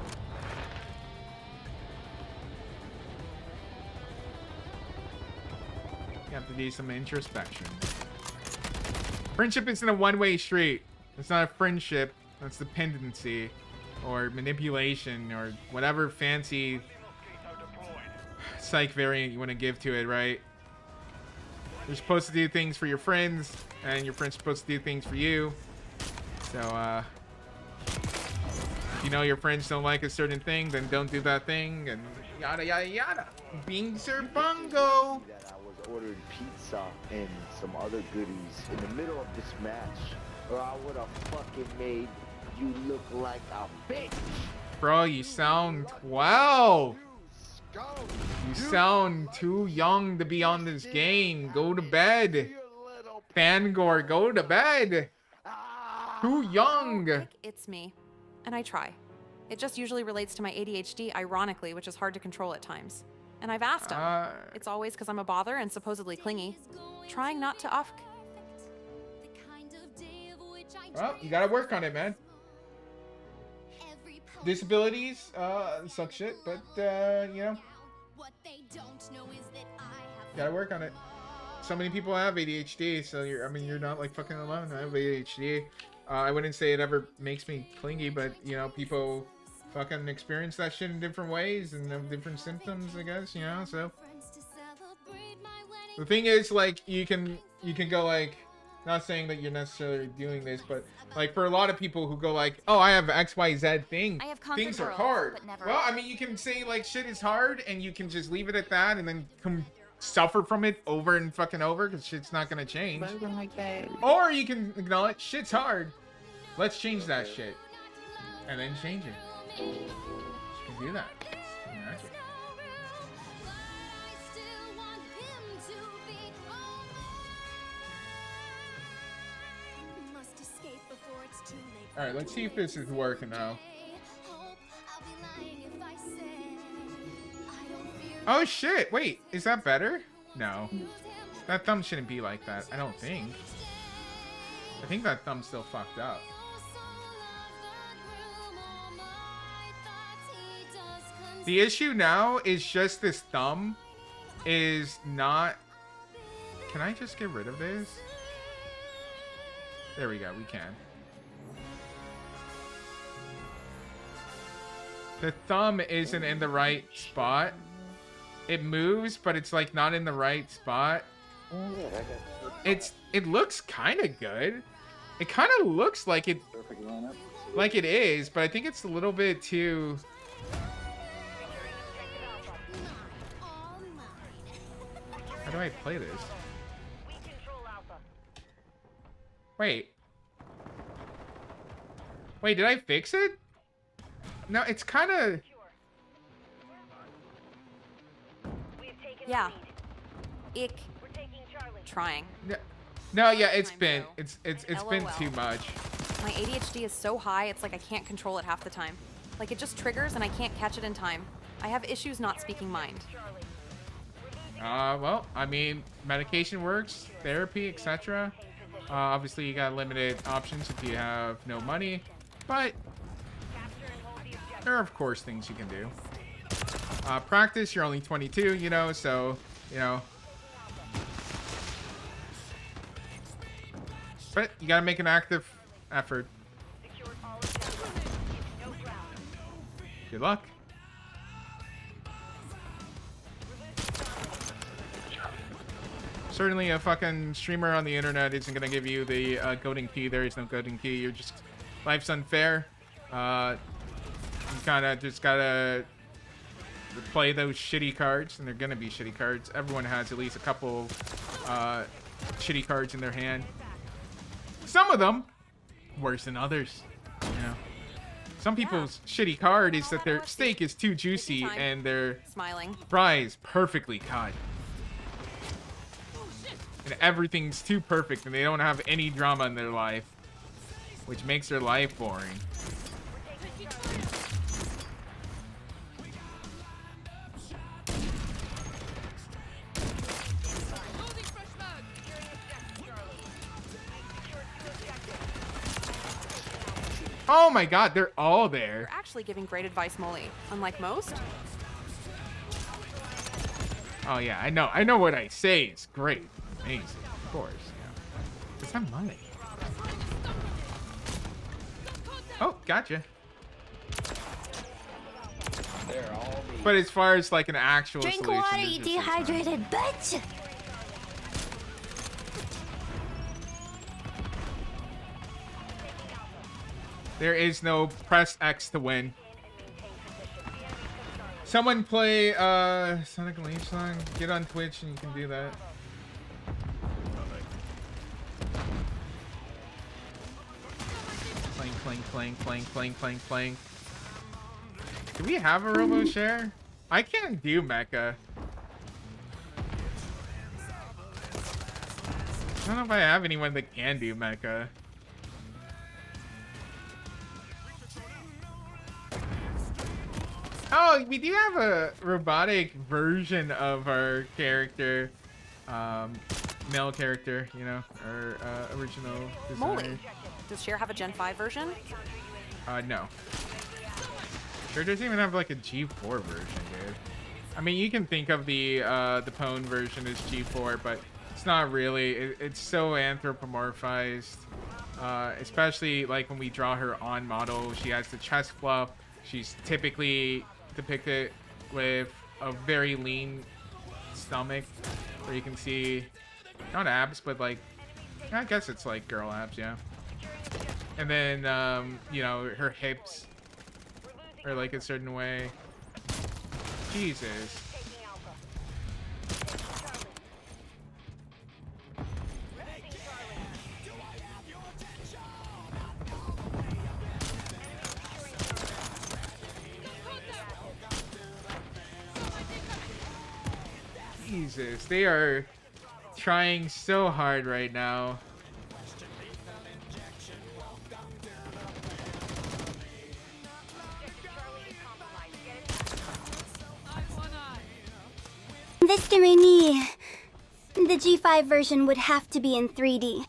You have to do some introspection. Friendship isn't a one-way street. It's not a friendship. That's dependency, or manipulation, or whatever fancy psych variant you want to give to it, right? You're supposed to do things for your friends, and your friends are supposed to do things for you. So, if you know your friends don't like a certain thing, then don't do that thing, and yada yada yada. Bing sir bungo. I was ordering pizza and some other goodies in the middle of this match, or I would have fucking made you look like a bitch. Bro, you sound 12. You sound too young to be on this game. Go to bed. Fangor, go to bed. Too young. It's me. And I try. It just usually relates to my ADHD, ironically, which is hard to control at times. And I've asked him. It's always because I'm a bother and supposedly clingy. Trying not to off. Well, you gotta work on it, man. Disabilities suck shit, but you know, gotta work on it. So many people have ADHD, so you're not like fucking alone. I have ADHD. I wouldn't say it ever makes me clingy, but you know, people fucking experience that shit in different ways and have different symptoms, I guess, you know. So the thing is, like, you can go, like, not saying that you're necessarily doing this, but like for a lot of people who go like, oh, I have XYZ thing, things are hard. Well, I mean, you can say like shit is hard, and you can just leave it at that, and then suffer from it over and fucking over, because shit's not gonna change. Or you can acknowledge shit's hard. Let's change that shit, and then change it. You can do that. Yeah. All right, let's see if this is working now. Oh shit, wait, is that better? No. That thumb shouldn't be like that, I don't think. I think that thumb's still fucked up. The issue now is just this thumb is not... Can I just get rid of this? There we go, we can. The thumb isn't in the right spot. It moves, but it's like not in the right spot. It looks kind of good. It kind of looks like it is, but I think it's a little bit too. How do I play this? Wait, did I fix it? No, it's kind of. Yeah. Ick. Trying. No, yeah, it's been too much. My ADHD is so high, it's like I can't control it half the time. Like it just triggers and I can't catch it in time. I have issues not speaking mind. Well, I mean, medication works, therapy, etc. Obviously, you got limited options if you have no money, but there are, of course, things you can do. Practice, you're only 22, you know, so, you know. But you gotta make an active effort. Good luck. Certainly a fucking streamer on the internet isn't gonna give you the goading key. There is no goading key. You're just, life's unfair. You kinda just gotta play those shitty cards, and they're gonna be shitty cards. Everyone has at least a couple shitty cards in their hand. Some of them worse than others, you know. Some people's shitty card is that their steak is too juicy and their fries perfectly cut. And everything's too perfect and they don't have any drama in their life, which makes their life boring. Oh my god, they're all there. You're actually giving great advice, Molly, unlike most. Oh yeah, I know what I say is great. Amazing, of course. Yeah. It's not money. Oh, gotcha. But as far as like an actual Drink solution, water, you dehydrated bitch! There is no press X to win. Someone play Sonic and Leaf song. Get on Twitch and you can do that. Playing. Do we have a robo share? I can't do mecha. I don't know if I have anyone that can do mecha. Oh, we do have a robotic version of our character, male character, you know, our original designer. Molly, does Cher have a Gen 5 version? No. Cher doesn't even have like a G4 version, dude. I mean, you can think of the Pwn version as G4, but it's not really. It's so anthropomorphized, especially like when we draw her on model. She has the chest fluff. She's typically depicted with a very lean stomach, where you can see not abs, but like I guess it's like girl abs, yeah. And then you know, her hips are like a certain way. Jesus. Jesus, they are trying so hard right now. This Mini, the G5 version would have to be in 3D.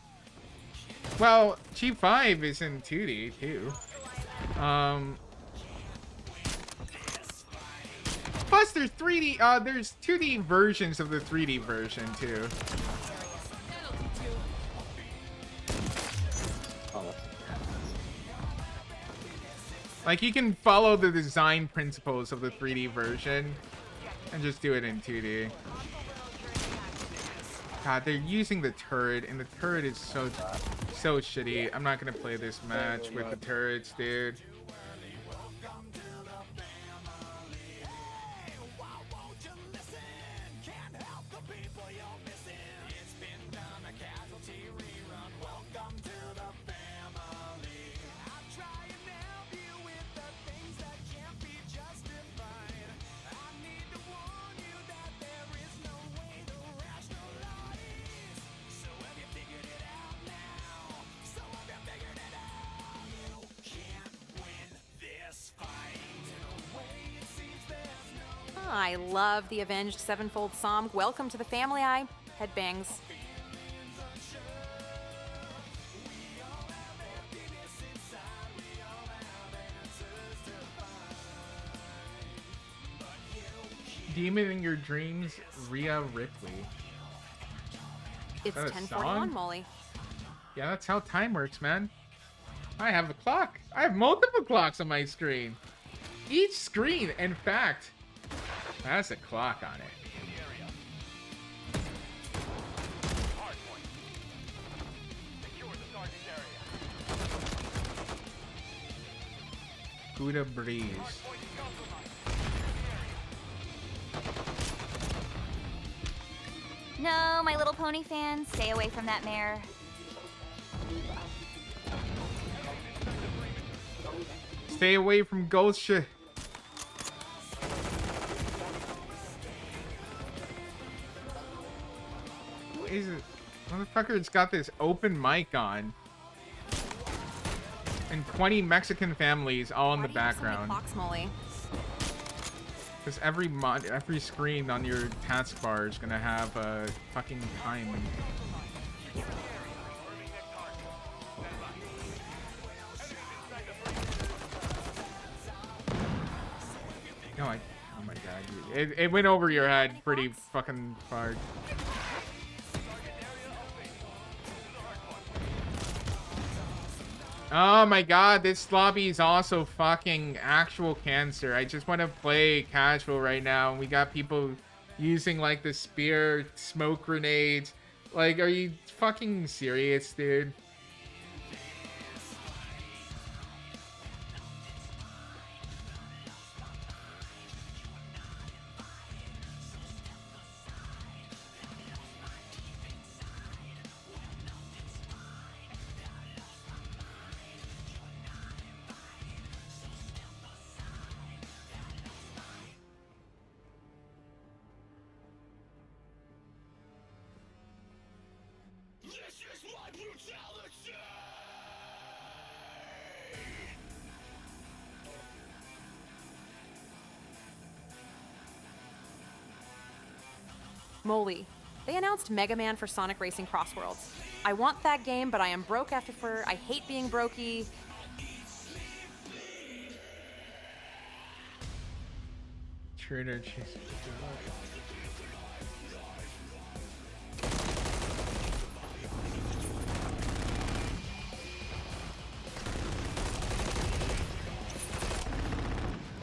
Well, G5 is in 2D too. Plus, there's 3D. There's 2D versions of the 3D version too. Like you can follow the design principles of the 3D version and just do it in 2D. God, they're using the turret, and the turret is so shitty. I'm not gonna play this match with the turrets, dude. I love the Avenged Sevenfold Psalm. Welcome to the family, I. Headbangs. Demon in Your Dreams, Rhea Ripley. It's 10:41, Molly. Yeah, that's how time works, man. I have a clock. I have multiple clocks on my screen. Each screen, in fact, has a clock on it. Gouda Breeze. No, My Little Pony fans, stay away from that mare. Stay away from ghost shit. What is it? Motherfucker's got this open mic on. And 20 Mexican families all in the background. Because every screen on your taskbar is gonna have a fucking time. No, oh my god, it went over your head pretty fucking hard. Oh my god, this lobby is also fucking actual cancer. I just want to play casual right now. And we got people using like the spear smoke grenades. Like, are you fucking serious, dude? Molly. They announced Mega Man for Sonic Racing Crossworlds. I want that game, but I am broke after fur. I hate being brokey. Trader chase.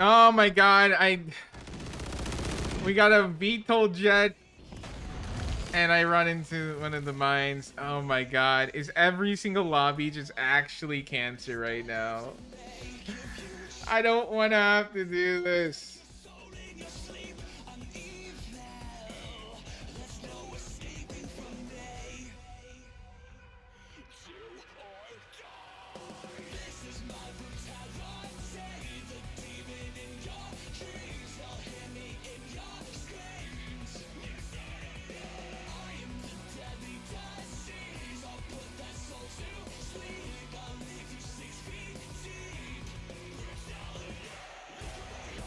Oh my god, we got a VTOL jet and I run into one of the mines. Oh my god, is every single lobby just actually cancer right now? I don't want to have to do this.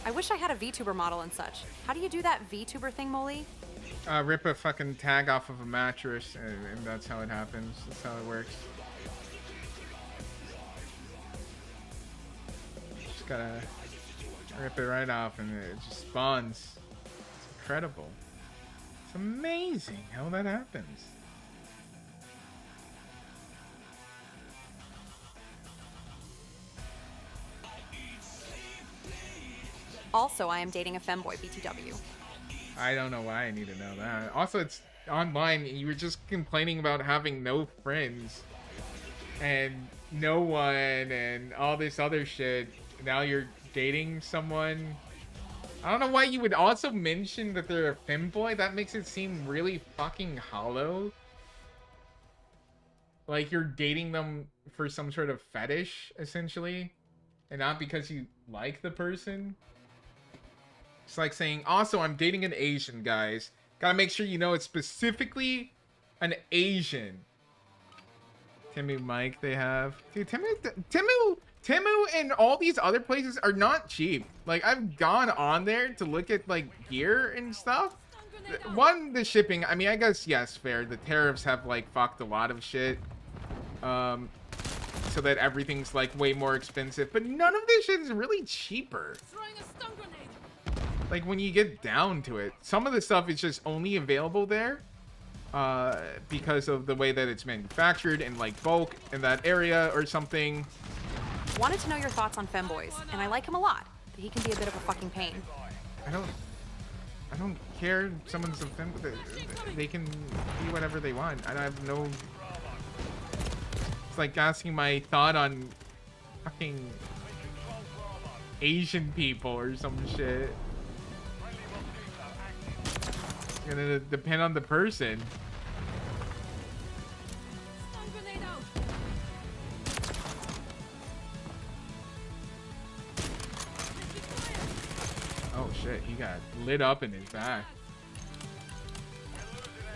I wish I had a VTuber model and such. How do you do that VTuber thing, Molly? Rip a fucking tag off of a mattress, and that's how it happens. That's how it works. Just gotta rip it right off, and it just spawns. It's incredible. It's amazing how that happens. Also, I am dating a femboy BTW. I don't know why I need to know that. Also, it's online. You were just complaining about having no friends and no one and all this other shit. Now you're dating someone. I don't know why you would also mention that they're a femboy. That makes it seem really fucking hollow. Like you're dating them for some sort of fetish, essentially, and not because you like the person. It's like saying, also, I'm dating an Asian, guys. Gotta make sure you know it's specifically an Asian. Timu Mike they have. Dude, Timu and all these other places are not cheap. Like, I've gone on there to look at, like, gear and stuff. One, the shipping. I mean, I guess, yes, fair. The tariffs have, like, fucked a lot of shit. So that everything's, like, way more expensive. But none of this shit is really cheaper. Like, when you get down to it, some of the stuff is just only available there because of the way that it's manufactured in, like, bulk in that area or something. Wanted to know your thoughts on femboys, and I like him a lot, but he can be a bit of a fucking pain. I don't care if someone's a fem. They can be whatever they want. I have no... It's like asking my thought on fucking Asian people or some shit. It's gonna depend on the person. Oh shit, he got lit up in his back.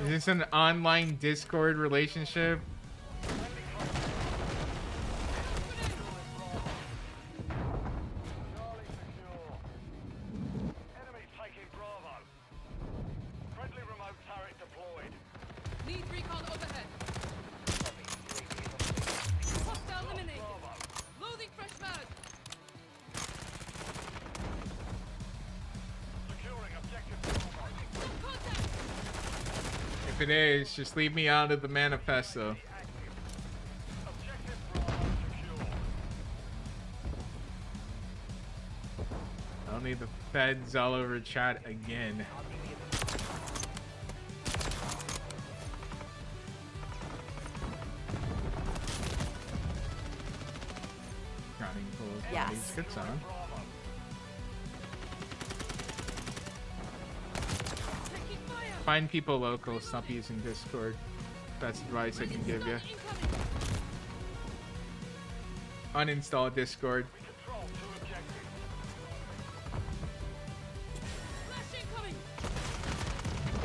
Is this an online Discord relationship? If it is, just leave me out of the manifesto. I don't need the feds all over chat again. Crowning Pool. Yes. Good song. Find people local, stop using Discord. That's advice I can give you. Uninstall Discord.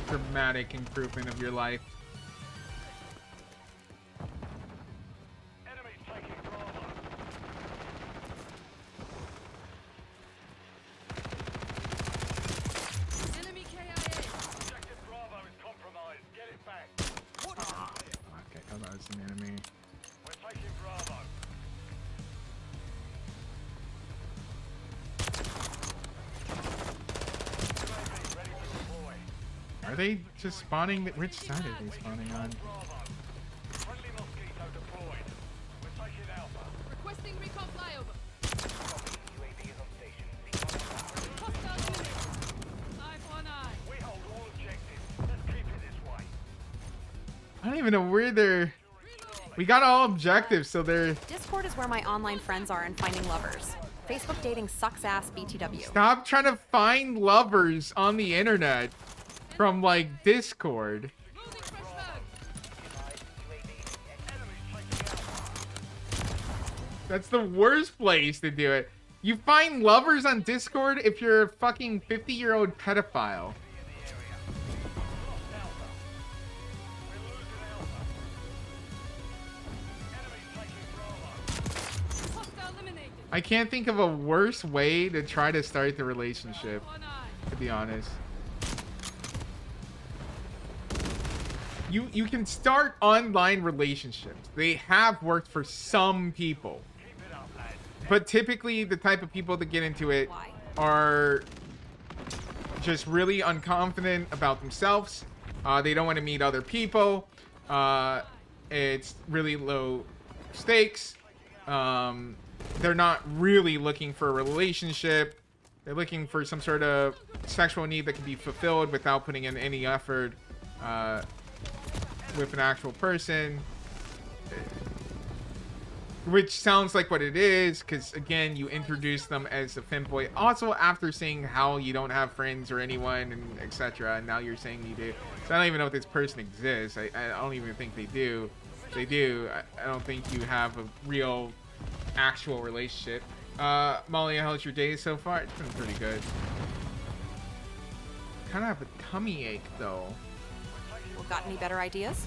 Dramatic improvement of your life. Are they just spawning? Which side are they spawning on? Requesting recon flyover. I don't even know where they're... We got all objectives, so they're... Discord is where my online friends are and finding lovers. Facebook dating sucks ass BTW. Stop trying to find lovers on the internet from, like, Discord. That's the worst place to do it. You find lovers on Discord if you're a fucking 50-year-old pedophile. I can't think of a worse way to try to start the relationship, to be honest. You can start online relationships. They have worked for some people. But typically the type of people that get into it are just really unconfident about themselves. They don't want to meet other people. It's really low stakes. They're not really looking for a relationship. They're looking for some sort of sexual need that can be fulfilled without putting in any effort with an actual person. Which sounds like what it is, because again, you introduce them as a femboy. Also, after saying how you don't have friends or anyone, and etc., and now you're saying you do. So I don't even know if this person exists. I don't even think they do. If they do, I don't think you have a real, actual relationship. Molly, how's your day so far? It's been pretty good. Kind of have a tummy ache though. Well, got any better ideas?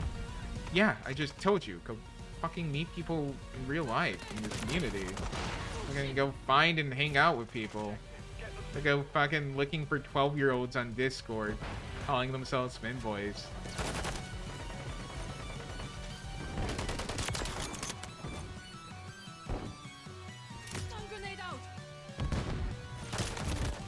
Yeah, I just told you. Go fucking meet people in real life in the community. We're gonna go find and hang out with people. They go fucking looking for 12-year-olds on Discord, calling themselves fanboys.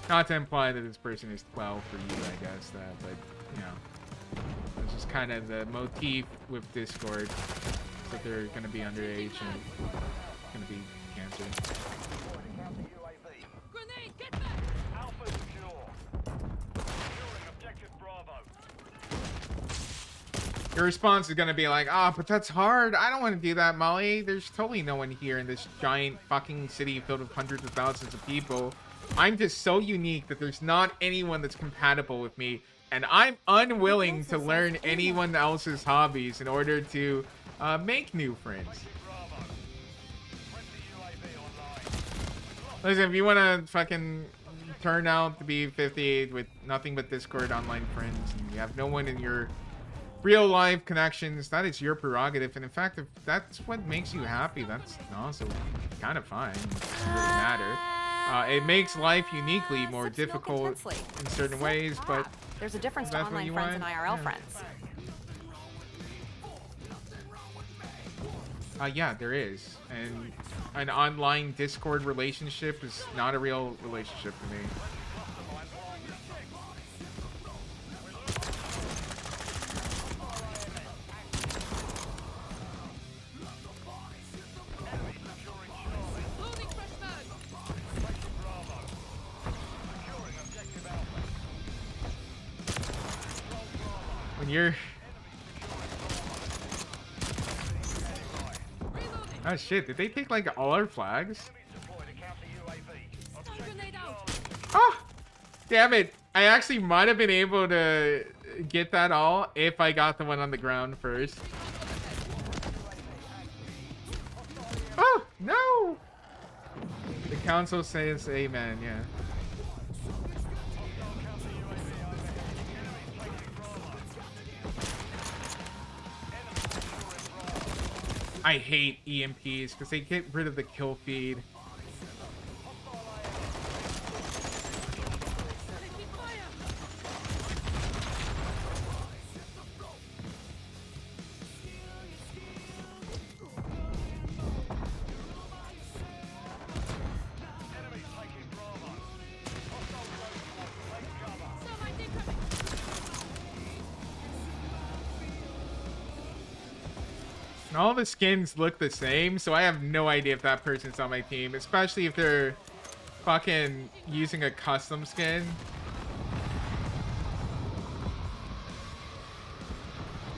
Not to imply that this person is 12 for you, I guess, but you know, that's just kind of the motif with Discord. That they're going to be underage and going to be cancer. Your response is going to be like, ah, but that's hard. I don't want to do that, Molly. There's totally no one here in this giant fucking city filled with hundreds of thousands of people. I'm just so unique that there's not anyone that's compatible with me, and I'm unwilling to learn anyone else's hobbies in order to make new friends. Listen, if you want to fucking turn out to be 58 with nothing but Discord online friends, and you have no one in your real life connections, that is your prerogative. And in fact, if that's what makes you happy, that's also kind of fine. It doesn't really matter. It makes life uniquely more difficult in certain ways, but there's a difference to online friends and IRL friends. Yeah, there is. And an online Discord relationship is not a real relationship to me. When you're... Oh shit, did they take like all our flags? Oh! Damn it. I actually might have been able to get that all if I got the one on the ground first. Oh, no! The council says amen, yeah. I hate EMPs because they get rid of the kill feed. All the skins look the same, so I have no idea if that person's on my team, especially if they're fucking using a custom skin.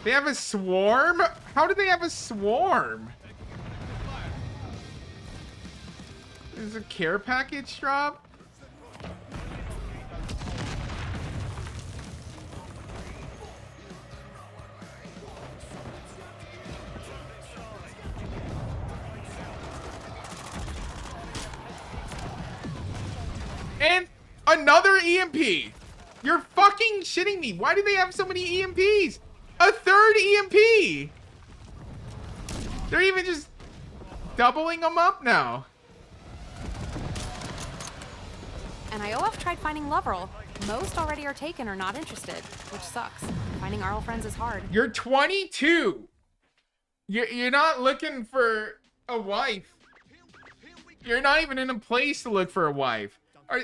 They have a swarm? How do they have a swarm? Is a care package drop? And another EMP. You're fucking shitting me. Why do they have so many EMPs? A third EMP. They're even just doubling them up now. And IOF tried finding Loverl. Most already are taken or not interested, which sucks. Finding RL friends is hard. You're 22. You're not looking for a wife. You're not even in a place to look for a wife.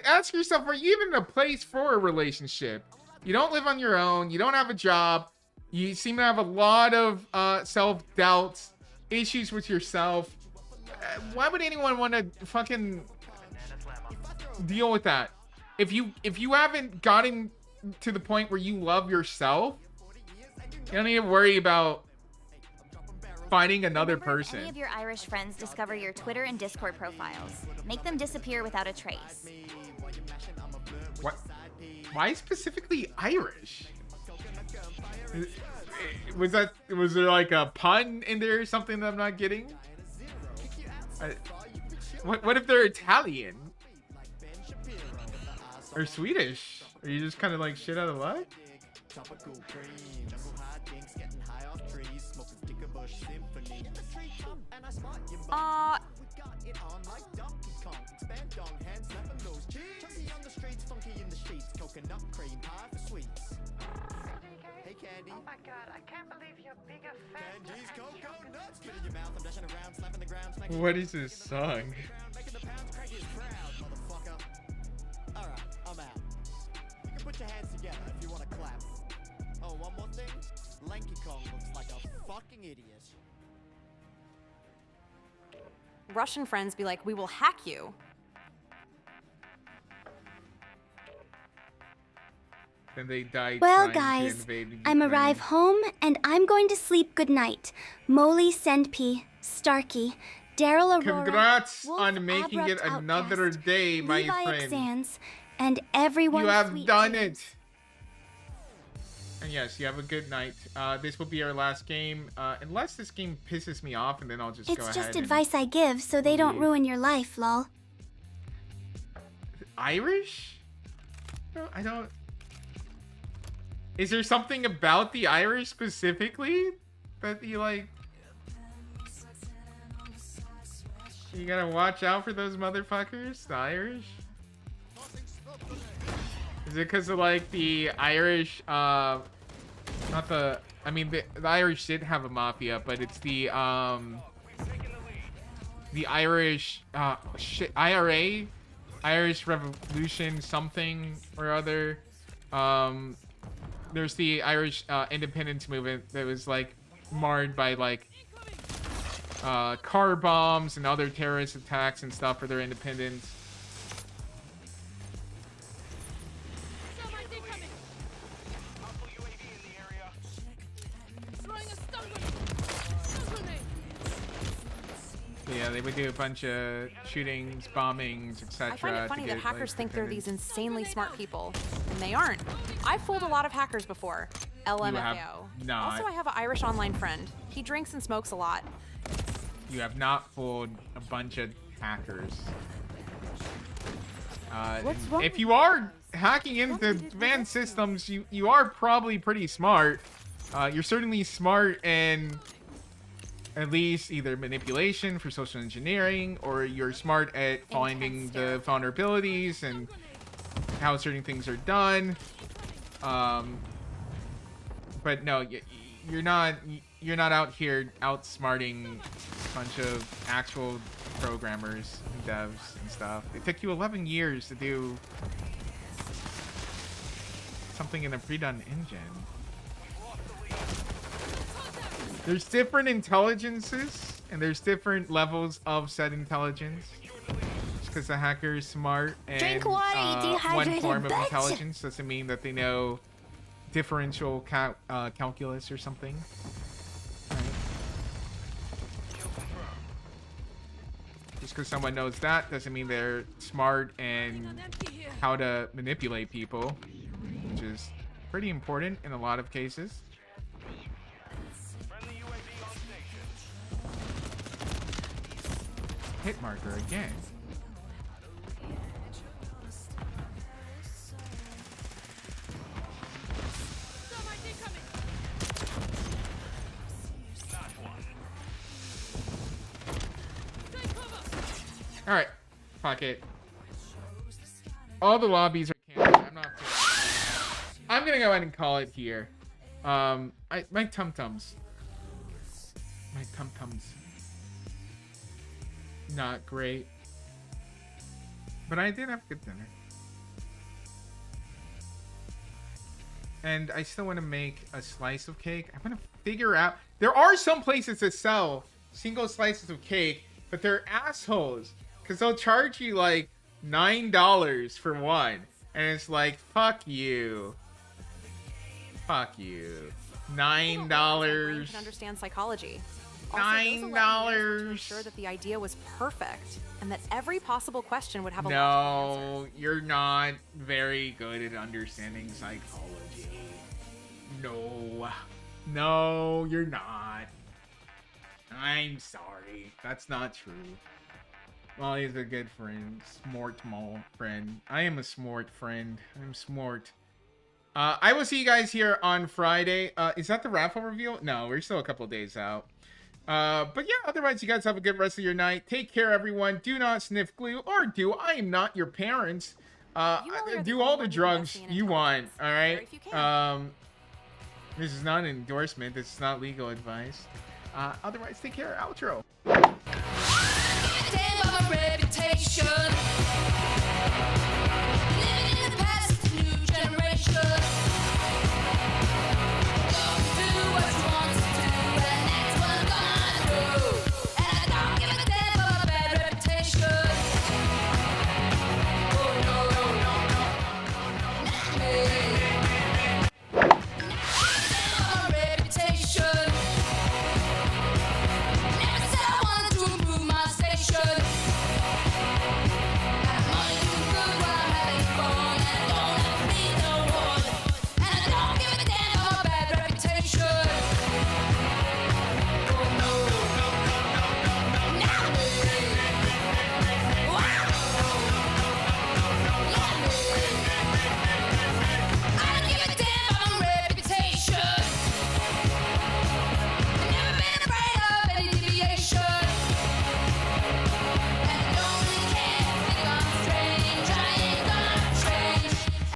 Ask yourself, are you even in a place for a relationship? You don't live on your own. You don't have a job. You seem to have a lot of self-doubts, issues with yourself. Why would anyone want to fucking deal with that? if you haven't gotten to the point where you love yourself, you don't need to worry about finding another person. Any of your Irish friends discover your Twitter and Discord profiles. Make them disappear without a trace. What? Why specifically Irish? Was there like a pun in there or something that I'm not getting? What if they're Italian? Or Swedish? Are you just kind of like shit out of luck? Oh my god, I can't believe you're bigger fan. Candies, cocoa nuts, spit in your mouth, I'm dashing around, slapping the ground, smacking. What is this song? Making the pounds crank is proud, motherfucker. Alright, I'm out. You can put your hands together if you want to clap. Oh, one more thing. Lanky Kong looks like a fucking idiot. Russian friends be like, we will hack you. And they died. Well, guys, I'm arrive home and I'm going to sleep good night. Molly, Sendp, Starkey, Daryl, Aurora, Congrats Wolf, on making Abrupt, it another Outcast, day, my Levi friend. Xans, and everyone. You have sweet done dreams. it. And yes, you have a good night. This will be our last game, unless this game pisses me off, and then I'll just go ahead. It's just advice I give, so they don't ruin your life, lol. Irish? No, I don't. Is there something about the Irish specifically that you like? You gotta watch out for those motherfuckers, the Irish? Is it because of like the Irish, not the, I mean, the Irish did have a mafia, but it's the Irish, shit, IRA? Irish Revolution something or other. There's the Irish independence movement that was like marred by like car bombs and other terrorist attacks and stuff for their independence. Yeah, they would do a bunch of shootings, bombings, etc. I find it funny that hackers think they're these insanely smart people, and they aren't. I've fooled a lot of hackers before. LMFAO. Also, I have an Irish online friend. He drinks and smokes a lot. You have not fooled a bunch of hackers. If you are hacking into advanced systems, you are probably pretty smart. You're certainly smart in at least either manipulation for social engineering, or you're smart at finding the vulnerabilities and how certain things are done. But no, you're not out here outsmarting a bunch of actual programmers and devs and stuff. It took you 11 years to do something in a pre-done engine. There's different intelligences, and there's different levels of said intelligence. Just because a hacker is smart and one form of intelligence doesn't mean that they know differential calculus or something. Right. Just because someone knows that doesn't mean they're smart and how to manipulate people, which is pretty important in a lot of cases. Hit marker again. All right, fuck it. All the lobbies are canceled. I'm not feeling. I'm gonna go ahead and call it here. My tum-tums. Not great, but I did have good dinner, and I still want to make a slice of cake. I'm gonna figure out. There are some places that sell single slices of cake, but they're assholes because they'll charge you like $9 for one, And it's like, fuck you. Fuck you. $9. Can understand psychology. Also, those 11 years were to ensure that the idea was perfect and that every possible question would have a logical answer. No, you're not very good at understanding psychology. No. No, you're not. I'm sorry. That's not true. Well, he's a good friend. Smart small friend. I am a smart friend. I'm smart. I will see you guys here on Friday. Is that the raffle reveal? No, we're still a couple days out. But yeah, otherwise you guys have a good rest of your night. Take care, everyone. Do not sniff glue, or do. I am not your parents. Do all the drugs you want, all right? This is not an endorsement. This is not legal advice. Otherwise, take care. Outro.